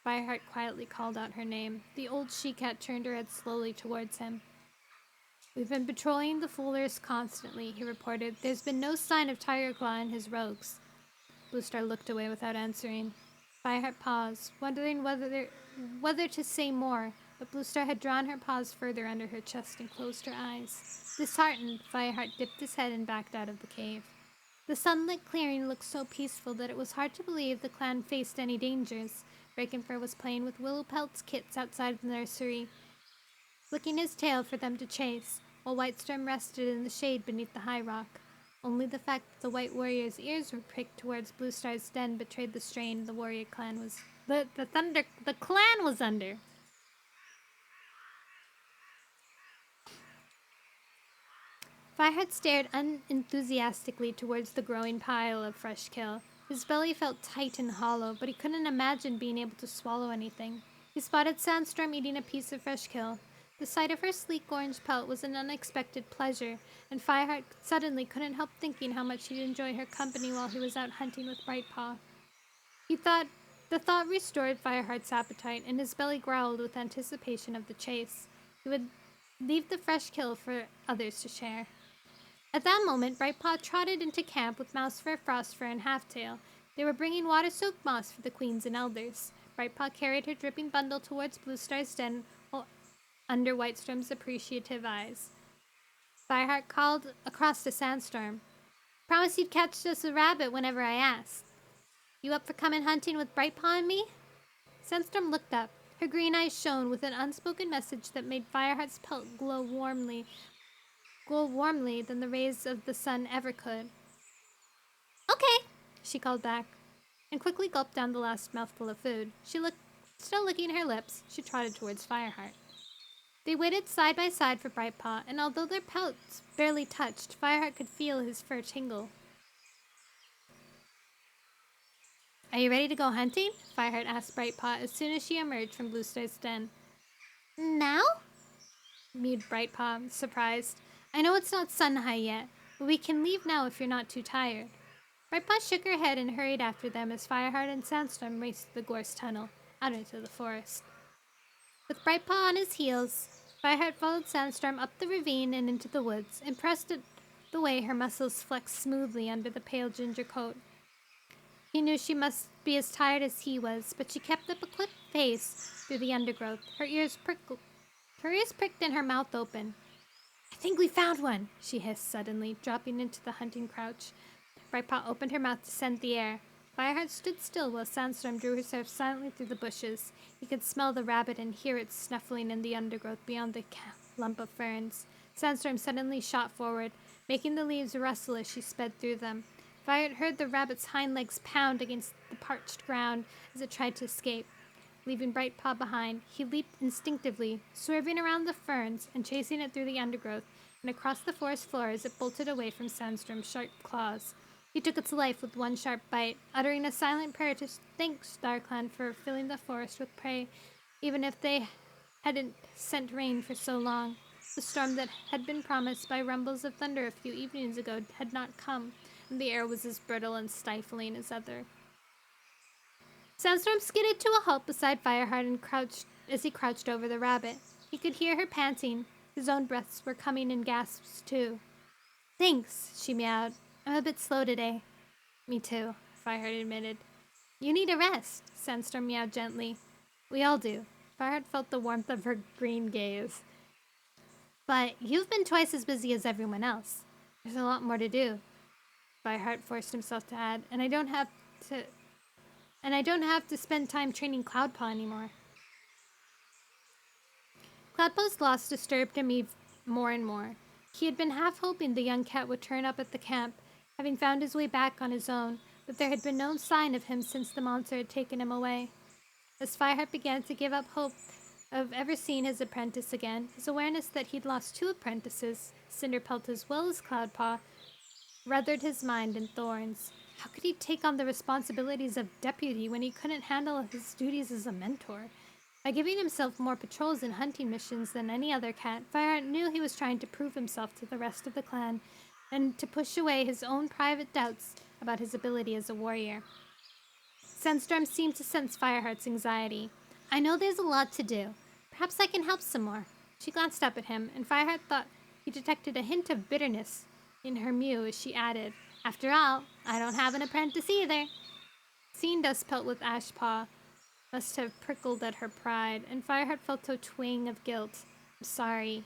Fireheart quietly called out her name. The old she-cat turned her head slowly towards him. We've been patrolling the Fullers constantly, he reported. There's been no sign of Tiger Claw and his rogues. Bluestar looked away without answering. Fireheart paused, wondering whether to say more, but Bluestar had drawn her paws further under her chest and closed her eyes. Disheartened, Fireheart dipped his head and backed out of the cave. The sunlit clearing looked so peaceful that it was hard to believe the clan faced any dangers. Breakenfur was playing with Willowpelt's kits outside the nursery, flicking his tail for them to chase, while Whitestorm rested in the shade beneath the high rock. Only the fact that the White Warrior's ears were pricked towards Bluestar's den betrayed the strain the warrior clan was the clan was under. Fireheart stared unenthusiastically towards the growing pile of fresh kill. His belly felt tight and hollow, but he couldn't imagine being able to swallow anything. He spotted Sandstorm eating a piece of fresh kill. The sight of her sleek orange pelt was an unexpected pleasure, and Fireheart suddenly couldn't help thinking how much he'd enjoy her company while he was out hunting with Brightpaw. The thought restored Fireheart's appetite, and his belly growled with anticipation of the chase. He would leave the fresh kill for others to share. At that moment, Brightpaw trotted into camp with Mousefur, Frostfur, and Halftail. They were bringing water-soaked moss for the queens and elders. Brightpaw carried her dripping bundle towards Bluestar's den while under Whitestorm's appreciative eyes. Fireheart called across to Sandstorm. Promise you'd catch us a rabbit whenever I asked. You up for coming hunting with Brightpaw and me? Sandstorm looked up. Her green eyes shone with an unspoken message that made Fireheart's pelt glow warmly than the rays of the sun ever could. Okay, she called back, and quickly gulped down the last mouthful of food. Still licking her lips, she trotted towards Fireheart. They waited side by side for Brightpaw, and although their pelts barely touched, Fireheart could feel his fur tingle. Are you ready to go hunting? Fireheart asked Brightpaw as soon as she emerged from Bluestar's den. Now? Mewed Brightpaw, surprised. I know it's not sun high yet, but we can leave now if you're not too tired. Brightpaw shook her head and hurried after them as Fireheart and Sandstorm raced the gorse tunnel out into the forest. With Brightpaw on his heels, Fireheart followed Sandstorm up the ravine and into the woods, impressed at the way her muscles flexed smoothly under the pale ginger coat. He knew she must be as tired as he was, but she kept up a quick pace through the undergrowth, her ears pricked and her mouth open. I think we found one, she hissed suddenly, dropping into the hunting crouch. Brightpaw opened her mouth to scent the air. Fireheart stood still while Sandstorm drew herself silently through the bushes. He could smell the rabbit and hear it snuffling in the undergrowth beyond the lump of ferns. Sandstorm suddenly shot forward, making the leaves rustle as she sped through them. Fireheart heard the rabbit's hind legs pound against the parched ground as it tried to escape. Leaving Brightpaw behind, he leaped instinctively, swerving around the ferns and chasing it through the undergrowth and across the forest floor as it bolted away from Sandstorm's sharp claws. He took its life with one sharp bite, uttering a silent prayer to thank StarClan for filling the forest with prey, even if they hadn't sent rain for so long. The storm that had been promised by rumbles of thunder a few evenings ago had not come, and the air was as brittle and stifling as ever. Sandstorm skidded to a halt beside Fireheart and crouched over the rabbit. He could hear her panting, His own breaths were coming in gasps, too. Thanks, she meowed. I'm a bit slow today. Me too, Fireheart admitted. You need a rest, Sandstorm meowed gently. We all do. Fireheart felt the warmth of her green gaze. But you've been twice as busy as everyone else. There's a lot more to do. Fireheart forced himself to add, and I don't have to spend time training Cloudpaw anymore. Cloudpaw's loss disturbed him more and more. He had been half hoping the young cat would turn up at the camp, having found his way back on his own, but there had been no sign of him since the monster had taken him away. As Fireheart began to give up hope of ever seeing his apprentice again, his awareness that he'd lost 2 apprentices, Cinderpelt as well as Cloudpaw, wreathed his mind in thorns. How could he take on the responsibilities of deputy when he couldn't handle his duties as a mentor? By giving himself more patrols and hunting missions than any other cat, Fireheart knew he was trying to prove himself to the rest of the clan and to push away his own private doubts about his ability as a warrior. Sandstorm seemed to sense Fireheart's anxiety. I know there's a lot to do. Perhaps I can help some more. She glanced up at him, and Fireheart thought he detected a hint of bitterness in her mew as she added, After all, I don't have an apprentice either. Seeing Dustpelt with Ashpaw must have prickled at her pride, and Fireheart felt a twinge of guilt. I'm sorry,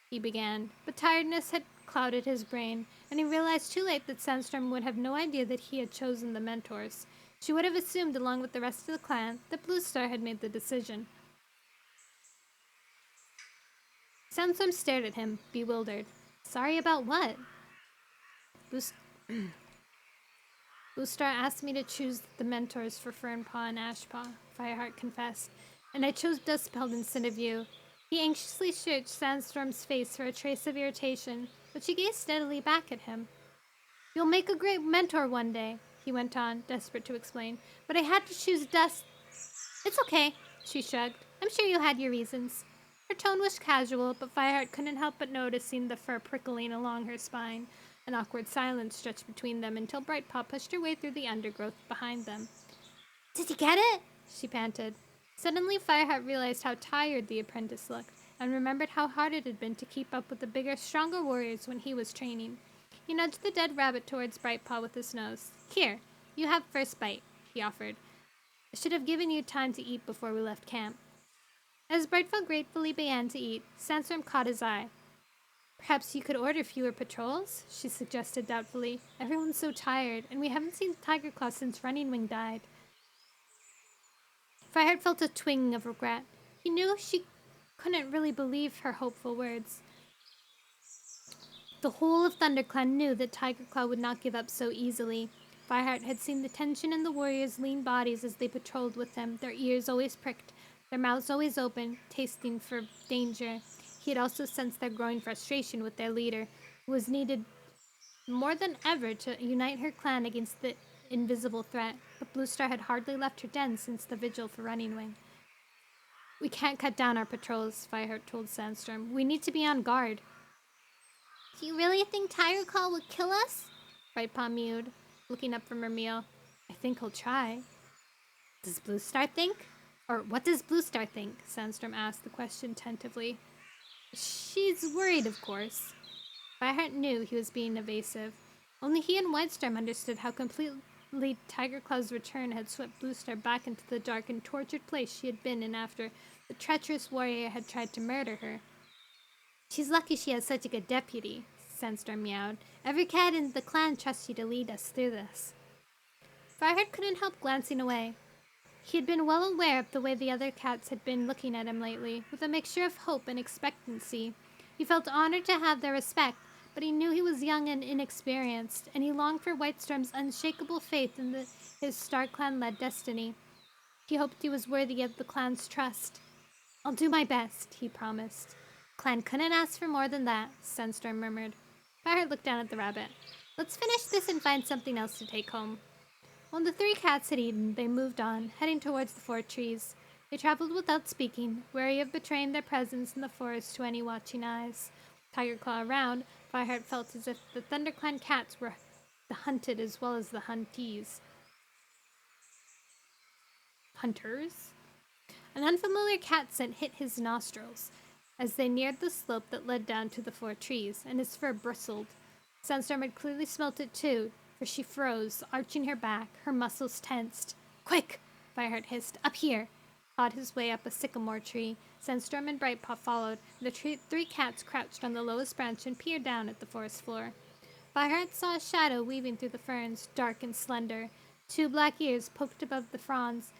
he began, but tiredness had clouded his brain, and he realized too late that Sandstorm would have no idea that he had chosen the mentors. She would have assumed, along with the rest of the clan, that Blue Star had made the decision. Sandstorm stared at him, bewildered. Sorry about what? Blue Star asked me to choose the mentors for Fernpaw and Ashpaw, Fireheart confessed, and I chose Dustpelt instead of you. He anxiously searched Sandstorm's face for a trace of irritation, but she gazed steadily back at him. You'll make a great mentor one day, he went on, desperate to explain, but I had to choose Dust. It's okay, she shrugged. I'm sure you had your reasons. Her tone was casual, but Fireheart couldn't help but noticing the fur prickling along her spine. An awkward silence stretched between them until Brightpaw pushed her way through the undergrowth behind them. Did you get it? She panted. Suddenly, Fireheart realized how tired the apprentice looked, and remembered how hard it had been to keep up with the bigger, stronger warriors when he was training. He nudged the dead rabbit towards Brightpaw with his nose. Here, you have first bite, he offered. I should have given you time to eat before we left camp. As Brightpaw gratefully began to eat, Sandstorm caught his eye. Perhaps you could order fewer patrols, she suggested doubtfully. Everyone's so tired, and we haven't seen Tiger Claw since Running Wing died. Fireheart felt a twinge of regret. He knew she couldn't really believe her hopeful words. The whole of ThunderClan knew that Tiger Claw would not give up so easily. Fireheart had seen the tension in the warriors' lean bodies as they patrolled with him, their ears always pricked, their mouths always open, tasting for danger. He had also sensed their growing frustration with their leader, who was needed more than ever to unite her clan against the invisible threat, but Blue Star had hardly left her den since the vigil for Running Wing. We can't cut down our patrols, Fireheart told Sandstorm. We need to be on guard. Do you really think Tiger Claw would kill us? Brightpaw mewed, looking up from her meal. I think he'll try. Does Blue Star think? Or what does Blue Star think? Sandstorm asked the question tentatively. She's worried, of course. Fireheart knew he was being evasive. Only he and Whitestorm understood how completely Tiger Claw's return had swept Blue Star back into the dark and tortured place she had been in after the treacherous warrior had tried to murder her. She's lucky she has such a good deputy, Sandstorm meowed. Every cat in the clan trusts you to lead us through this. Fireheart couldn't help glancing away. He had been well aware of the way the other cats had been looking at him lately, with a mixture of hope and expectancy. He felt honored to have their respect, but he knew he was young and inexperienced, and he longed for Whitestorm's unshakable faith in his Star Clan-led destiny. He hoped he was worthy of the clan's trust. I'll do my best, he promised. Clan couldn't ask for more than that, Sandstorm murmured. Fireheart looked down at the rabbit. Let's finish this and find something else to take home. When the 3 cats had eaten, they moved on, heading towards the 4 trees. They traveled without speaking, wary of betraying their presence in the forest to any watching eyes. Tiger Claw around, Fireheart felt as if the ThunderClan cats were the hunted as well as the huntees. Hunters? An unfamiliar cat scent hit his nostrils. as they neared the slope that led down to the 4 trees, and his fur bristled. Sandstorm had clearly smelt it too, for she froze, arching her back, her muscles tensed. Quick! Fireheart hissed. Up here! Pawed his way up a sycamore tree. Sandstorm and Brightpaw followed, and the 3 cats crouched on the lowest branch and peered down at the forest floor. Fireheart saw a shadow weaving through the ferns, dark and slender. 2 black ears poked above the fronds.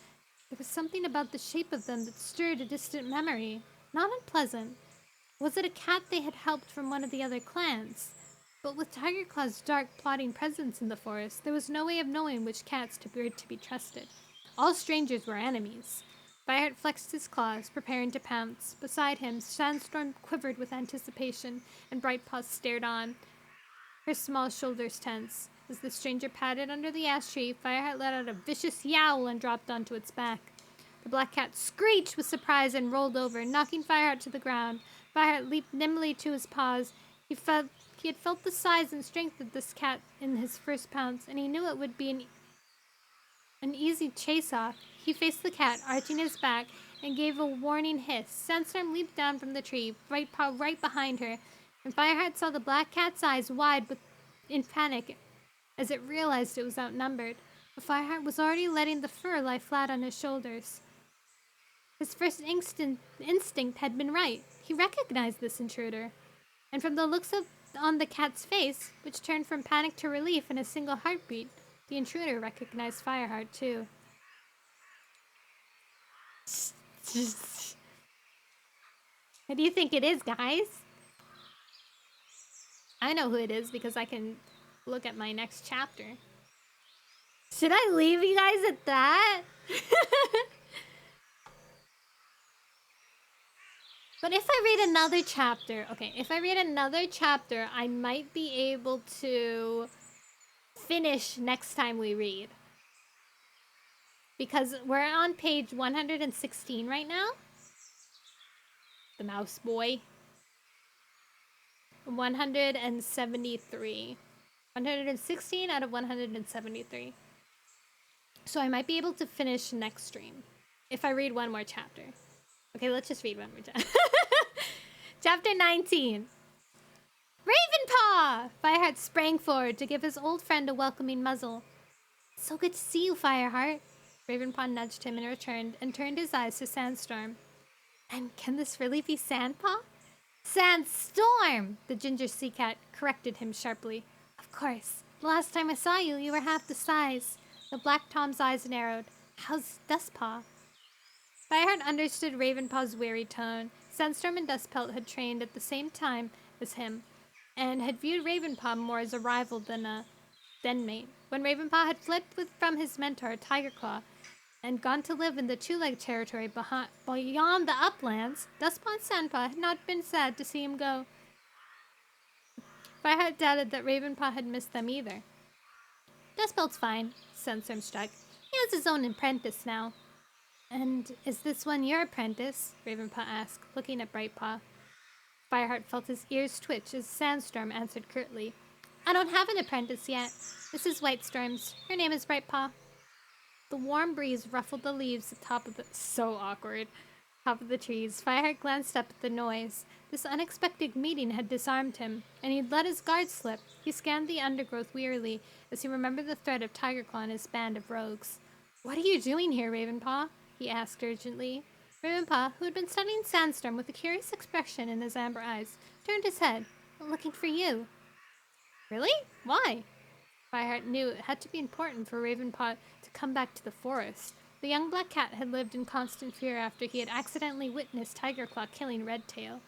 There was something about the shape of them that stirred a distant memory. Not unpleasant. Was it a cat they had helped from one of the other clans? But with Tigerclaw's dark, plotting presence in the forest, there was no way of knowing which cats were to be trusted. All strangers were enemies. Fireheart flexed his claws, preparing to pounce. Beside him, Sandstorm quivered with anticipation, and Brightpaw stared on, her small shoulders tense. As the stranger padded under the ash tree, Fireheart let out a vicious yowl and dropped onto its back. The black cat screeched with surprise and rolled over, knocking Fireheart to the ground. Fireheart leaped nimbly to his paws. He had felt the size and strength of this cat in his first pounce, and he knew it would be an easy chase-off. He faced the cat, arching his back, and gave a warning hiss. Sandstorm leaped down from the tree, Brightpaw right behind her, and Fireheart saw the black cat's eyes wide in panic as it realized it was outnumbered. But Fireheart was already letting the fur lie flat on his shoulders. His first instinct had been right. He recognized this intruder. And from the looks on the cat's face, which turned from panic to relief in a single heartbeat, the intruder recognized Fireheart too. What do you think it is, guys? I know who it is because I can look at my next chapter. Should I leave you guys at that? But if I read another chapter, I might be able to finish next time we read. Because we're on page 116 right now. The Mouse Boy. 173. 116 out of 173. So I might be able to finish next stream if I read one more chapter. Okay, let's just read one more chapter. Chapter 19. Ravenpaw! Fireheart sprang forward to give his old friend a welcoming muzzle. So good to see you, Fireheart. Ravenpaw nudged him in return and turned his eyes to Sandstorm. And can this really be Sandpaw? Sandstorm! The ginger sea cat corrected him sharply. Of course. The last time I saw you, you were half the size. The black Tom's eyes narrowed. How's Dustpaw? Fireheart understood Ravenpaw's weary tone. Sandstorm and Dustpelt had trained at the same time as him, and had viewed Ravenpaw more as a rival than a denmate. When Ravenpaw had fled from his mentor, Tigerclaw, and gone to live in the two-leg territory beyond the uplands, Dustpaw and Sandpaw had not been sad to see him go. Fireheart doubted that Ravenpaw had missed them either. Dustpelt's fine, Sandstorm struck. He has his own apprentice now. And is this one your apprentice? Ravenpaw asked, looking at Brightpaw. Fireheart felt his ears twitch as Sandstorm answered curtly. I don't have an apprentice yet. This is Whitestorm's. Her name is Brightpaw. The warm breeze ruffled the leaves at top of the trees. Fireheart glanced up at the noise. This unexpected meeting had disarmed him, and he'd let his guard slip. He scanned the undergrowth wearily as he remembered the threat of Tigerclaw and his band of rogues. What are you doing here, Ravenpaw? He asked urgently. Ravenpaw, who had been studying Sandstorm with a curious expression in his amber eyes, turned his head. Looking for you. Really? Why? Fireheart knew it had to be important for Ravenpaw to come back to the forest. The young black cat had lived in constant fear after he had accidentally witnessed Tigerclaw killing Redtail,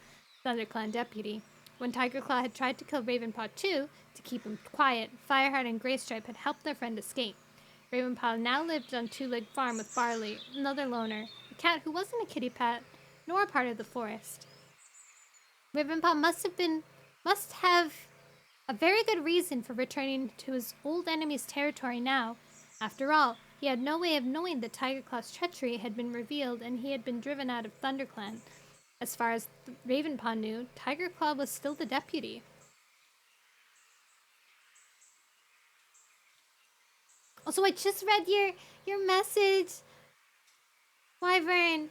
ThunderClan deputy. When Tigerclaw had tried to kill Ravenpaw too, to keep him quiet, Fireheart and Graystripe had helped their friend escape. Ravenpaw now lived on Two-Leg Farm with Barley, another loner, a cat who wasn't a kitty cat, nor a part of the forest. Ravenpaw must have a very good reason for returning to his old enemy's territory now. After all, he had no way of knowing that Tigerclaw's treachery had been revealed and he had been driven out of ThunderClan. As far as Ravenpaw knew, Tigerclaw was still the deputy. Also, I just read your message, Wyvern.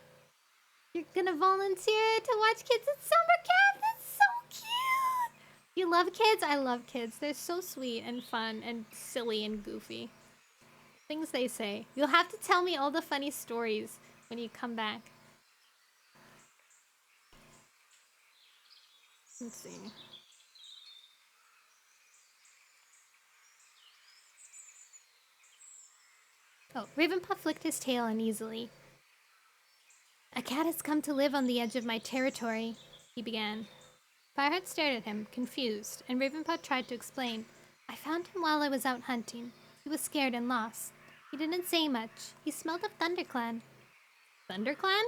You're gonna volunteer to watch kids at summer camp? That's so cute! You love kids? I love kids. They're so sweet and fun and silly and goofy. Things they say. You'll have to tell me all the funny stories when you come back. Let's see. Oh, Ravenpaw flicked his tail uneasily. A cat has come to live on the edge of my territory, he began. Fireheart stared at him, confused, and Ravenpaw tried to explain. I found him while I was out hunting. He was scared and lost. He didn't say much. He smelled of ThunderClan. ThunderClan?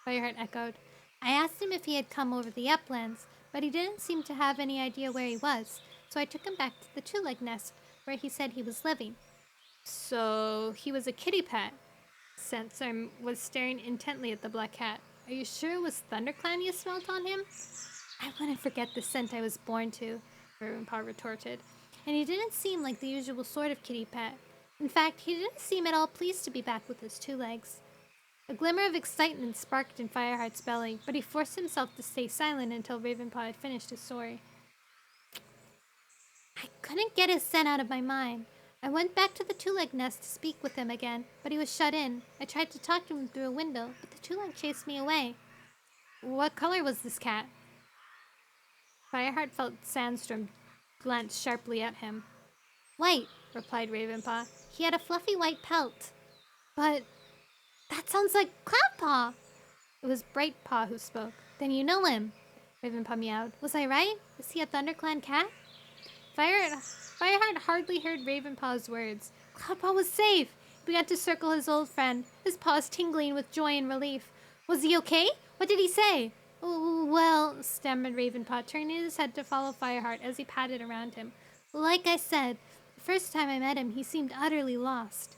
Fireheart echoed. I asked him if he had come over the uplands, but he didn't seem to have any idea where he was, so I took him back to the two-leg nest, where he said he was living. So, he was a kitty pet. Sandstorm was staring intently at the black cat. Are you sure it was ThunderClan you smelled on him? I wouldn't forget the scent I was born to, Ravenpaw retorted. And he didn't seem like the usual sort of kitty pet. In fact, he didn't seem at all pleased to be back with his two legs. A glimmer of excitement sparked in Fireheart's belly, but he forced himself to stay silent until Ravenpaw had finished his story. I couldn't get his scent out of my mind. I went back to the two-leg nest to speak with him again, but he was shut in. I tried to talk to him through a window, but the two-leg chased me away. What color was this cat? Fireheart felt Sandstorm glance sharply at him. White, replied Ravenpaw. He had a fluffy white pelt. But that sounds like Cloudpaw. It was Brightpaw who spoke. Then you know him, Ravenpaw meowed. Was I right? Is he a ThunderClan cat? Fireheart hardly heard Ravenpaw's words. Cloudpaw was safe. He began to circle his old friend, his paws tingling with joy and relief. Was he okay? What did he say? Oh, well, stammered Ravenpaw, turning his head to follow Fireheart as he patted around him. Like I said, the first time I met him, he seemed utterly lost.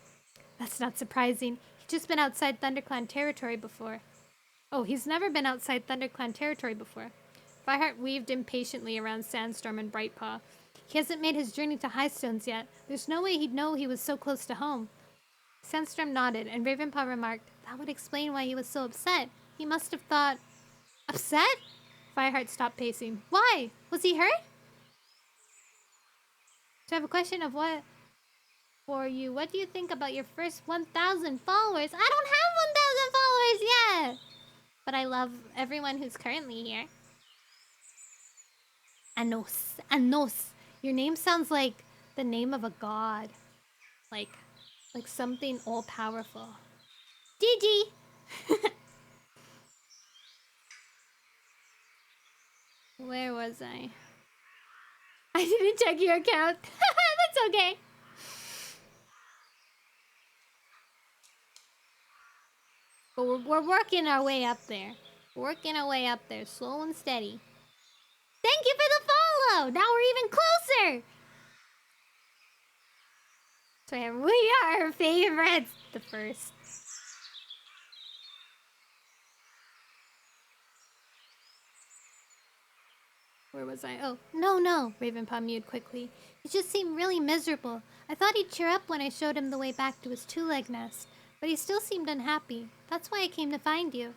That's not surprising. He'd just been outside ThunderClan territory before. Oh, he's never been outside ThunderClan territory before. Fireheart weaved impatiently around Sandstorm and Brightpaw. He hasn't made his journey to Highstones yet. There's no way he'd know he was so close to home. Sandstorm nodded, and Ravenpaw remarked, that would explain why he was so upset. He must have thought... Upset? Fireheart stopped pacing. Why? Was he hurt? So I have a question of what for you. What do you think about your first 1,000 followers? I don't have 1,000 followers yet! But I love everyone who's currently here. Anos. Your name sounds like the name of a god. Like something all-powerful. GG! Where was I? I didn't check your account. That's okay. But we're working our way up there. Working our way up there, slow and steady. Thank you for the follow! Now we're even closer! So we are favorites! The first. Where was I? Oh, no, Ravenpaw mewed quickly. He just seemed really miserable. I thought he'd cheer up when I showed him the way back to his two-leg nest, but he still seemed unhappy. That's why I came to find you.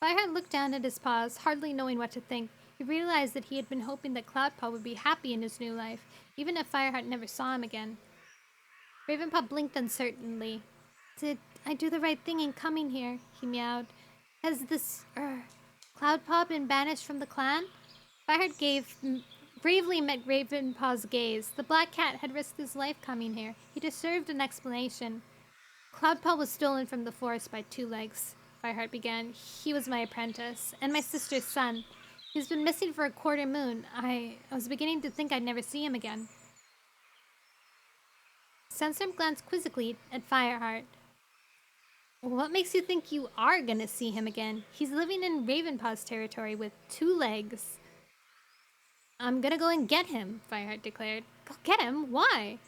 Fireheart looked down at his paws, hardly knowing what to think. He realized that he had been hoping that Cloudpaw would be happy in his new life, even if Fireheart never saw him again. Ravenpaw blinked uncertainly. Did I do the right thing in coming here? He meowed. Has this, Cloudpaw been banished from the clan? Fireheart bravely met Ravenpaw's gaze. The black cat had risked his life coming here. He deserved an explanation. Cloudpaw was stolen from the forest by two legs, Fireheart began. He was my apprentice, and my sister's son. He's been missing for a quarter moon. I was beginning to think I'd never see him again. Sandstorm glanced quizzically at Fireheart. What makes you think you are gonna see him again? He's living in Ravenpaw's territory with two legs. I'm gonna go and get him, Fireheart declared. Go get him? Why?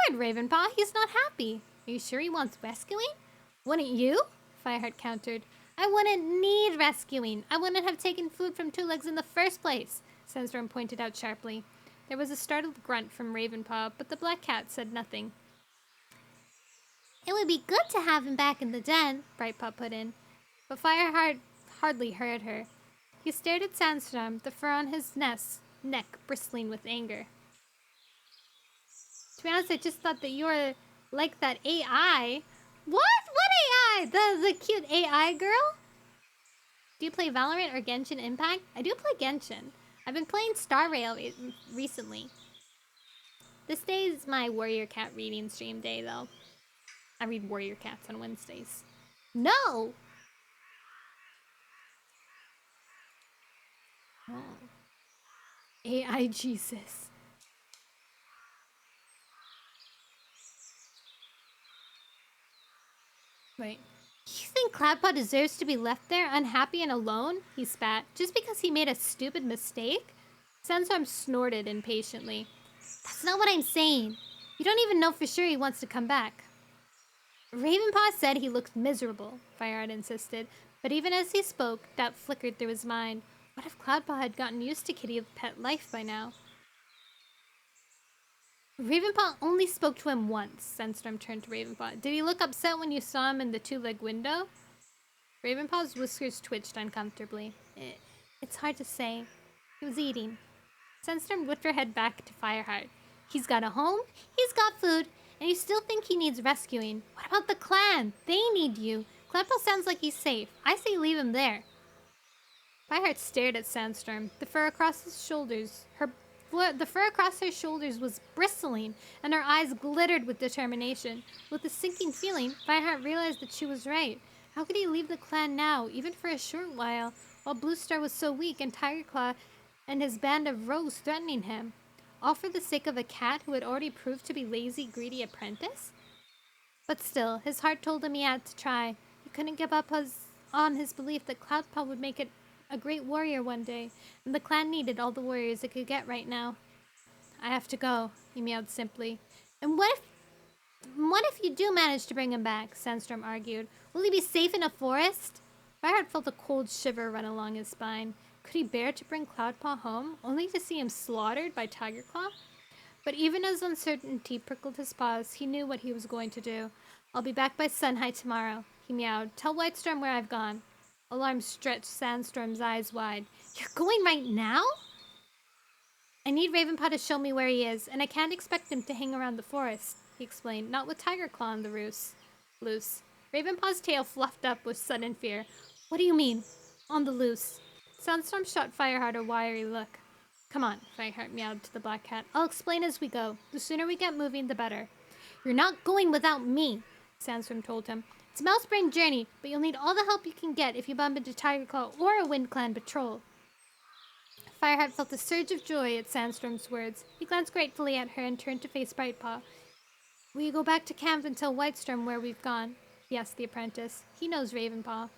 Where'd Ravenpaw? He's not happy. Are you sure he wants rescuing? Wouldn't you? Fireheart countered. I wouldn't need rescuing. I wouldn't have taken food from two legs in the first place, Sandstorm pointed out sharply. There was a startled grunt from Ravenpaw, but the black cat said nothing. It would be good to have him back in the den, Brightpaw put in. But Fireheart hardly heard her. He stared at Sandstorm, the fur on his neck bristling with anger. To be honest, I just thought that you were like that AI. What? What AI? The cute AI girl? Do you play Valorant or Genshin Impact? I do play Genshin. I've been playing Star Rail recently. This day is my Warrior Cat reading stream day, though. I read Warrior Cats on Wednesdays. No! Oh. AI Jesus. Wait. You think cloudpaw deserves to be left there, unhappy and alone? He spat. Just because he made a stupid mistake? Sandstorm snorted impatiently. That's not what I'm saying. You don't even know for sure he wants to come back. Ravenpaw said he looked miserable, Fireheart insisted, but even as he spoke, doubt flickered through his mind. What if Cloudpaw had gotten used to Kitty's pet life by now? Ravenpaw only spoke to him once, Sandstorm turned to Ravenpaw. Did he look upset when you saw him in the two-leg window? Ravenpaw's whiskers twitched uncomfortably. It's hard to say. He was eating. Sandstorm whipped her head back to Fireheart. He's got a home, he's got food, and you still think he needs rescuing. What about the clan? They need you. Cloudpaw sounds like he's safe. I say leave him there. Fireheart stared at Sandstorm. The fur across his shoulders, the fur across her shoulders was bristling, and her eyes glittered with determination. With a sinking feeling, Fireheart realized that she was right. How could he leave the clan now, even for a short while Bluestar was so weak and Tigerclaw and his band of rogues threatening him? All for the sake of a cat who had already proved to be lazy, greedy apprentice? But still, his heart told him he had to try. He couldn't give up on his belief that Cloudpaw would make it a great warrior one day, and the clan needed all the warriors it could get right now. I have to go, he meowed simply. And what if you do manage to bring him back? Sandstorm argued. Will he be safe in a forest? Fireheart felt a cold shiver run along his spine. Could he bear to bring Cloudpaw home, only to see him slaughtered by Tigerclaw? But even as uncertainty prickled his paws, he knew what he was going to do. I'll be back by sunhigh tomorrow, he meowed. Tell Whitestorm where I've gone. Alarm stretched Sandstorm's eyes wide. You're going right now? I need Ravenpaw to show me where he is, and I can't expect him to hang around the forest, he explained, not with Tigerclaw on the loose. Ravenpaw's tail fluffed up with sudden fear. What do you mean, on the loose? Sandstorm shot Fireheart a wiry look. Come on, Fireheart meowed to the black cat. I'll explain as we go. The sooner we get moving, the better. You're not going without me, Sandstorm told him. It's a mouse-brain journey, but you'll need all the help you can get if you bump into Tigerclaw or a Wind Clan patrol. Fireheart felt a surge of joy at Sandstorm's words. He glanced gratefully at her and turned to face Brightpaw. Will you go back to camp and tell Whitestorm where we've gone? He asked the apprentice. He knows Ravenpaw.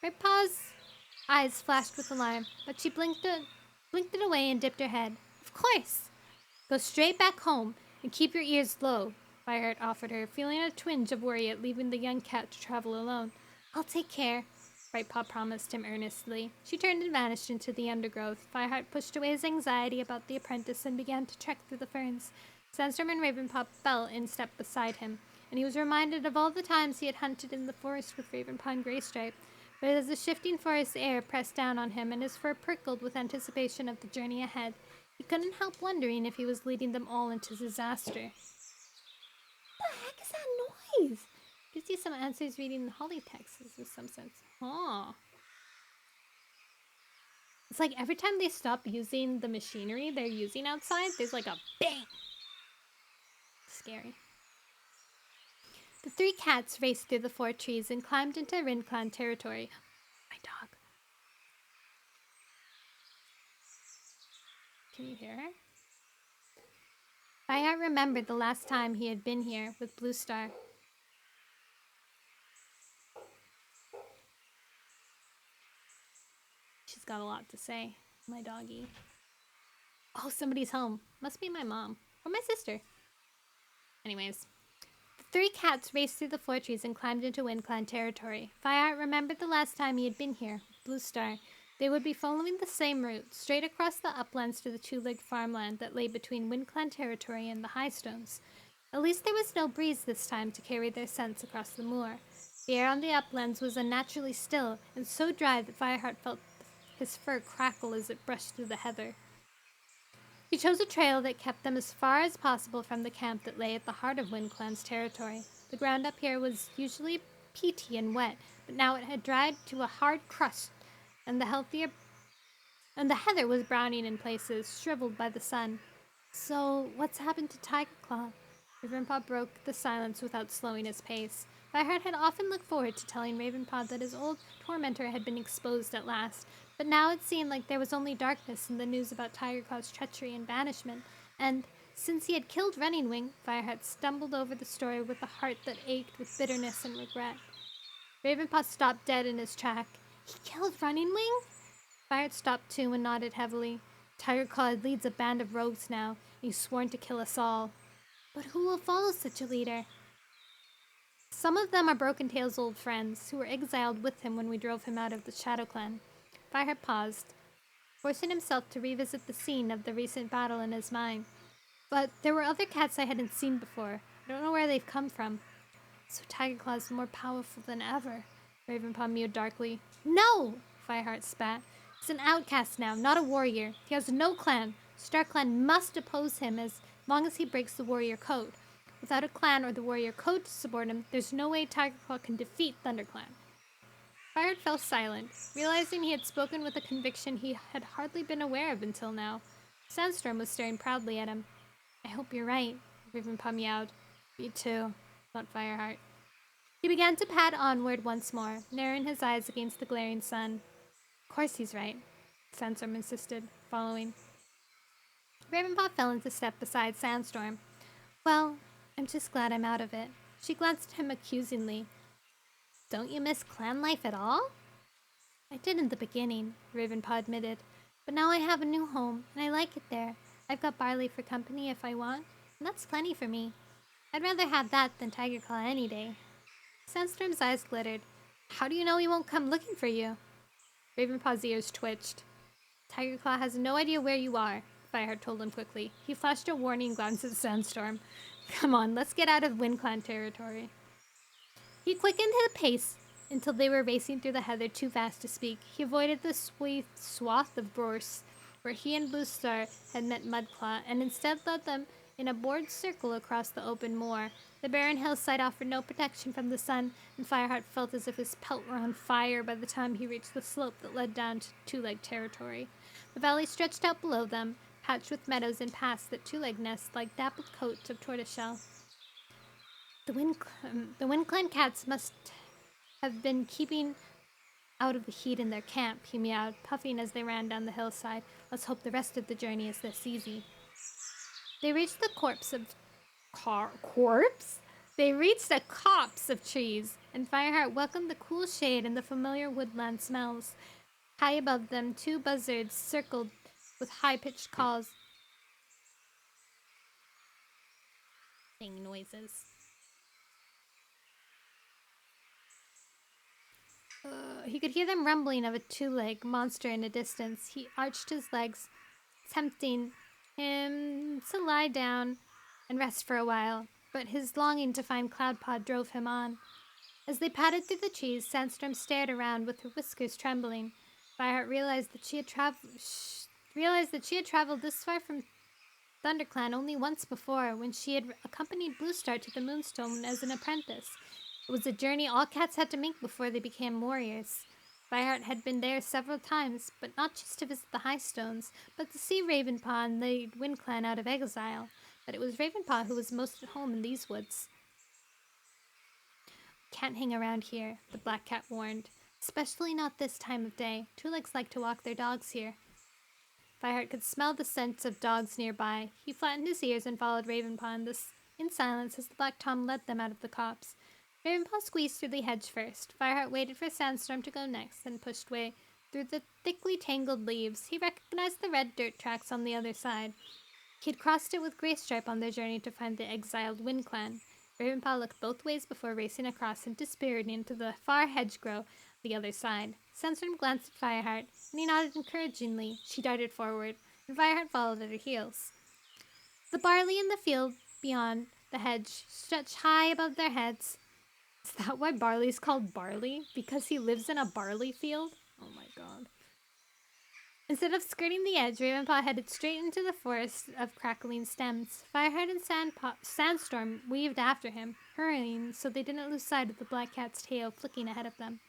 Brightpaw's eyes flashed with alarm, but she blinked it away and dipped her head. Of course! Go straight back home and keep your ears low, Fireheart offered her, feeling a twinge of worry at leaving the young cat to travel alone. I'll take care, Brightpaw promised him earnestly. She turned and vanished into the undergrowth. Fireheart pushed away his anxiety about the apprentice and began to trek through the ferns. Sandstorm and Ravenpaw fell in step beside him, and he was reminded of all the times he had hunted in the forest with Ravenpaw and Graystripe. But as the shifting forest air pressed down on him and his fur prickled with anticipation of the journey ahead, he couldn't help wondering if he was leading them all into disaster. What the heck is that noise? Gives you some answers reading the holly texts in some sense. Oh. It's like every time they stop using the machinery they're using outside, there's like a bang. Scary. The three cats raced through the 4 trees and climbed into Wind Clan territory. My dog. Can you hear her? Fireheart remembered the last time he had been here with Bluestar. She's got a lot to say, my doggy. Oh, somebody's home. Must be my mom. Or my sister. Anyways. The 3 cats raced through the 4 trees and climbed into Wind Clan territory. Fireheart remembered the last time he had been here with Bluestar. They would be following the same route, straight across the uplands to the 2-legged farmland that lay between Wind Clan territory and the Highstones. At least there was no breeze this time to carry their scents across the moor. The air on the uplands was unnaturally still and so dry that Fireheart felt his fur crackle as it brushed through the heather. He chose a trail that kept them as far as possible from the camp that lay at the heart of WindClan's territory. The ground up here was usually peaty and wet, but now it had dried to a hard crust, and the heather was browning in places, shriveled by the sun. So, what's happened to Tigerclaw? Ravenpaw broke the silence without slowing his pace. Fireheart had often looked forward to telling Ravenpaw that his old tormentor had been exposed at last, but now it seemed like there was only darkness in the news about Tigerclaw's treachery and banishment, and since he had killed Running Wing, Fireheart stumbled over the story with a heart that ached with bitterness and regret. Ravenpaw stopped dead in his track. He killed Running Wing? Fireheart stopped too and nodded heavily. Tigerclaw leads a band of rogues now, and he's sworn to kill us all. But who will follow such a leader? Some of them are Broken Tail's old friends, who were exiled with him when we drove him out of the Shadow Clan. Fireheart paused, forcing himself to revisit the scene of the recent battle in his mind. But there were other cats I hadn't seen before. I don't know where they've come from. So Tigerclaw is more powerful than ever, Ravenpaw mewed darkly. No! Fireheart spat. He's an outcast now, not a warrior. He has no clan. StarClan must oppose him as long as he breaks the warrior code. Without a clan or the warrior code to support him, there's no way Tigerclaw can defeat ThunderClan. Fireheart fell silent, realizing he had spoken with a conviction he had hardly been aware of until now. Sandstorm was staring proudly at him. I hope you're right, Ravenpaw meowed. Me too, thought Fireheart. He began to pad onward once more, narrowing his eyes against the glaring sun. Of course he's right, Sandstorm insisted, following. Ravenpaw fell into step beside Sandstorm. Well, I'm just glad I'm out of it. She glanced at him accusingly. Don't you miss clan life at all? I did in the beginning, Ravenpaw admitted, but now I have a new home, and I like it there. I've got Barley for company if I want, and that's plenty for me. I'd rather have that than Tigerclaw any day. Sandstorm's eyes glittered. How do you know he won't come looking for you? Ravenpaw's ears twitched. Tigerclaw has no idea where you are, Fireheart told him quickly. He flashed a warning glance at Sandstorm. Come on, let's get out of WindClan territory. He quickened his pace until they were racing through the heather too fast to speak. He avoided the swath of gorse where he and Blue Star had met Mudclaw, and instead led them in a bored circle across the open moor. The barren hillside offered no protection from the sun, and Fireheart felt as if his pelt were on fire by the time he reached the slope that led down to Two-Leg territory. The valley stretched out below them, patched with meadows and paths that Two-Leg nests like dappled coats of tortoiseshell. The WindClan cats must have been keeping out of the heat in their camp, he meowed, puffing as they ran down the hillside. Let's hope the rest of the journey is this easy. They reached the corpse? They reached a copse of trees, and Fireheart welcomed the cool shade and the familiar woodland smells. High above them, two buzzards circled with high-pitched calls. Noises. He could hear them rumbling of a two-leg monster in the distance. He arched his legs, tempting him to lie down and rest for a while, but his longing to find cloudpaw drove him on. As they padded through the trees, Sandstorm stared around with her whiskers trembling. Fireheart realized that she had traveled this far from ThunderClan only once before, when she had accompanied Bluestar to the Moonstone as an apprentice. It was a journey all cats had to make before they became warriors. Fireheart had been there several times, but not just to visit the High Stones, but to see Ravenpaw and the WindClan out of exile. But it was Ravenpaw who was most at home in these woods. Can't hang around here, the black cat warned. Especially not this time of day. Two-Legs like to walk their dogs here. Fireheart could smell the scents of dogs nearby. He flattened his ears and followed Ravenpaw in silence as the Black Tom led them out of the copse. Ravenpaw squeezed through the hedge first. Fireheart waited for Sandstorm to go next, then pushed way through the thickly tangled leaves. He recognized the red dirt tracks on the other side. He had crossed it with Greystripe on their journey to find the exiled WindClan. Ravenpaw looked both ways before racing across and disappearing into the far hedgerow the other side. Sandstorm glanced at Fireheart, and he nodded encouragingly. She darted forward, and Fireheart followed at her heels. The barley in the field beyond the hedge stretched high above their heads. Is that why barley's called barley? Because he lives in a barley field? Oh my god. Instead of skirting the edge, Ravenpaw headed straight into the forest of crackling stems. Fireheart and Sandstorm weaved after him, hurrying so they didn't lose sight of the black cat's tail flicking ahead of them.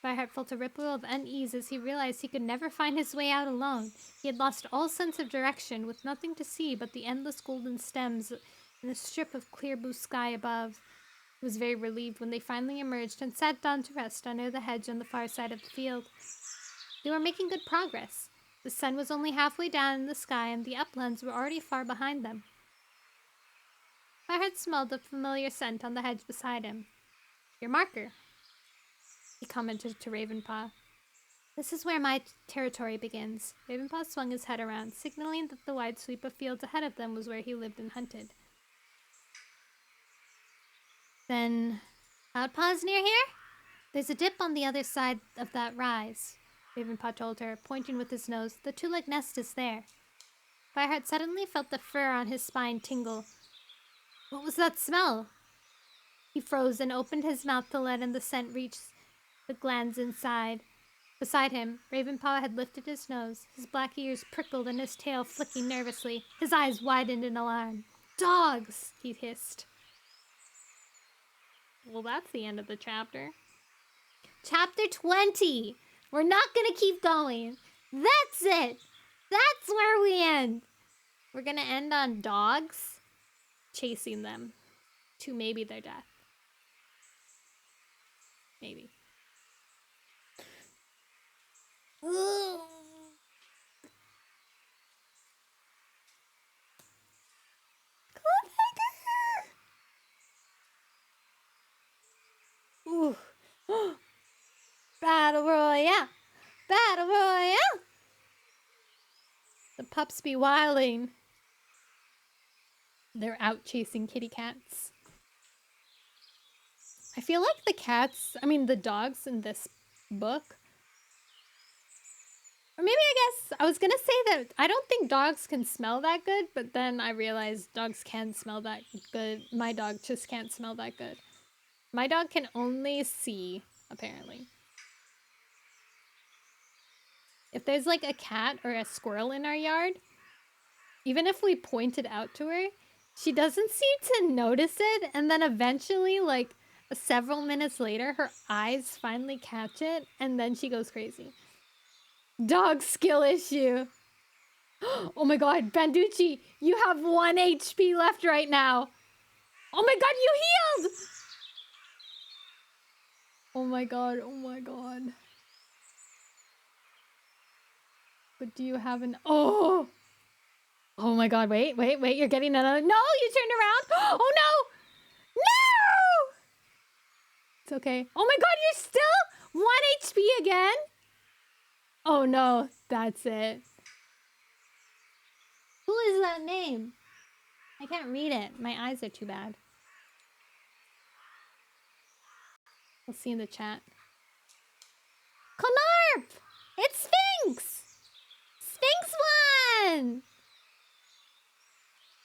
Fireheart felt a ripple of unease as he realized he could never find his way out alone. He had lost all sense of direction, with nothing to see but the endless golden stems and a strip of clear blue sky above. He was very relieved when they finally emerged and sat down to rest under the hedge on the far side of the field. They were making good progress. The sun was only halfway down in the sky, and the uplands were already far behind them. Fireheart smelled the familiar scent on the hedge beside him. Your marker, he commented to Ravenpaw. This is where my territory begins. Ravenpaw swung his head around, signaling that the wide sweep of fields ahead of them was where he lived and hunted. Then, Cloudpaw's near here? There's a dip on the other side of that rise, Ravenpaw told her, pointing with his nose. The two-leg nest is there. Fireheart suddenly felt the fur on his spine tingle. What was that smell? He froze and opened his mouth to let in the scent reach the glands inside. Beside him, Ravenpaw had lifted his nose, his black ears prickled and his tail flicking nervously. His eyes widened in alarm. Dogs! He hissed. Well, that's the end of the chapter. Chapter 20! We're not gonna keep going. That's it! That's where we end! We're gonna end on dogs chasing them to maybe their death. Maybe. Ooh. Ooh. Battle Royale! Battle Royale! The pups be wilding. They're out chasing kitty cats. I feel like the dogs in this book. Or maybe I was gonna say that I don't think dogs can smell that good, but then I realized dogs can smell that good. My dog just can't smell that good. My dog can only see, apparently. If there's like a cat or a squirrel in our yard, even if we point it out to her, she doesn't seem to notice it, and then eventually, like several minutes later, her eyes finally catch it, and then she goes crazy. Dog skill issue. Oh my god, Banducci, you have 1 HP left right now. Oh my god, you healed! Oh my god, oh my god. But do you have an... Oh! Oh my god, wait, you're getting another... No, you turned around! Oh no! No! It's okay. Oh my god, you're still 1 HP again? Oh no, that's it. Who is that name? I can't read it. My eyes are too bad. We'll see in the chat. Konarp! It's Sphinx! Sphinx won!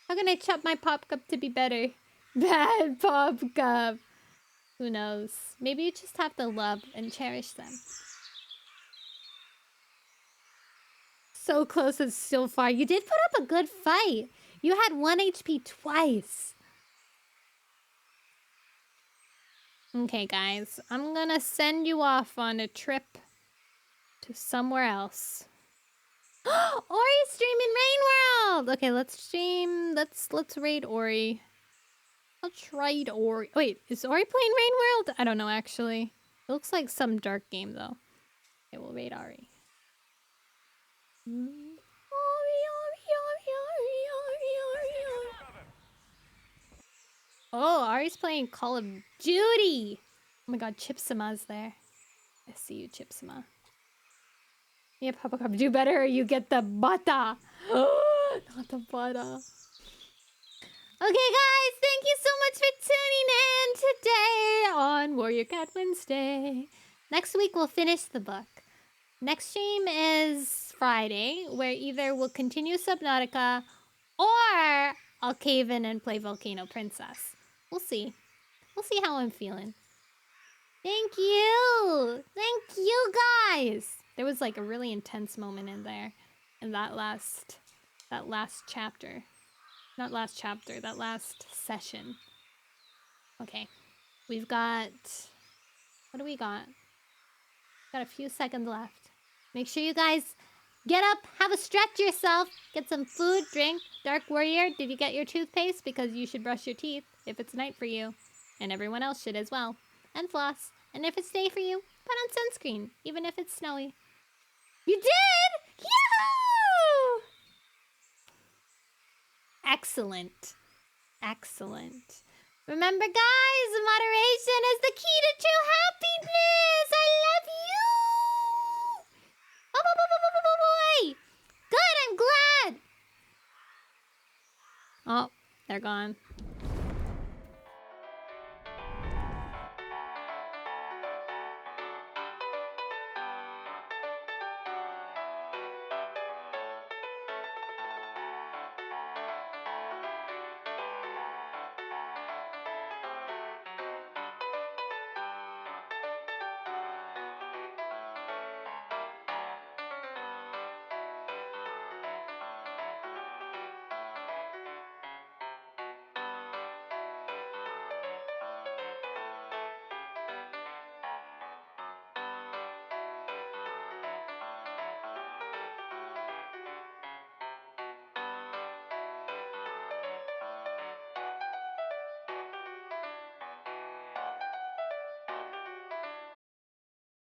How can I chop my pop cup to be better? Bad pop cup. Who knows? Maybe you just have to love and cherish them. So close and so far. You did put up a good fight. You had 1 HP twice. Okay, guys. I'm gonna send you off on a trip to somewhere else. Ori's streaming Rain World! Okay, let's stream. Let's raid Ori. Let's raid Ori. Wait, is Ori playing Rain World? I don't know, actually. It looks like some dark game, though. Okay, we'll raid Ori. Oh, Ari's playing Call of Duty! Oh my god, Chipsama's there. I see you, Chipsama. Yeah, Papa Cup, do better or you get the butter! Not the butter. Okay, guys, thank you so much for tuning in today on Warrior Cat Wednesday. Next week, we'll finish the book. Next stream is Friday, where either we'll continue Subnautica or I'll cave in and play Volcano Princess. We'll see. We'll see how I'm feeling. Thank you. Thank you guys. There was like a really intense moment in there in that last chapter. Not last chapter, that last session. Okay. We've got what do we got? Got a few seconds left. Make sure you guys get up, have a stretch yourself, get some food, drink. Dark Warrior, did you get your toothpaste? Because you should brush your teeth if it's night for you. And everyone else should as well. And floss. And if it's day for you, put on sunscreen, even if it's snowy. You did! Yahoo! Excellent. Excellent. Remember, guys, moderation is the key to true happiness. I love you. Oh, boy. Good, I'm glad. Oh, they're gone.